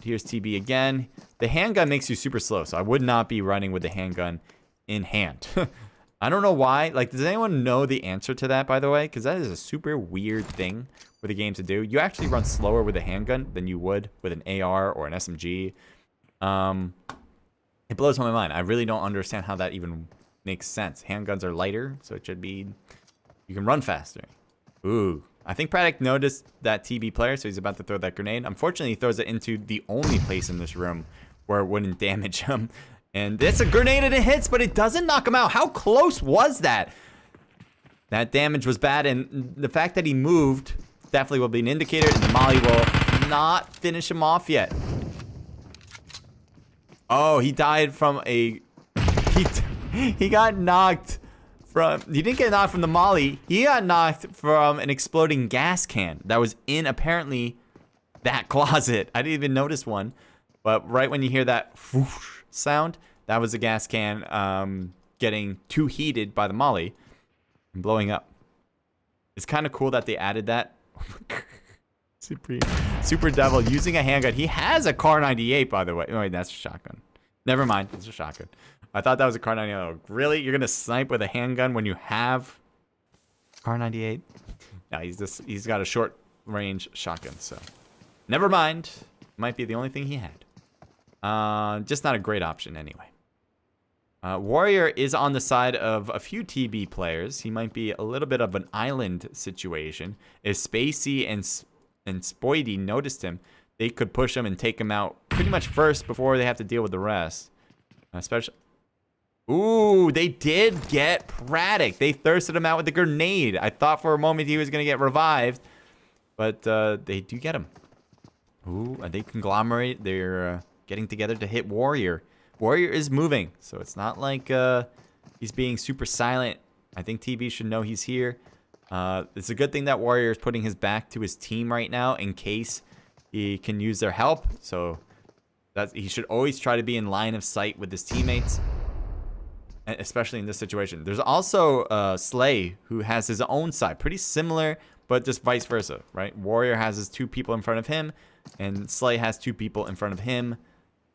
Here's TB again. The handgun makes you super slow, so I would not be running with the handgun in hand. I don't know why. Like, does anyone know the answer to that, by the way? Because that is a super weird thing for the game to do. You actually run slower with a handgun than you would with an AR or an SMG. It blows my mind. I really don't understand how that even makes sense. Handguns are lighter, so it should be... You can run faster. Ooh. I think Pratic noticed that TB player, so he's about to throw that grenade. Unfortunately, he throws it into the only place in this room where it wouldn't damage him. And it's a grenade and it hits, but it doesn't knock him out. How close was that? That damage was bad, and the fact that he moved definitely will be an indicator, and the molly will not finish him off yet. Oh, he died from a... He got knocked from... He didn't get knocked from the molly. He got knocked from an exploding gas can that was in, apparently, that closet. I didn't even notice one. But right when you hear that whoosh sound, that was a gas can getting too heated by the molly and blowing up. It's kind of cool that they added that. Super Devil using a handgun. He has a Car 98, by the way. Oh, wait, that's a shotgun. Never mind. It's a shotgun. I thought that was a Car 98. Oh, really? You're going to snipe with a handgun when you have Car 98? No, he's got a short range shotgun, so never mind. Might be the only thing he had. Just not a great option anyway. Warrior is on the side of a few TB players. He might be a little bit of an island situation. If Spacey and Spoidy noticed him, they could push him and take him out pretty much first before they have to deal with the rest. Especially... Ooh, they did get Pratic. They thirsted him out with the grenade. I thought for a moment he was going to get revived, but they do get him. Ooh, they conglomerate. They're getting together to hit Warrior. Warrior is moving, so it's not like he's being super silent. I think TB should know he's here. It's a good thing that Warrior is putting his back to his team right now in case he can use their help. So he should always try to be in line of sight with his teammates, especially in this situation. There's also Slay, who has his own side. Pretty similar, but just vice versa, right? Warrior has his two people in front of him, and Slay has two people in front of him.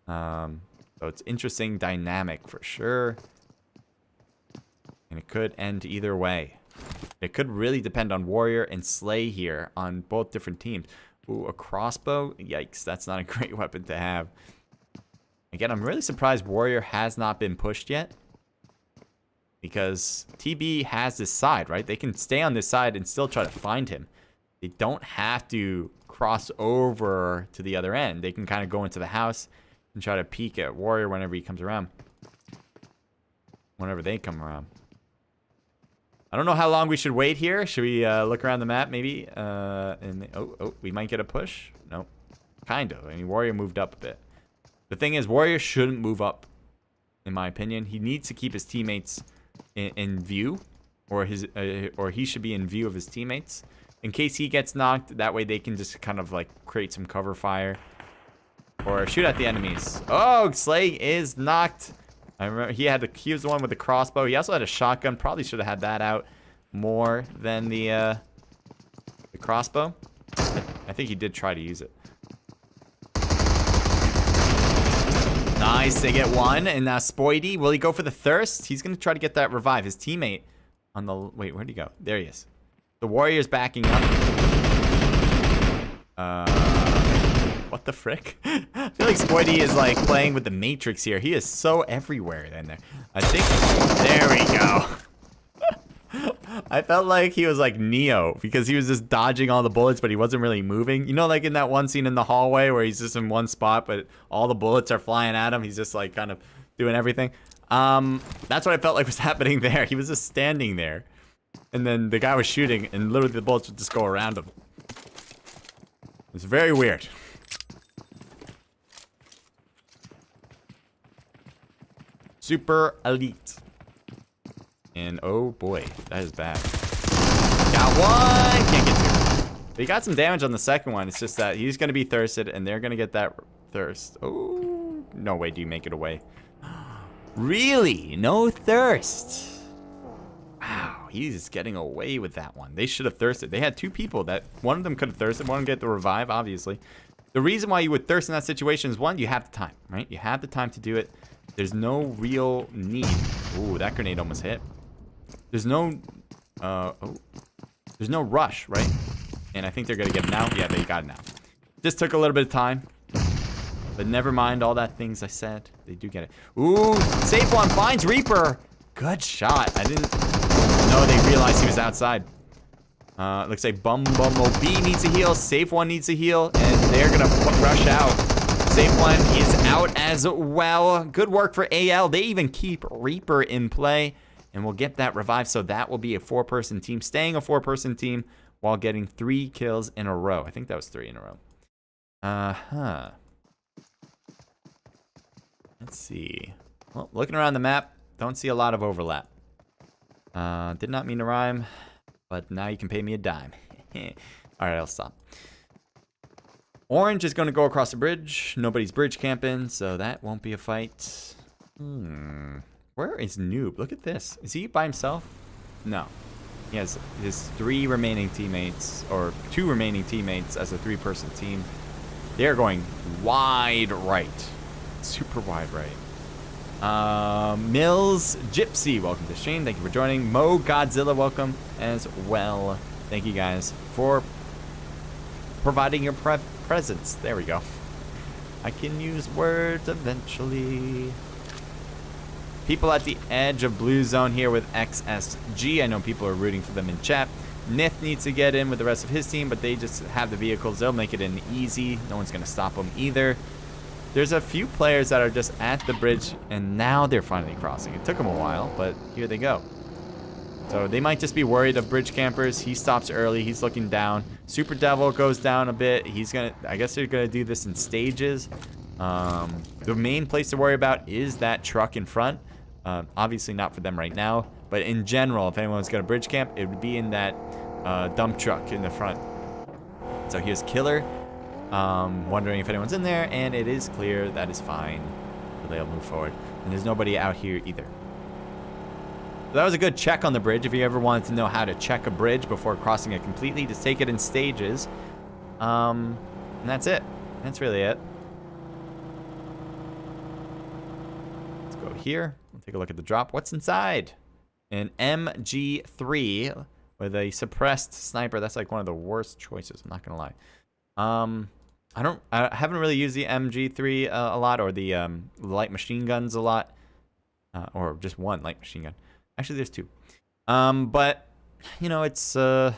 So it's interesting dynamic for sure. And it could end either way. It could really depend on Warrior and Slay here on both different teams. Ooh, a crossbow? Yikes, that's not a great weapon to have. Again, I'm really surprised Warrior has not been pushed yet. Because TB has this side, right? They can stay on this side and still try to find him. They don't have to cross over to the other end. They can kind of go into the house and try to peek at Warrior whenever he comes around. Whenever they come around. I don't know how long we should wait here. Should we look around the map maybe? Oh, we might get a push. Nope. Kind of. I mean, Warrior moved up a bit. The thing is, Warrior shouldn't move up, in my opinion. He needs to keep his teammates in view, or he should be in view of his teammates. In case he gets knocked, that way they can just kind of like create some cover fire. Or shoot at the enemies. Oh, Slay is knocked. I remember he was the one with the crossbow. He also had a shotgun. Probably should have had that out more than the crossbow. I think he did try to use it. Nice, they get one. And now Spoidy, will he go for the thirst? He's gonna try to get that revive. His teammate on the wait, where'd he go? There he is. The Warrior's backing up. What the frick? I feel like Spoidy is like playing with the Matrix here. He is so everywhere in there. I think... There we go. I felt like he was like Neo because he was just dodging all the bullets, but he wasn't really moving. You know, like in that one scene in the hallway where he's just in one spot, but all the bullets are flying at him. He's just like kind of doing everything. That's what I felt like was happening there. He was just standing there, and then the guy was shooting, and literally the bullets would just go around him. It's very weird. Super elite. And oh boy, that is bad. Got one! Can't get two. But he got some damage on the second one. It's just that he's going to be thirsted, and they're going to get that thirst. Oh, no way do you make it away. Really? No thirst? Wow, he's getting away with that one. They should have thirsted. They had two people that one of them could have thirsted. One get the revive, obviously. The reason why you would thirst in that situation is one, you have the time, right? You have the time to do it. There's no real need. Ooh, that grenade almost hit. There's no, there's no rush, right? And I think they're gonna get it now. Yeah, they got it now. Just took a little bit of time, but never mind all that things I said. They do get it. Ooh, safe one finds Reaper. Good shot. I didn't know they realized he was outside. Looks like PUBGMobile needs a heal. Safe one needs a heal, and they're gonna rush out. Safe one is out as well. Good work for AL. They even keep Reaper in play, and we'll get that revive. So that will be a 4-person team, staying a 4-person team while getting 3 kills in a row. I think that was 3 in a row. Let's see. Well, looking around the map, don't see a lot of overlap. Did not mean to rhyme, but now you can pay me a dime. All right, I'll stop. Orange is going to go across the bridge. Nobody's bridge camping, so that won't be a fight. Where is Noob? Look at this. Is he by himself? No. He has his 3 remaining teammates, or 2 remaining teammates as a 3-person team. They're going wide right. Super wide right. Mills Gypsy, welcome to the stream. Thank you for joining. Mo Godzilla, welcome as well. Thank you guys for providing your presence. There we go. I can use words eventually. People at the edge of blue zone here with XSG. I know people are rooting for them in chat. Nith needs to get in with the rest of his team, but they just have the vehicles. They'll make it in easy. No one's going to stop them either. There's a few players that are just at the bridge, and now they're finally crossing. It took them a while, but here they go. So they might just be worried of bridge campers. He stops early. He's looking down. Super Devil goes down a bit. He's going to, I guess they're going to do this in stages. The main place to worry about is that truck in front. Obviously not for them right now, but in general, if anyone's going to bridge camp, it would be in that dump truck in the front. So here's Killer. Wondering if anyone's in there, and it is clear. That is fine. So they'll move forward. And there's nobody out here either. So that was a good check on the bridge. If you ever wanted to know how to check a bridge before crossing it completely, just take it in stages. And that's it. That's really it. Let's go here. We'll take a look at the drop. What's inside? An MG3 with a suppressed sniper. That's like one of the worst choices. I'm not gonna lie. I haven't really used the MG3 a lot, or the light machine guns a lot, or just one light machine gun. Actually, there's 2. But you know, it's I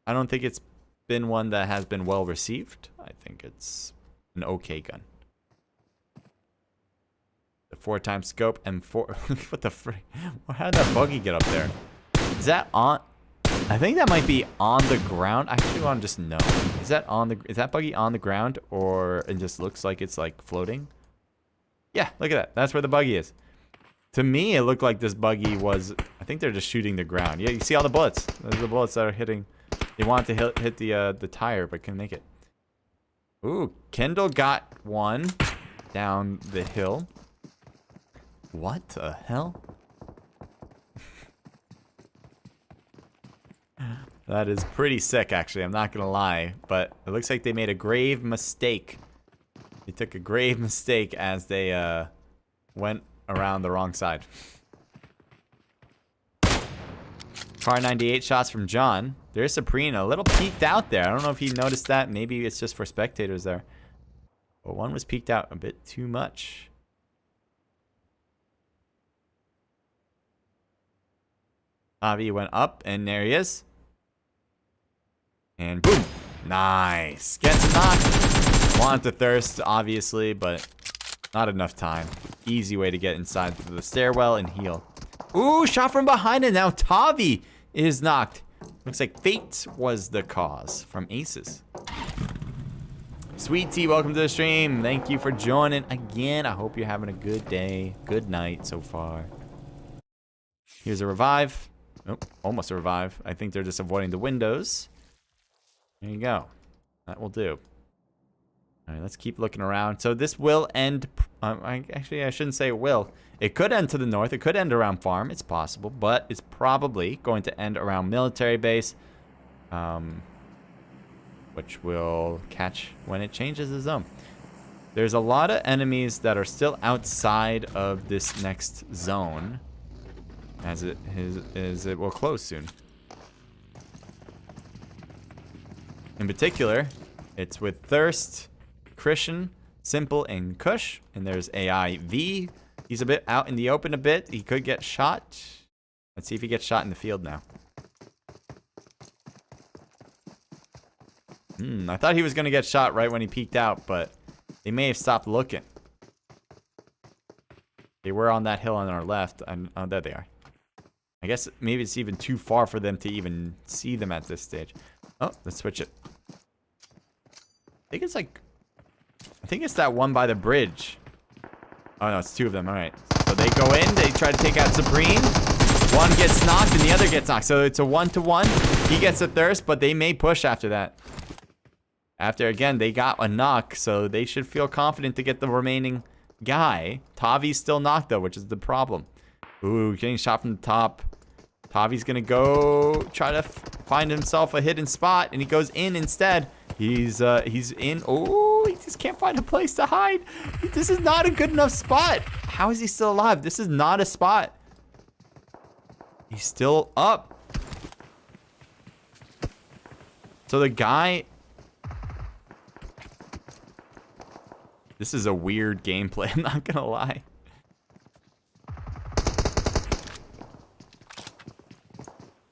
don't think it's been one that has been well received. I think it's an okay gun. The 4x scope M4. What the frick? How did that buggy get up there? Is that on? I think that might be on the ground. I actually want to just know. Is that buggy on the ground, or it just looks like it's like floating? Yeah, look at that. That's where the buggy is. To me, it looked like this buggy was, I think they're just shooting the ground. Yeah, you see all the bullets. Those are the bullets that are hitting. They want to hit the tire, but couldn't make it. Ooh, Kendall got one down the hill. What the hell? That is pretty sick, actually. I'm not gonna lie, but it looks like they made a grave mistake. They took a grave mistake as they went around the wrong side. Car 98 shots from John. There's Sabrina, a little peeked out there. I don't know if he noticed that. Maybe it's just for spectators there. But one was peeked out a bit too much. Tavi went up, and there he is. And boom. Nice. Gets knocked. Want to thirst, obviously, but not enough time. Easy way to get inside the stairwell and heal. Ooh, shot from behind, and now Tavi is knocked. Looks like fate was the cause from Aces. Sweet Tea, welcome to the stream. Thank you for joining again. I hope you're having a good day, good night so far. Here's a revive. Nope, almost a revive. I think they're just avoiding the windows. There you go. That will do. All right, let's keep looking around. So this will end. Actually, I shouldn't say it will. It could end to the north. It could end around farm. It's possible, but it's probably going to end around military base, which will catch when it changes the zone. There's a lot of enemies that are still outside of this next zone, as it will close soon. In particular, it's with Thirst, Christian, Simple, and Kush. And there's AI V. He's a bit out in the open a bit. He could get shot. Let's see if he gets shot in the field now. I thought he was going to get shot right when he peeked out, but they may have stopped looking. They were on that hill on our left. And oh, there they are. I guess maybe it's even too far for them to even see them at this stage. Oh, let's switch it. I think it's that one by the bridge. Oh no, it's two of them. All right. So they go in. They try to take out Supreme. One gets knocked and the other gets knocked. So it's a 1-to-1. He gets a thirst, but they may push after that. After, again, they got a knock, so they should feel confident to get the remaining guy. Tavi's still knocked, though, which is the problem. Ooh, getting shot from the top. Tavi's going to go try to find himself a hidden spot, and he goes in instead. He's in. Oh, he just can't find a place to hide. This is not a good enough spot. How is he still alive? This is not a spot. He's still up. So the guy... This is a weird gameplay, I'm not gonna lie.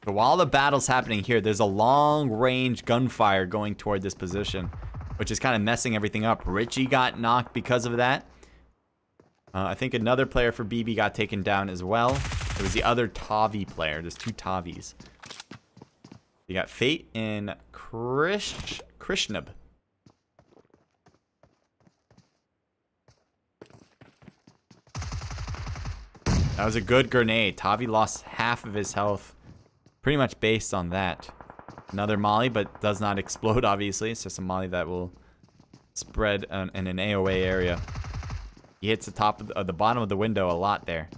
So while the battle's happening here, there's a long-range gunfire going toward this position, which is kind of messing everything up. Richie got knocked because of that. I think another player for BB got taken down as well. It was the other Tavi player. There's two Tavis. You got Fate and Krishnab. That was a good grenade. Tavi lost half of his health. Pretty much based on that. Another molly, but does not explode, obviously. It's just a molly that will spread in an AOA area. He hits the top of the bottom of the window a lot there.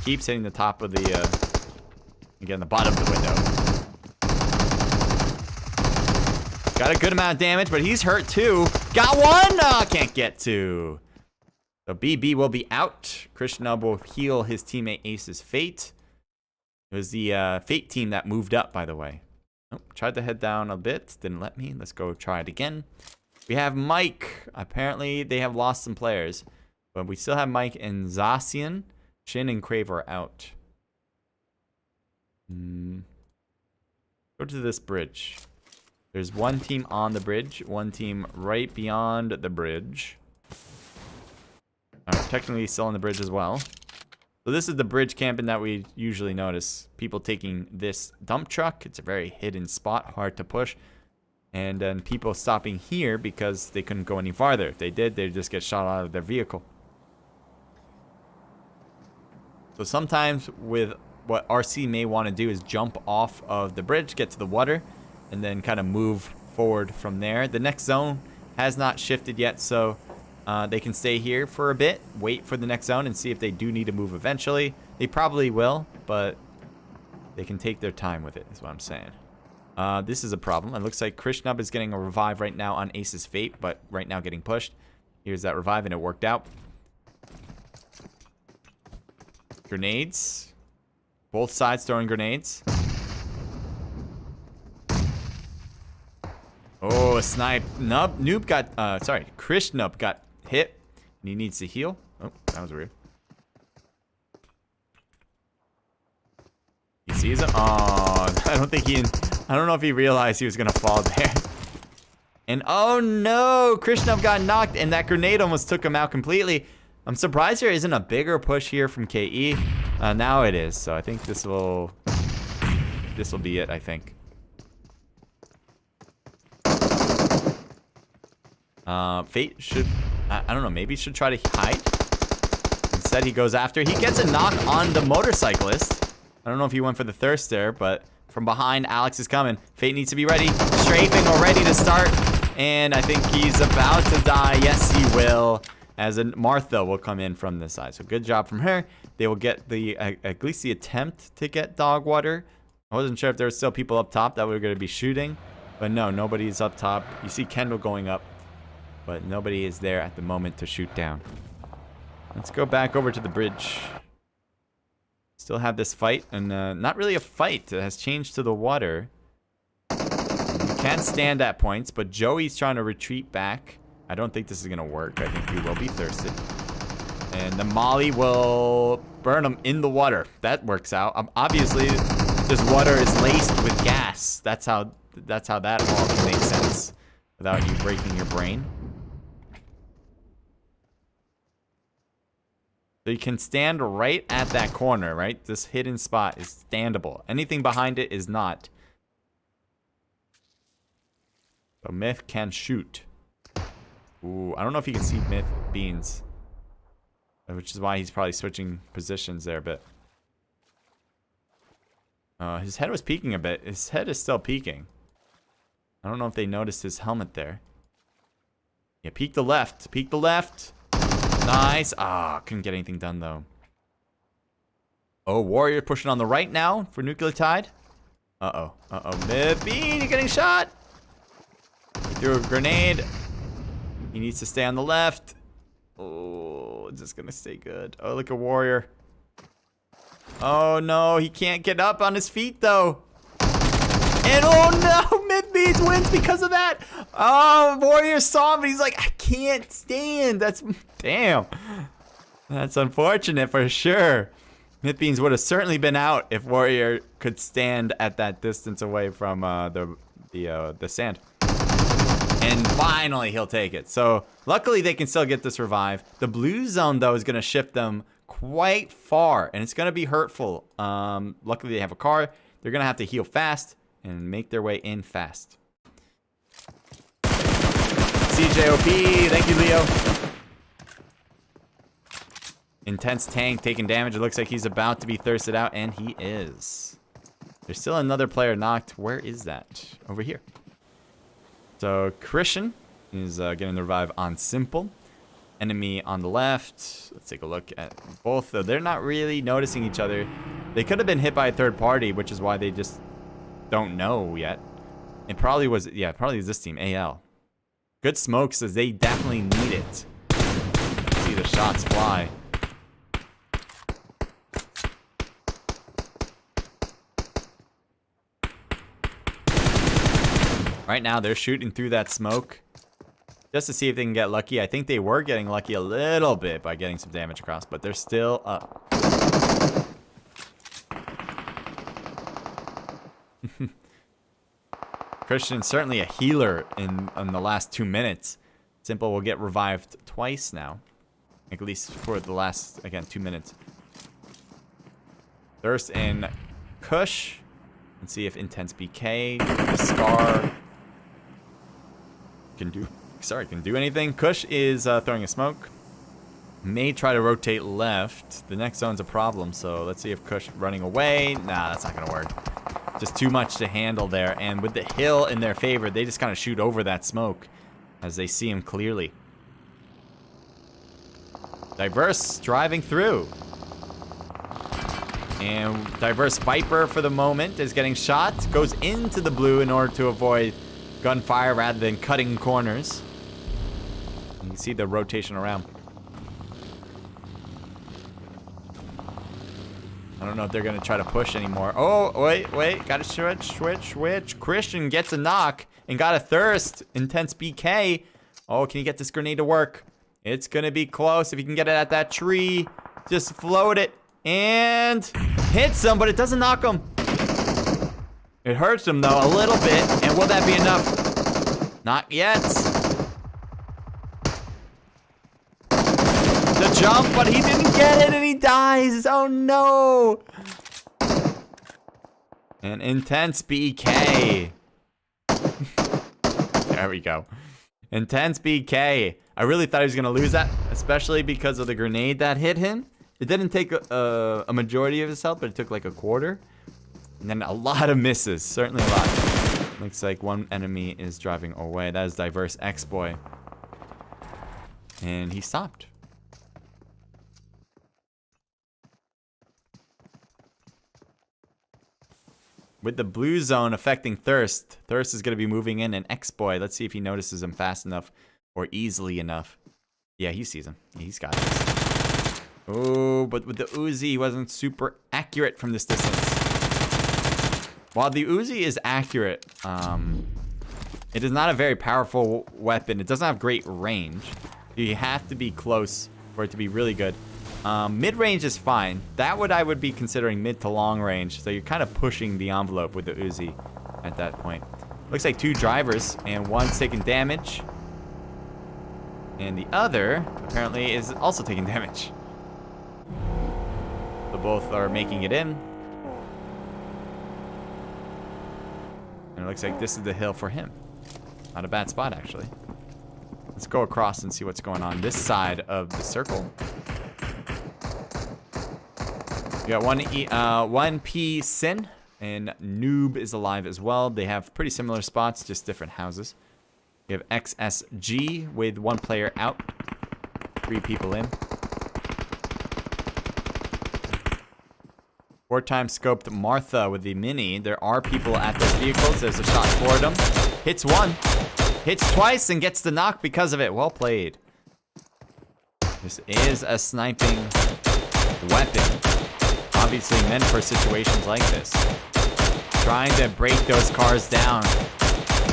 Keeps hitting the top of the, again, the bottom of the window. Got a good amount of damage, but he's hurt too. Got one! Oh, can't get two. So BB will be out. Krishna will heal his teammate Ace's Fate. It was the Fate team that moved up, by the way. Oh, tried to head down a bit. Didn't let me. Let's go try it again. We have Mike. Apparently, they have lost some players. But we still have Mike and Zacian. Shin and Crave are out. Go to this bridge. There's one team on the bridge. One team right beyond the bridge. Alright, technically still on the bridge as well. So this is the bridge camping that we usually notice. People taking this dump truck. It's a very hidden spot, hard to push. And then people stopping here because they couldn't go any farther. If they did, they'd just get shot out of their vehicle. So sometimes with what RC may want to do is jump off of the bridge, get to the water, and then kind of move forward from there. The next zone has not shifted yet, so... they can stay here for a bit, wait for the next zone, and see if they do need to move eventually. They probably will, but they can take their time with it, is what I'm saying. This is a problem. It looks like Krishnab is getting a revive right now on Ace's Fate, but right now getting pushed. Here's that revive, and it worked out. Grenades. Both sides throwing grenades. Oh, a snipe. Noob got, Krishnab got hit, and he needs to heal. Oh, that was weird. sees him. Oh, I don't know if he realized he was gonna fall there. And oh no, Krishnov got knocked, and that grenade almost took him out completely. I'm surprised there isn't a bigger push here from KE. Now it is, so I think this will be it, I think. Fate should, I don't know, maybe should try to hide. Instead, he goes after. He gets a knock on the motorcyclist. I don't know if he went for the thirst there, but from behind, Alex is coming. Fate needs to be ready. Strafing already to start. And I think he's about to die. Yes, he will. As in Martha will come in from this side. So good job from her. They will get the at least the attempt to get dog water. I wasn't sure if there were still people up top that were going to be shooting. But no, nobody's up top. You see Kendall going up. But nobody is there at the moment to shoot down. Let's go back over to the bridge. Still have this fight. And not really a fight. It has changed to the water. You can stand at points. But Joey's trying to retreat back. I don't think this is going to work. I think he will be thirsted. And the molly will burn him in the water. That works out. Obviously, this water is laced with gas. That's how that all can make sense without you breaking your brain. So you can stand right at that corner, right? This hidden spot is standable. Anything behind it is not. So Myth can shoot. Ooh, I don't know if you can see Myth Beans. Which is why he's probably switching positions there a bit. His head was peeking a bit. His head is still peeking. I don't know if they noticed his helmet there. Yeah, peek the left. Peek the left. Nice. Ah, couldn't get anything done, though. Oh, Warrior pushing on the right now for Nucleotide. Uh-oh. Uh-oh. Myth Bean, you're getting shot. He threw a grenade. He needs to stay on the left. Oh, is this going to stay good? Oh, look at Warrior. Oh, no. He can't get up on his feet, though. And oh, no. Myth Beans wins because of that. Oh, Warrior saw him, but he's like, I can't stand. That's... Damn. That's unfortunate for sure. Myth Beans would have certainly been out if Warrior could stand at that distance away from the sand. And finally, he'll take it. So, luckily, they can still get this revive. The blue zone, though, is going to shift them quite far. And it's going to be hurtful. Luckily, they have a car. They're going to have to heal fast and make their way in fast. CJOP. Thank you, Leo. Intense tank taking damage. It looks like he's about to be thirsted out. And he is. There's still another player knocked. Where is that? Over here. So Christian is getting the revive on Simple. Enemy on the left. Let's take a look at both, though. They're not really noticing each other. They could have been hit by a third party, which is why they just don't know yet. It probably was, yeah, probably is this team, AL. Good smoke says they definitely need it. See the shots fly. Right now, they're shooting through that smoke just to see if they can get lucky. I think they were getting lucky a little bit by getting some damage across, but they're still up. Christian's certainly a healer in the last 2 minutes. Simple will get revived twice now, at least for the last, again, 2 minutes. Thirst and Kush. Let's see if Intense BK, the Scar, can do anything. Kush is throwing a smoke. May try to rotate left. The next zone's a problem, so let's see if Kush running away. Nah, that's not gonna work. Just too much to handle there, and with the hill in their favor, they just kind of shoot over that smoke as they see him clearly. Diverse driving through. And Diverse Viper for the moment is getting shot. Goes into the blue in order to avoid gunfire rather than cutting corners. You can see the rotation around. I don't know if they're going to try to push anymore. Oh, wait. Got to switch. Christian gets a knock and got a thirst. Intense BK. Oh, can he get this grenade to work? It's going to be close if he can get it at that tree. Just float it and hits him, but it doesn't knock him. It hurts him, though, a little bit. And will that be enough? Not yet. The jump, but he didn't get it, and he dies. Oh, no. An intense BK. There we go. Intense BK. I really thought he was going to lose that, especially because of the grenade that hit him. It didn't take a majority of his health, but it took like a quarter. And then a lot of misses. Certainly a lot. Looks like one enemy is driving away. That is Diverse X-Boy. And he stopped. With the blue zone affecting Thirst, Thirst is going to be moving in an X-Boy. Let's see if he notices him fast enough or easily enough. Yeah, he sees him. He's got this. Oh, but with the Uzi, he wasn't super accurate from this distance. While the Uzi is accurate, it is not a very powerful weapon. It doesn't have great range. You have to be close for it to be really good. Mid-range is fine. That I would be considering mid to long range. So you're kind of pushing the envelope with the Uzi at that point. Looks like two drivers, and one's taking damage. And the other, apparently, is also taking damage. So both are making it in. And it looks like this is the hill for him. Not a bad spot, actually. Let's go across and see what's going on this side of the circle. We got one P Sin, and Noob is alive as well. They have pretty similar spots, just different houses. We have XSG with one player out, 3 people in. 4-time scoped Martha with the mini. There are people at those vehicles. There's a shot for them. Hits one, hits twice, and gets the knock because of it. Well played. This is a sniping weapon. Obviously meant for situations like this. Trying to break those cars down.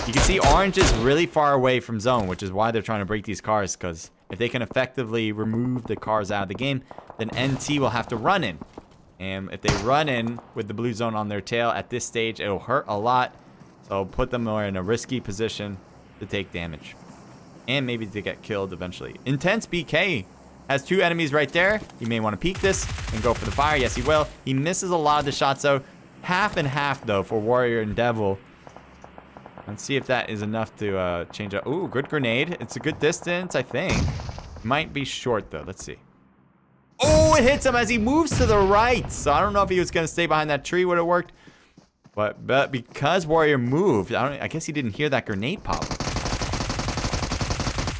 You can see Orange is really far away from zone, which is why they're trying to break these cars, because if they can effectively remove the cars out of the game, then NT will have to run in. And if they run in with the blue zone on their tail at this stage, it'll hurt a lot. So put them more in a risky position to take damage. And maybe to get killed eventually. Intense BK has 2 enemies right there. He may want to peek this and go for the fire. Yes, he will. He misses a lot of the shots, though. Half and half, though, for Warrior and Devil. Let's see if that is enough to change up. Ooh, good grenade. It's a good distance, I think. Might be short, though. Let's see. Oh, it hits him as he moves to the right. So I don't know if he was going to stay behind that tree would have worked. But because Warrior moved, I guess he didn't hear that grenade pop.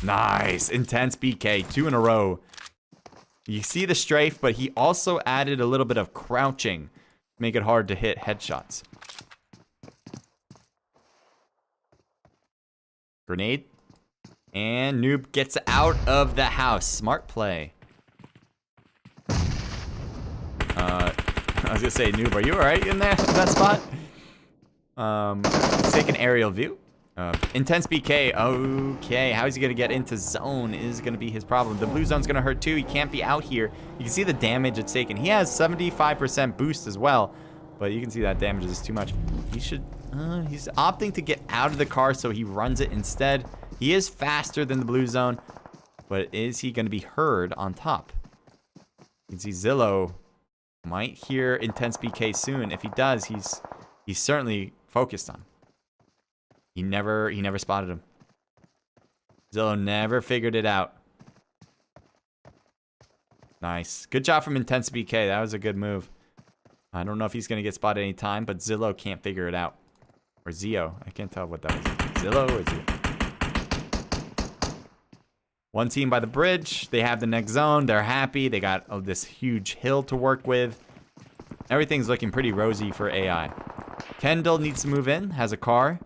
Nice. Intense BK. 2 in a row. You see the strafe, but he also added a little bit of crouching to make it hard to hit headshots. Grenade. And Noob gets out of the house. Smart play. I was gonna say, Noob, are you alright in there, in that spot? Let's take an aerial view. Intense BK. Okay, how is he gonna get into zone is gonna be his problem. The blue zone's gonna hurt too. He can't be out here. You can see the damage it's taken. He has 75% boost as well, but you can see that damage is too much. He should. He's opting to get out of the car, so he runs it instead. He is faster than the blue zone, but is he gonna be heard on top? You can see Zillow might hear Intense BK soon. If he does, he's certainly focused on. He never spotted him. Zillow never figured it out. Nice. Good job from Intense BK. That was a good move. I don't know if he's going to get spotted any time, but Zillow can't figure it out. Or Zio. I can't tell what that was. Zillow or Zio? One team by the bridge. They have the next zone. They're happy. They got this huge hill to work with. Everything's looking pretty rosy for AI. Kendall needs to move in. Has a car.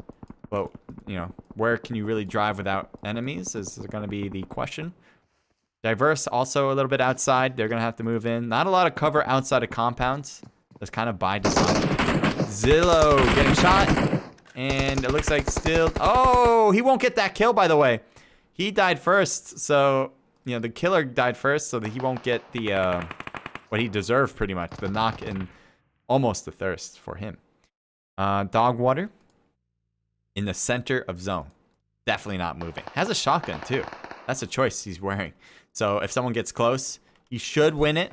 But, you know, where can you really drive without enemies is going to be the question. Diverse also a little bit outside. They're going to have to move in. Not a lot of cover outside of compounds. That's kind of by design. Zillow getting shot. And it looks like still... Oh, he won't get that kill, by the way. He died first. So, you know, the killer died first so that he won't get the... what he deserved, pretty much. The knock and almost the thirst for him. Dog water in the center of zone. Definitely not moving. Has a shotgun too. That's a choice he's wearing. So if someone gets close, he should win it.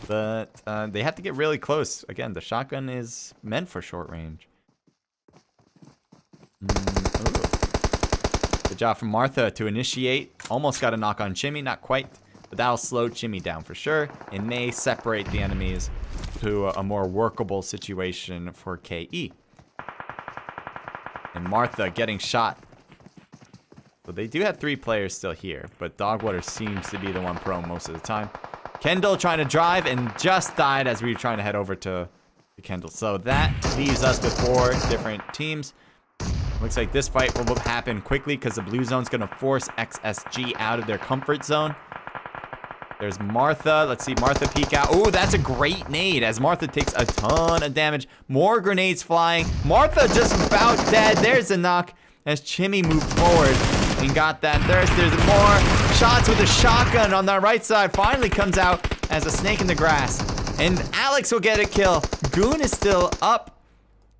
But they have to get really close. Again, the shotgun is meant for short range. Good job from Martha to initiate. Almost got a knock on Chimmy. Not quite. But that'll slow Chimmy down for sure. And may separate the enemies to a more workable situation for KE. And Martha getting shot. So they do have 3 players still here. But Dogwater seems to be the one prone most of the time. Kendall trying to drive and just died as we were trying to head over to Kendall. So that leaves us with 4 different teams. Looks like this fight will happen quickly because the blue zone's going to force XSG out of their comfort zone. There's Martha. Let's see Martha peek out. Oh, that's a great nade as Martha takes a ton of damage. More grenades flying. Martha just about dead. There's a knock as Chimmy moved forward and got that. There's more shots with a shotgun on the right side. Finally comes out as a snake in the grass. And Alex will get a kill. Goon is still up.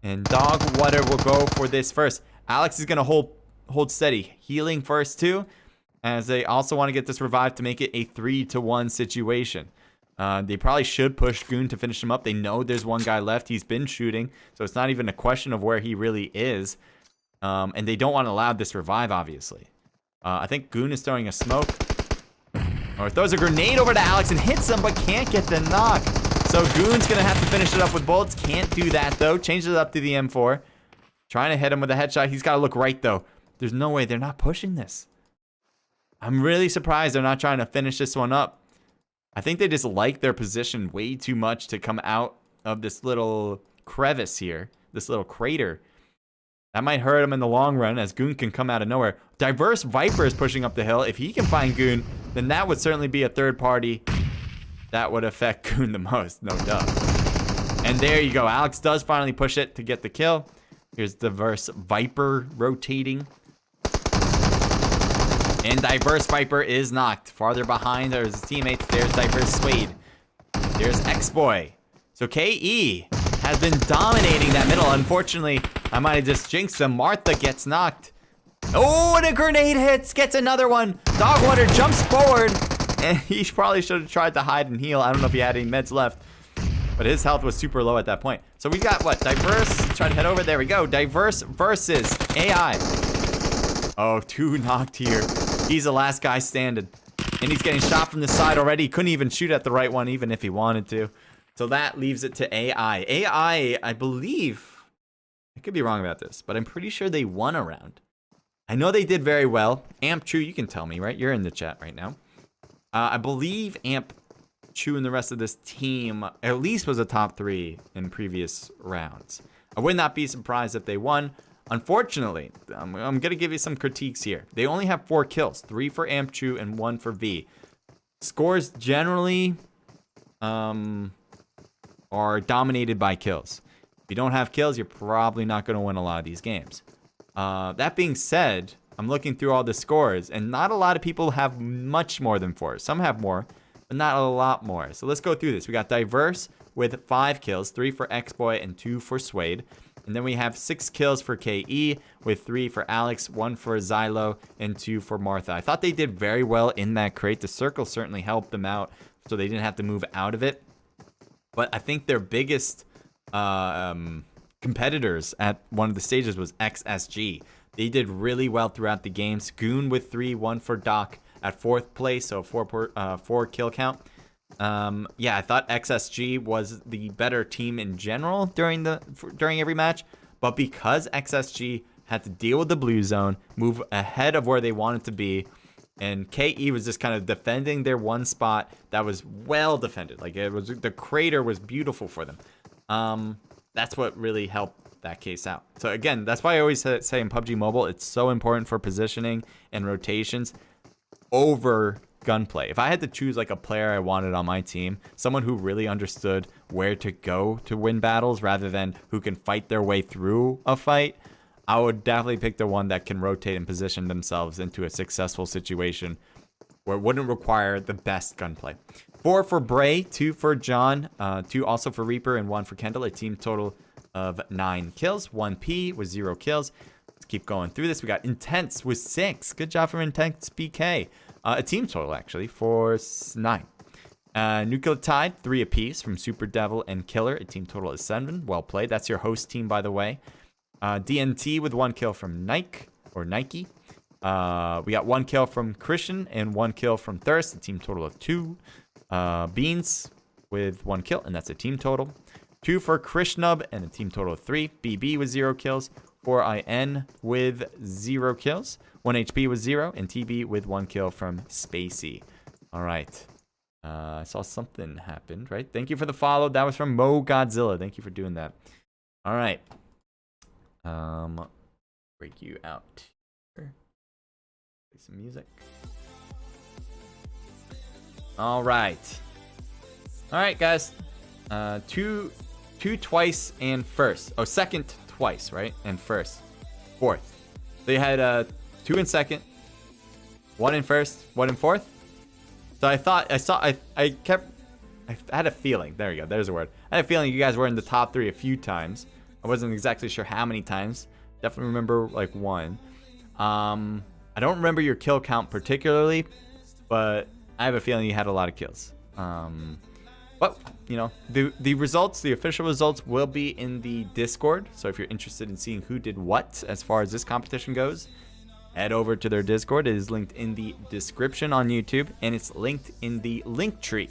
And Dogwater will go for this first. Alex is going to hold steady. Healing first too. As they also want to get this revived to make it a 3-to-1 situation. They probably should push Goon to finish him up. They know there's one guy left. He's been shooting. So it's not even a question of where he really is. And they don't want to allow this revive, obviously. I think Goon is throwing a smoke. Or throws a grenade over to Alex and hits him, but can't get the knock. So Goon's going to have to finish it up with bullets. Can't do that, though. Changes it up to the M4. Trying to hit him with a headshot. He's got to look right, though. There's no way they're not pushing this. I'm really surprised they're not trying to finish this one up. I think they just like their position way too much to come out of this little crevice here. This little crater. That might hurt him in the long run as Goon can come out of nowhere. Diverse Viper is pushing up the hill. If he can find Goon, then that would certainly be a third party that would affect Goon the most. No doubt. And there you go. Alex does finally push it to get the kill. Here's Diverse Viper rotating. And Diverse Viper is knocked. Farther behind, there's his teammates. There's Diverse Suede. There's X-Boy. So KE has been dominating that middle. Unfortunately, I might have just jinxed them. Martha gets knocked. Oh, and a grenade hits. Gets another one. Dogwater jumps forward. And he probably should have tried to hide and heal. I don't know if he had any meds left. But his health was super low at that point. So we got what? Diverse. Try to head over. There we go. Diverse versus AI. Oh, 2 knocked here. He's the last guy standing. And he's getting shot from the side already. He couldn't even shoot at the right one, even if he wanted to. So that leaves it to AI. AI, I believe, I could be wrong about this, but I'm pretty sure they won a round. I know they did very well. Amp True, you can tell me, right? You're in the chat right now. I believe Amp True and the rest of this team at least was a top 3 in previous rounds. I would not be surprised if they won. Unfortunately, I'm going to give you some critiques here. They only have 4 kills, 3 for Amp True and 1 for V. Scores generally are dominated by kills. If you don't have kills, you're probably not going to win a lot of these games. That being said, I'm looking through all the scores, and not a lot of people have much more than 4. Some have more, but not a lot more. So let's go through this. We got Diverse with 5 kills, 3 for X-Boy and 2 for Suede. And then we have 6 kills for KE with 3 for Alex, 1 for Xylo, and 2 for Martha. I thought they did very well in that crate. The circle certainly helped them out, so they didn't have to move out of it. But I think their biggest competitors at one of the stages was XSG. They did really well throughout the games. Goon with 3, 1 for Doc at 4th place, so 4 kill count. Yeah, I thought XSG was the better team in general during every match, but because XSG had to deal with the blue zone, move ahead of where they wanted to be, and KE was just kind of defending their one spot that was well defended. Like the crater was beautiful for them. That's what really helped that case out. So again, that's why I always say in PUBG Mobile, it's so important for positioning and rotations over gunplay. If I had to choose like a player I wanted on my team, someone who really understood where to go to win battles rather than who can fight their way through a fight, I would definitely pick the one that can rotate and position themselves into a successful situation where it wouldn't require the best gunplay. 4 for Bray, 2 for John, 2 also for Reaper, and 1 for Kendall. A team total of 9 kills. 1P with 0 kills. Let's keep going through this. We got Intense with 6. Good job from Intense BK. A team total, actually, for 9. Nucleotide, 3 apiece from Super Devil and Killer. A team total is 7. Well played. That's your host team, by the way. DNT with 1 kill from Nike. We got 1 kill from Christian and 1 kill from Thirst. A team total of 2. Beans with 1 kill, and that's a team total. 2 for Krishnub and a team total of 3. BB with 0 kills. 4IN with 0 kills. 1 HP with 0. And TB with 1 kill from Spacey. All right. I saw something happened, right? Thank you for the follow. That was from Mo Godzilla. Thank you for doing that. All right. Break you out here. Play some music. All right. All right, guys. Two twice and first. Oh, second twice, right? And first. Fourth. They had 2 in second, 1 in first, 1 in fourth. So I had a feeling. There you go. There's a word. I had a feeling you guys were in the top 3 a few times. I wasn't exactly sure how many times. Definitely remember like 1. I don't remember your kill count particularly, but I have a feeling you had a lot of kills. But you know, the results, the official results, will be in the Discord. So if you're interested in seeing who did what as far as this competition goes, head over to their Discord. It is linked in the description on YouTube, and it's linked in the link tree,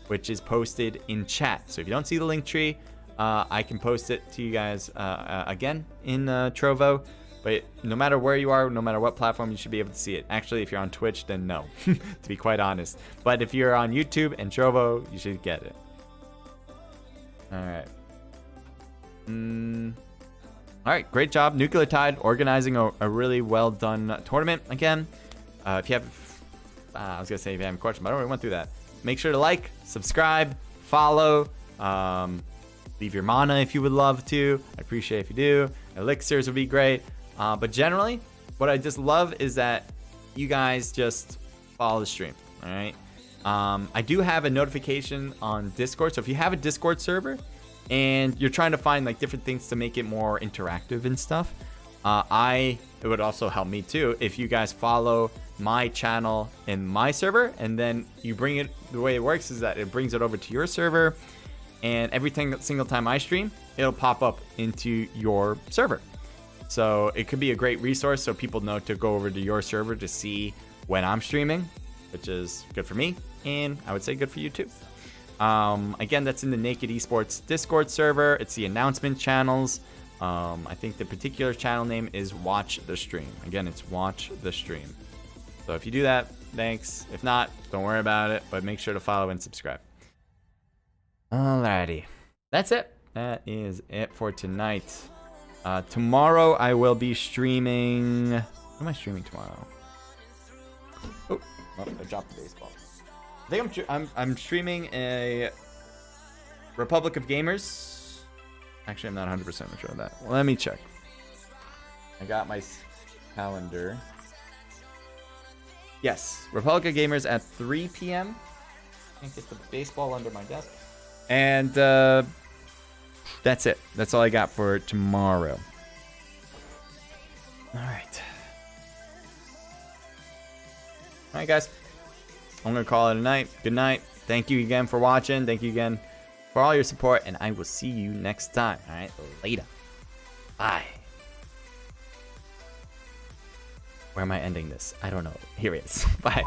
which is posted in chat. So if you don't see the link tree, I can post it to you guys again in Trovo. But no matter where you are, no matter what platform, you should be able to see it. Actually, if you're on Twitch, then no, to be quite honest. But if you're on YouTube and Trovo, you should get it. All right. All right, great job, Nucleotide, organizing a really well done tournament again. If you have, I was gonna say if you have a question, but I already went through that. Make sure to like, subscribe, follow, leave your mana if you would love to. I appreciate if you do. Elixirs would be great. But generally, what I just love is that you guys just follow the stream. All right. I do have a notification on Discord, so if you have a Discord server and you're trying to find like different things to make it more interactive and stuff, it would also help me too if you guys follow my channel in my server, and then you bring it. The way it works is that it brings it over to your server, and every single time I stream, it'll pop up into your server. So it could be a great resource so people know to go over to your server to see when I'm streaming, which is good for me, and I would say good for you too. Again, that's in the Naked Esports Discord server. It's the announcement channels. I think the particular channel name is Watch the Stream. Again, it's Watch the Stream. So if you do that, thanks. If not, don't worry about it, but make sure to follow and subscribe. Alrighty. That's it. That is it for tonight. Tomorrow I will be streaming. What am I streaming tomorrow? Oh, I dropped the baseball. I think I'm streaming a Republic of Gamers. Actually, I'm not 100% sure of that. Well, let me check. I got my calendar. Yes, Republic of Gamers at 3 p.m. Can't get the baseball under my desk. And that's it. That's all I got for tomorrow. All right. All right, guys. I'm going to call it a night. Good night. Thank you again for watching. Thank you again for all your support, and I will see you next time. All right, later. Bye. Where am I ending this? I don't know. Here it is. Bye.